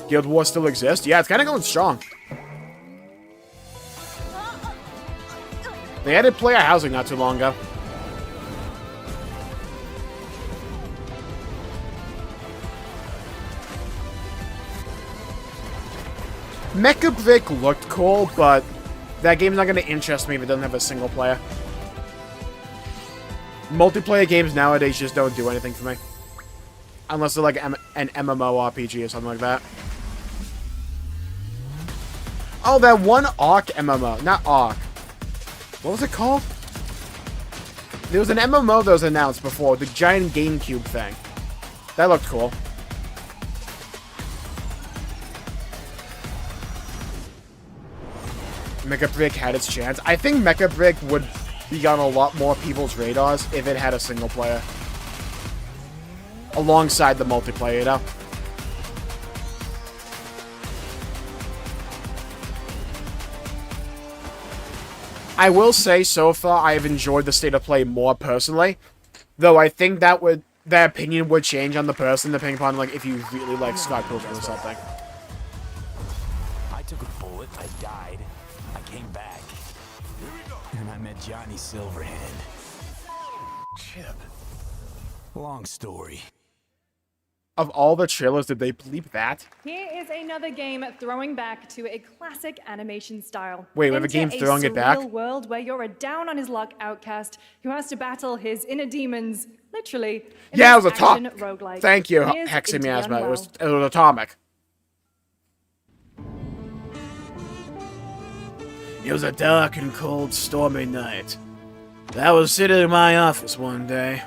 Guild Wars still exists? Yeah, it's kind of going strong. They added player housing not too long ago. Mecca Brick looked cool, but that game's not going to interest me if it doesn't have a single player. Multiplayer games nowadays just don't do anything for me. Unless they're like an MMORPG or something like that. Oh, that one Ark MMO. Not Ark. What was it called? There was an MMO that was announced before. The giant GameCube thing. That looked cool. Mecha Brick had its chance. I think Mecha Brick would be on a lot more people's radars if it had a single player. Alongside the multiplayer, you know? I will say, so far, I have enjoyed the state of play more personally. Though I think that opinion would change on the person, depending upon, like, if you really like Scott Pilgrim or something. I took a bullet, I died, I came back. And I met Johnny Silverhand. Chip. Long story. Of all the trailers, did they bleep that? Here is another game throwing back to a classic animation style. Wait, we have a game throwing it back? Enter a surreal world where you're a down-on-his-luck outcast who has to battle his inner demons, literally. Yeah, it was atomic. Roguelike. Thank you, Here's Hexing Into Miasma. Unwell. It was atomic. It was a dark and cold, stormy night. I was sitting in my office one day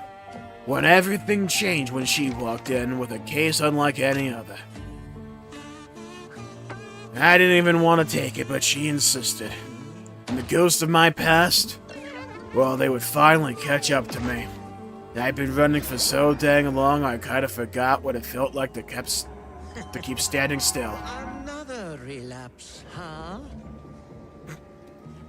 when everything changed when she walked in with a case unlike any other. I didn't even want to take it, but she insisted. And the ghosts of my past, well, they would finally catch up to me. I'd been running for so dang long, I kind of forgot what it felt like to keep standing still. Another relapse, huh?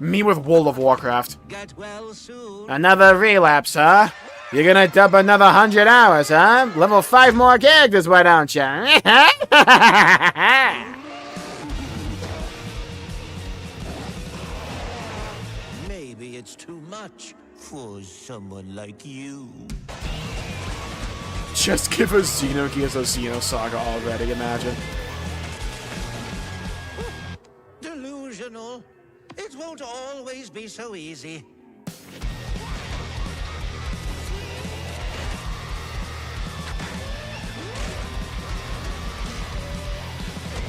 Me with World of Warcraft. Get well soon. Another relapse, huh? You're gonna dub another 100 hours, huh? Level 5 more characters, why don't ya? Maybe it's too much for someone like you. Just give us Xenogears or Xenosaga already, imagine. Delusional. It won't always be so easy.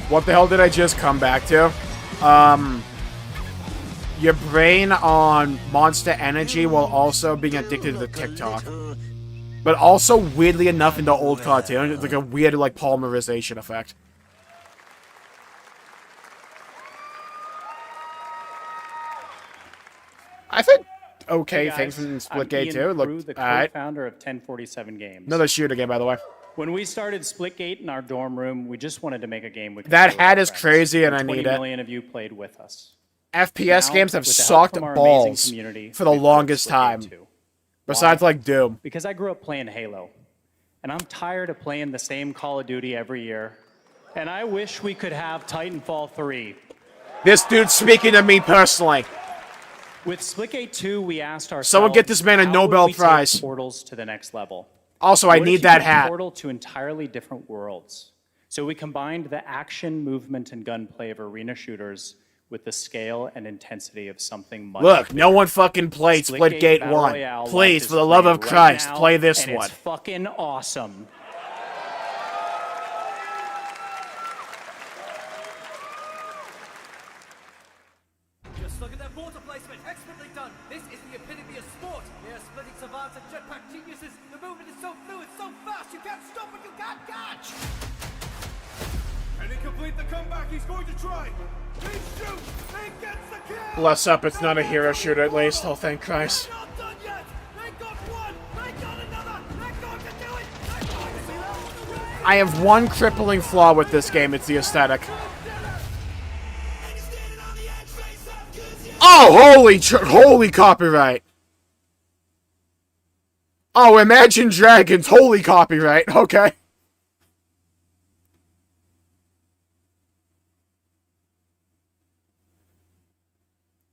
What the hell did I just come back to? Your brain on Monster Energy while also being addicted to the TikTok. But also, weirdly enough, in the old cartoon, it's like a weird, like, polymerization effect. I think okay things from Splitgate too. Look, the co-founder of 1047 Games. Another shooter game, by the way. When we started Splitgate in our dorm room, we just wanted to make a game we could that play hat with is friends. crazy, and I 20 need it. million of you played with us. FPS Now, games have with the help sucked from our balls amazing community, for the we've built longest Splitgate time. 2. Besides, Why? like, Doom. Because I grew up playing Halo, and I'm tired of playing the same Call of Duty every year, and I wish we could have Titanfall 3. This dude's speaking to me personally. With Splitgate 2, we asked ourselves, Someone get this man a how Nobel would we take Prize. Portals to the next level. Also, I What if need you that took hat. Portal to entirely different worlds. So we combined the action, movement, and gunplay of arena shooters with the scale and intensity of something much Look, bigger. no one fucking played Splitgate Battle 1. Royale Please, Live for the is love played of right Christ, now, play this and one. It's fucking awesome. Just look at that water placement. Expertly done. This is the epitome of sport. They are splitting savants and jetpack geniuses. The movement is so fluid, so fast. You can't stop it. You can't catch. Can he complete the comeback? He's going to try. He shoots. He gets the kill. Bless up, it's not a hero shooter at least. Oh, thank Christ. Not done yet. They got one. They got another. They're going to do it. They're going to see that. I have one crippling flaw with this game. It's the aesthetic. Oh, holy copyright. Oh, Imagine Dragons. Holy copyright. Okay.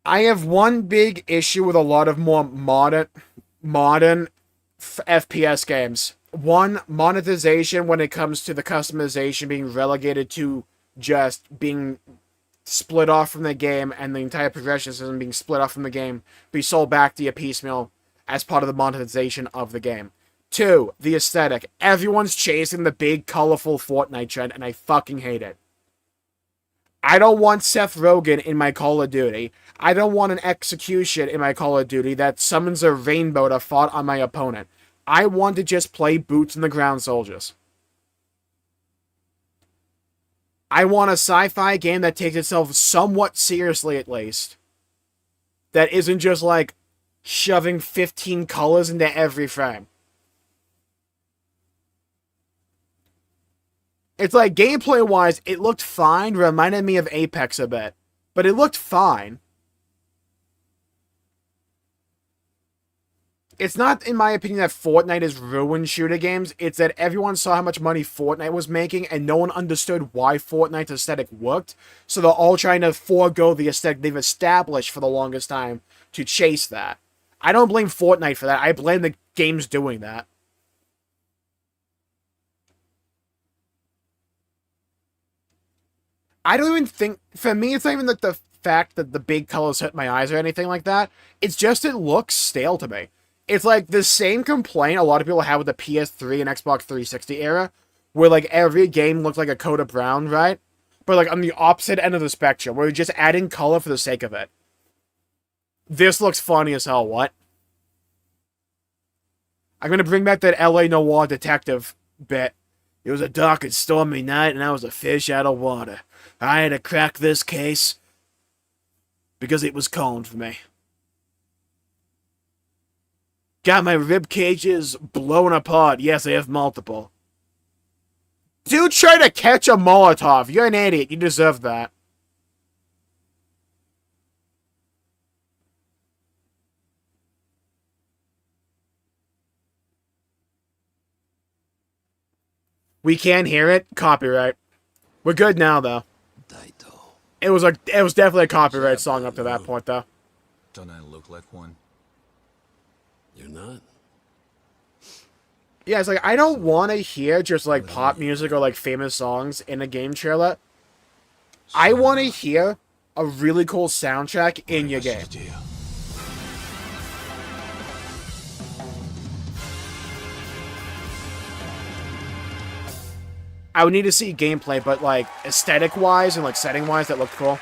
I have one big issue with a lot of more modern FPS games. One, monetization when it comes to the customization being relegated to just being split off from the game, and the entire progression system being split off from the game, be sold back to you piecemeal as part of the monetization of the game. Two, the aesthetic. Everyone's chasing the big, colorful Fortnite trend, and I fucking hate it. I don't want Seth Rogen in my Call of Duty. I don't want an execution in my Call of Duty that summons a rainbow to fight on my opponent. I want to just play boots on the ground soldiers. I want a sci-fi game that takes itself somewhat seriously, at least. That isn't just like shoving 15 colors into every frame. It's like, gameplay-wise, it looked fine, reminded me of Apex a bit. But it looked fine. It's not, in my opinion, that Fortnite has ruined shooter games. It's that everyone saw how much money Fortnite was making, and no one understood why Fortnite's aesthetic worked. So they're all trying to forego the aesthetic they've established for the longest time to chase that. I don't blame Fortnite for that. I blame the games doing that. I don't even think, for me, it's not even like the fact that the big colors hurt my eyes or anything like that. It's just it looks stale to me. It's like the same complaint a lot of people have with the PS3 and Xbox 360 era, where like every game looked like a coat of brown, right? But like on the opposite end of the spectrum, where you're just adding color for the sake of it. This looks funny as hell, what? I'm gonna bring back that LA Noire detective bit. It was a dark and stormy night, and I was a fish out of water. I had to crack this case because it was calling for me. Got my rib cages blown apart. Yes, I have multiple. Dude, try to catch a Molotov. You're an idiot. You deserve that. We can't hear it. Copyright. We're good now, though. It was definitely a copyright song up to that point, though. Don't I look like one? You're not. Yeah, it's like, I don't want to hear just, like, pop music or, like, famous songs in a game trailer. I want to hear a really cool soundtrack in your game. I would need to see gameplay, but, like, aesthetic-wise and, like, setting-wise, that looked cool.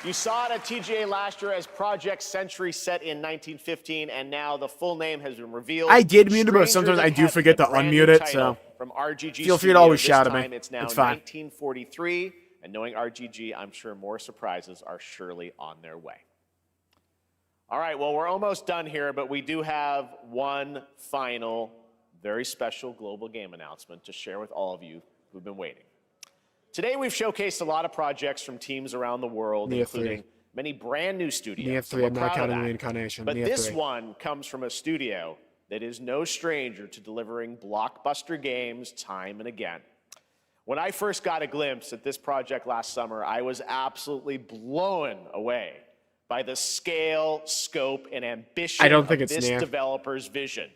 You saw it at TGA last year as Project Century set in 1915, and now the full name has been revealed. I did mute it, but sometimes I do forget to unmute it, so from RGG feel free to always shout at me. It's now it's fine. 1943, and knowing RGG, I'm sure more surprises are surely on their way. All right, well, we're almost done here, but we do have one final, very special global game announcement to share with all of you who've been waiting. Today, we've showcased a lot of projects from teams around the world, including many brand new studios. Nia 3, I'm not counting the incarnation. But this one comes from a studio that is no stranger to delivering blockbuster games time and again. When I first got a glimpse at this project last summer, I was absolutely blown away by the scale, scope, and ambition of this developer's vision.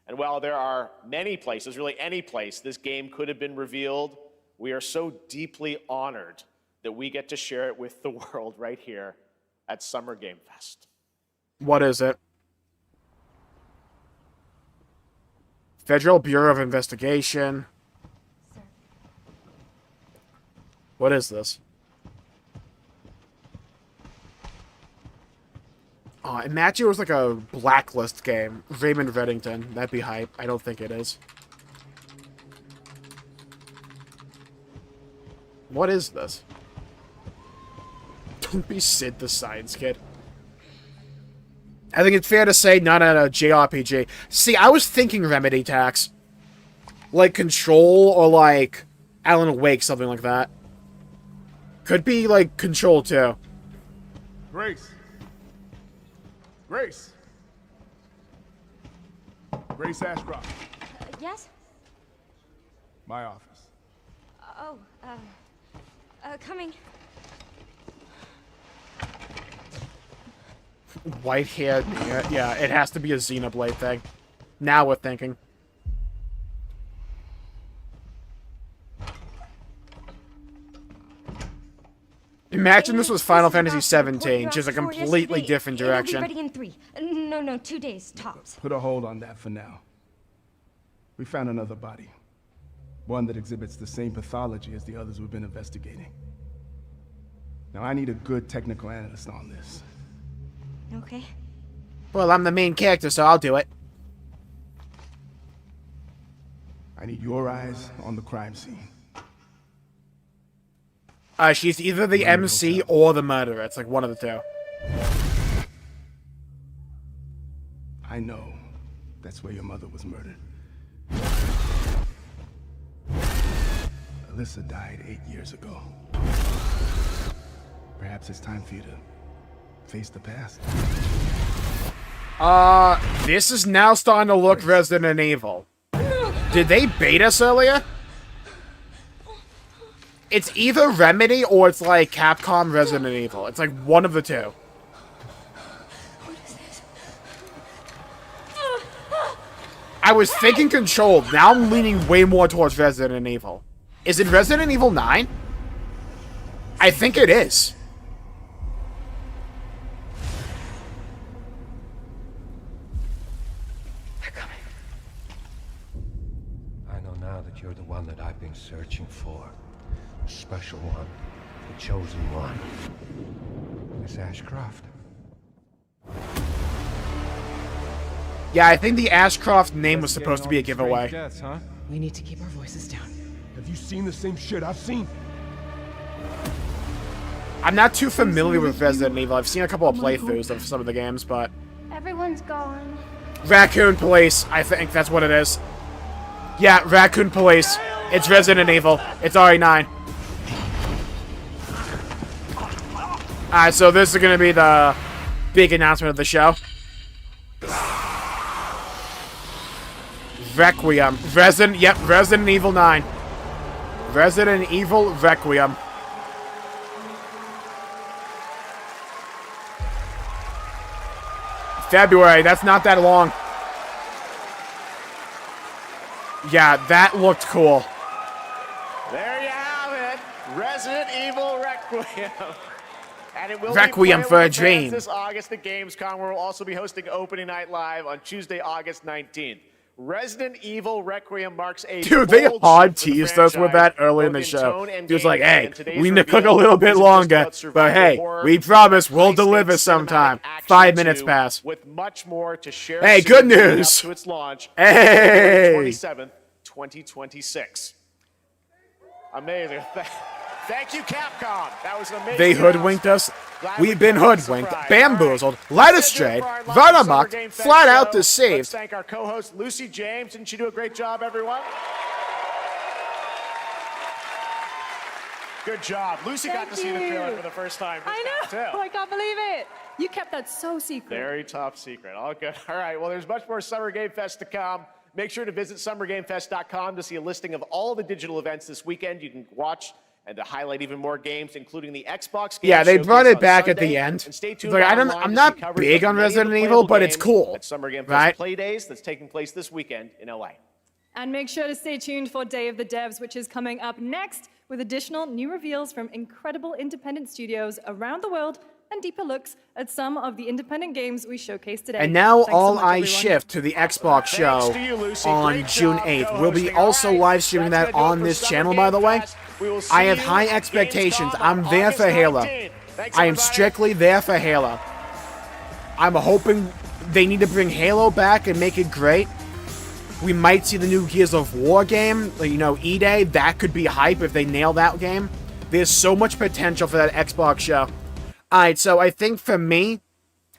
And while there are many places, really any place, this game could have been revealed, we are so deeply honored that we get to share it with the world right here at Summer Game Fest. What is it? Federal Bureau of Investigation. What is this? Imagine it was like a Blacklist game. Raymond Reddington. That'd be hype. I don't think it is. What is this? Don't be Sid the Science Kid. I think it's fair to say not at a JRPG. See, I was thinking Remedy Tax. Like Control or like Alan Wake, something like that. Could be like Control too. Grace. Grace. Grace Ashcroft. Yes? My office. Oh, coming. White hair. Yeah, it has to be a Xenoblade thing. Now we're thinking. Imagine this was Final Fantasy 17, just a completely different direction. It'll be ready in 3. No, 2 days, tops. Put a hold on that for now. We found another body. One that exhibits the same pathology as the others we've been investigating. Now I need a good technical analyst on this. Okay. Well, I'm the main character, so I'll do it. I need your eyes on the crime scene. She's either the MC or the murderer. It's like one of the two. I know that's where your mother was murdered. Alyssa died 8 years ago. Perhaps it's time for you to face the past. This is now starting to look Resident Evil. Did they bait us earlier? It's either Remedy or it's like Capcom Resident Evil. It's like one of the two. I was thinking Controlled. Now I'm leaning way more towards Resident Evil. Is it Resident Evil 9? I think it is. I know now that you're the one that I've been searching for. The special one. The chosen one. Miss Ashcroft. Yeah, I think the Ashcroft name was supposed to be a giveaway. Deaths, huh? We need to keep our voices down. Have you seen the same shit I've seen? I'm not too familiar with Resident Evil. I've seen a couple of playthroughs of some of the games, but... Everyone's gone. Raccoon Police, I think that's what it is. Yeah, Raccoon Police. It's Resident Evil. It's RE9. Alright, so this is gonna be the big announcement of the show. Requiem. Resident Evil 9. Resident Evil Requiem. February, that's not that long. Yeah, that looked cool. There you have it. Resident Evil Requiem. And it will Requiem be for a with fans Dream. This August at Gamescom, where we'll also be hosting Opening Night Live on Tuesday, August 19th. Resident Evil Requiem marks a Dude, they bold hard shift for the teased us with that franchise, early in the both show. tone and He was like, gameplay, hey, and today's we need to cook a reveal little bit isn't just longer, about but survival hey, horror, we promise we'll high-stakes deliver cinematic sometime. action 5 minutes too, pass. with much more to share. Hey, soon good leading up news. to its launch, Hey. 27th, 2026. Amazing. Thank you, Capcom. That was an amazing. They hoodwinked us. Glad We've been hoodwinked, bamboozled, led astray, run amok, flat out deceived. Let's thank our co-host, Lucy James. Didn't she do a great job, everyone? Good job. Lucy got to see the trailer for the first time. I know. Too. I can't believe it. You kept that so secret. Very top secret. All good. All right. Well, there's much more Summer Game Fest to come. Make sure to visit summergamefest.com to see a listing of all the digital events this weekend. You can watch and to highlight even more games, including the Xbox game. Yeah, they brought it back at Sunday. the end. And stay tuned Like, online I'm to not see coverage big of on many of the Resident Evil, playable but it's games cool. at Summer Game Fest Right? Play Days that's taking place this weekend in LA. And make sure to stay tuned for Day of the Devs, which is coming up next with additional new reveals from incredible independent studios around the world and deeper looks at some of the independent games we showcased today. And now Thanks so all much, eyes everyone. shift to the Xbox show to you, Lucy. on Great June job 8th. We'll be co-hosting. also All right, live streaming that's that gonna do it on for this Summer channel, Game by the way. Fest. We will I see have you high at expectations. Gamescom I'm on there for August Halo. 19th. Thanks, I am everybody. strictly there for Halo. I'm hoping they need to bring Halo back and make it great. We might see the new Gears of War game, like, you know, E-Day. That could be hype if they nail that game. There's so much potential for that Xbox show. Alright, so I think for me,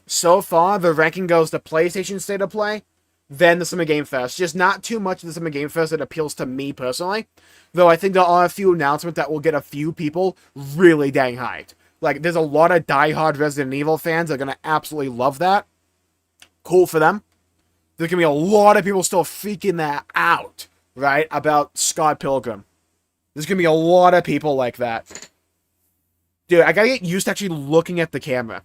so far, the ranking goes to PlayStation State of Play, then the Summer Game Fest. Just not too much of the Summer Game Fest that appeals to me personally. Though I think there are a few announcements that will get a few people really dang hyped. Like, there's a lot of diehard Resident Evil fans that are going to absolutely love that. Cool for them. There's going to be a lot of people still freaking that out, right, about Scott Pilgrim. There's going to be a lot of people like that. Dude, I got to get used to actually looking at the camera.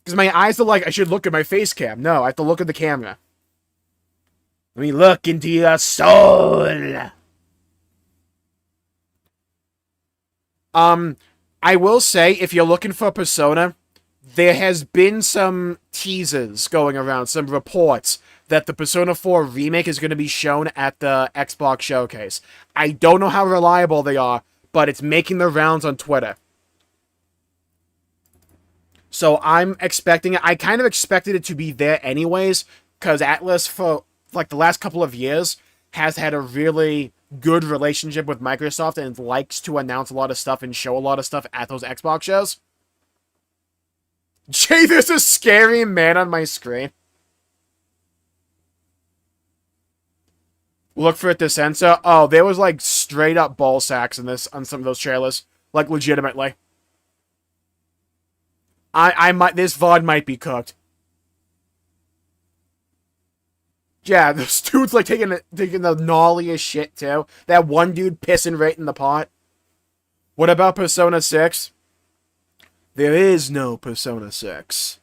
Because my eyes are like, I should look at my face cam. No, I have to look at the camera. Let me look into your soul. I will say, if you're looking for Persona, there has been some teases going around, some reports that the Persona 4 remake is going to be shown at the Xbox Showcase. I don't know how reliable they are, but it's making the rounds on Twitter. So I'm expecting it. I kind of expected it to be there anyways, because Atlas, for like the last couple of years, has had a really good relationship with Microsoft and likes to announce a lot of stuff and show a lot of stuff at those Xbox shows. Jay, there's a scary man on my screen. Look for it to censor. Oh, there was like straight up ball sacks in this on some of those trailers. Like legitimately. I might, this VOD might be cooked. Yeah, those dudes like taking the gnarliest shit too. That one dude pissing right in the pot. What about Persona 6? There is no Persona 6.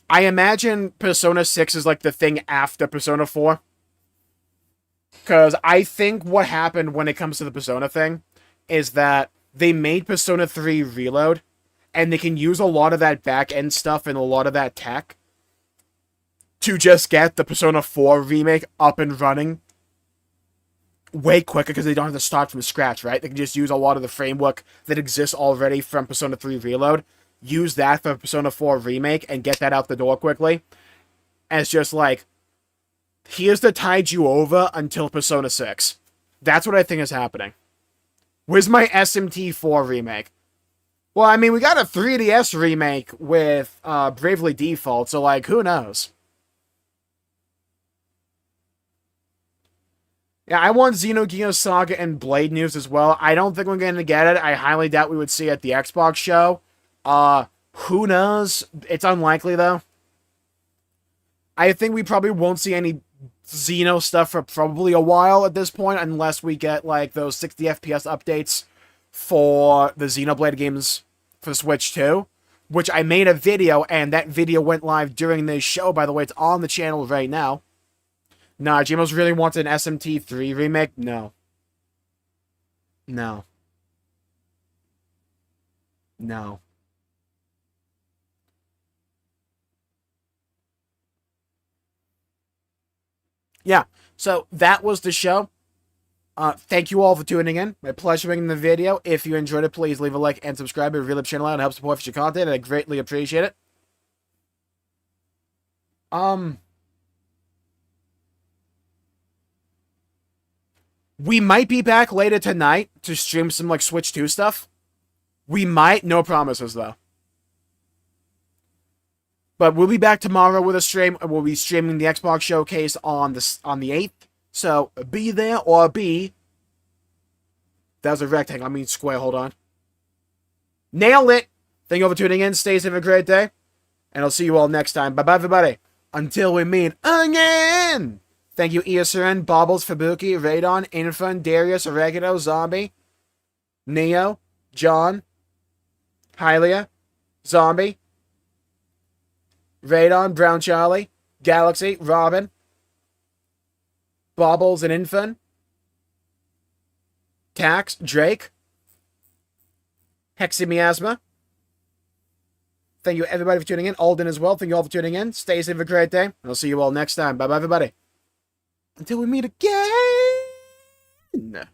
I imagine Persona 6 is like the thing after Persona 4. Because I think what happened when it comes to the Persona thing is that they made Persona 3 Reload, and they can use a lot of that back-end stuff and a lot of that tech to just get the Persona 4 remake up and running way quicker because they don't have to start from scratch, right? They can just use a lot of the framework that exists already from Persona 3 Reload, use that for Persona 4 remake, and get that out the door quickly. And it's just like, here's to tide you over until Persona 6. That's what I think is happening. Where's my SMT4 remake? Well, I mean, we got a 3DS remake with Bravely Default, so, like, who knows? Yeah, I want Xenogears Saga and Blade news as well. I don't think we're going to get it. I highly doubt we would see it at the Xbox show. Who knows? It's unlikely, though. I think we probably won't see any Xeno stuff for probably a while at this point, unless we get, like, those 60 FPS updates for the Xenoblade games for Switch 2, which I made a video, and that video went live during this show, by the way. It's on the channel right now. Nah, Jmulls really wants an SMT3 remake? No. No. No. Yeah, so that was the show. Thank you all for tuning in. My pleasure making the video. If you enjoyed it, please leave a like and subscribe. It really helps the channel out and helps support future content, and I greatly appreciate it. We might be back later tonight to stream some, like, Switch 2 stuff. We might. No promises, though. But we'll be back tomorrow with a stream. We'll be streaming the Xbox Showcase on the 8th. So, be there or be... That was a rectangle. I mean square. Hold on. Nailed it! Thank you all for tuning in. Stay safe. Have a great day. And I'll see you all next time. Bye-bye, everybody. Until we meet again! Thank you, Eosarin, Bobbles, Fabuki, Radon, Infant, Darius, Oregano, Zombie, Neo, John, Hylia, Zombie, Radon, Brown Charlie, Galaxy, Robin, Bobbles and Infant, Tax, Drake, Heximiasma. Thank you, everybody, for tuning in. Alden as well. Thank you all for tuning in. Stay safe. Have a great day. And I'll see you all next time. Bye-bye, everybody. Until we meet again.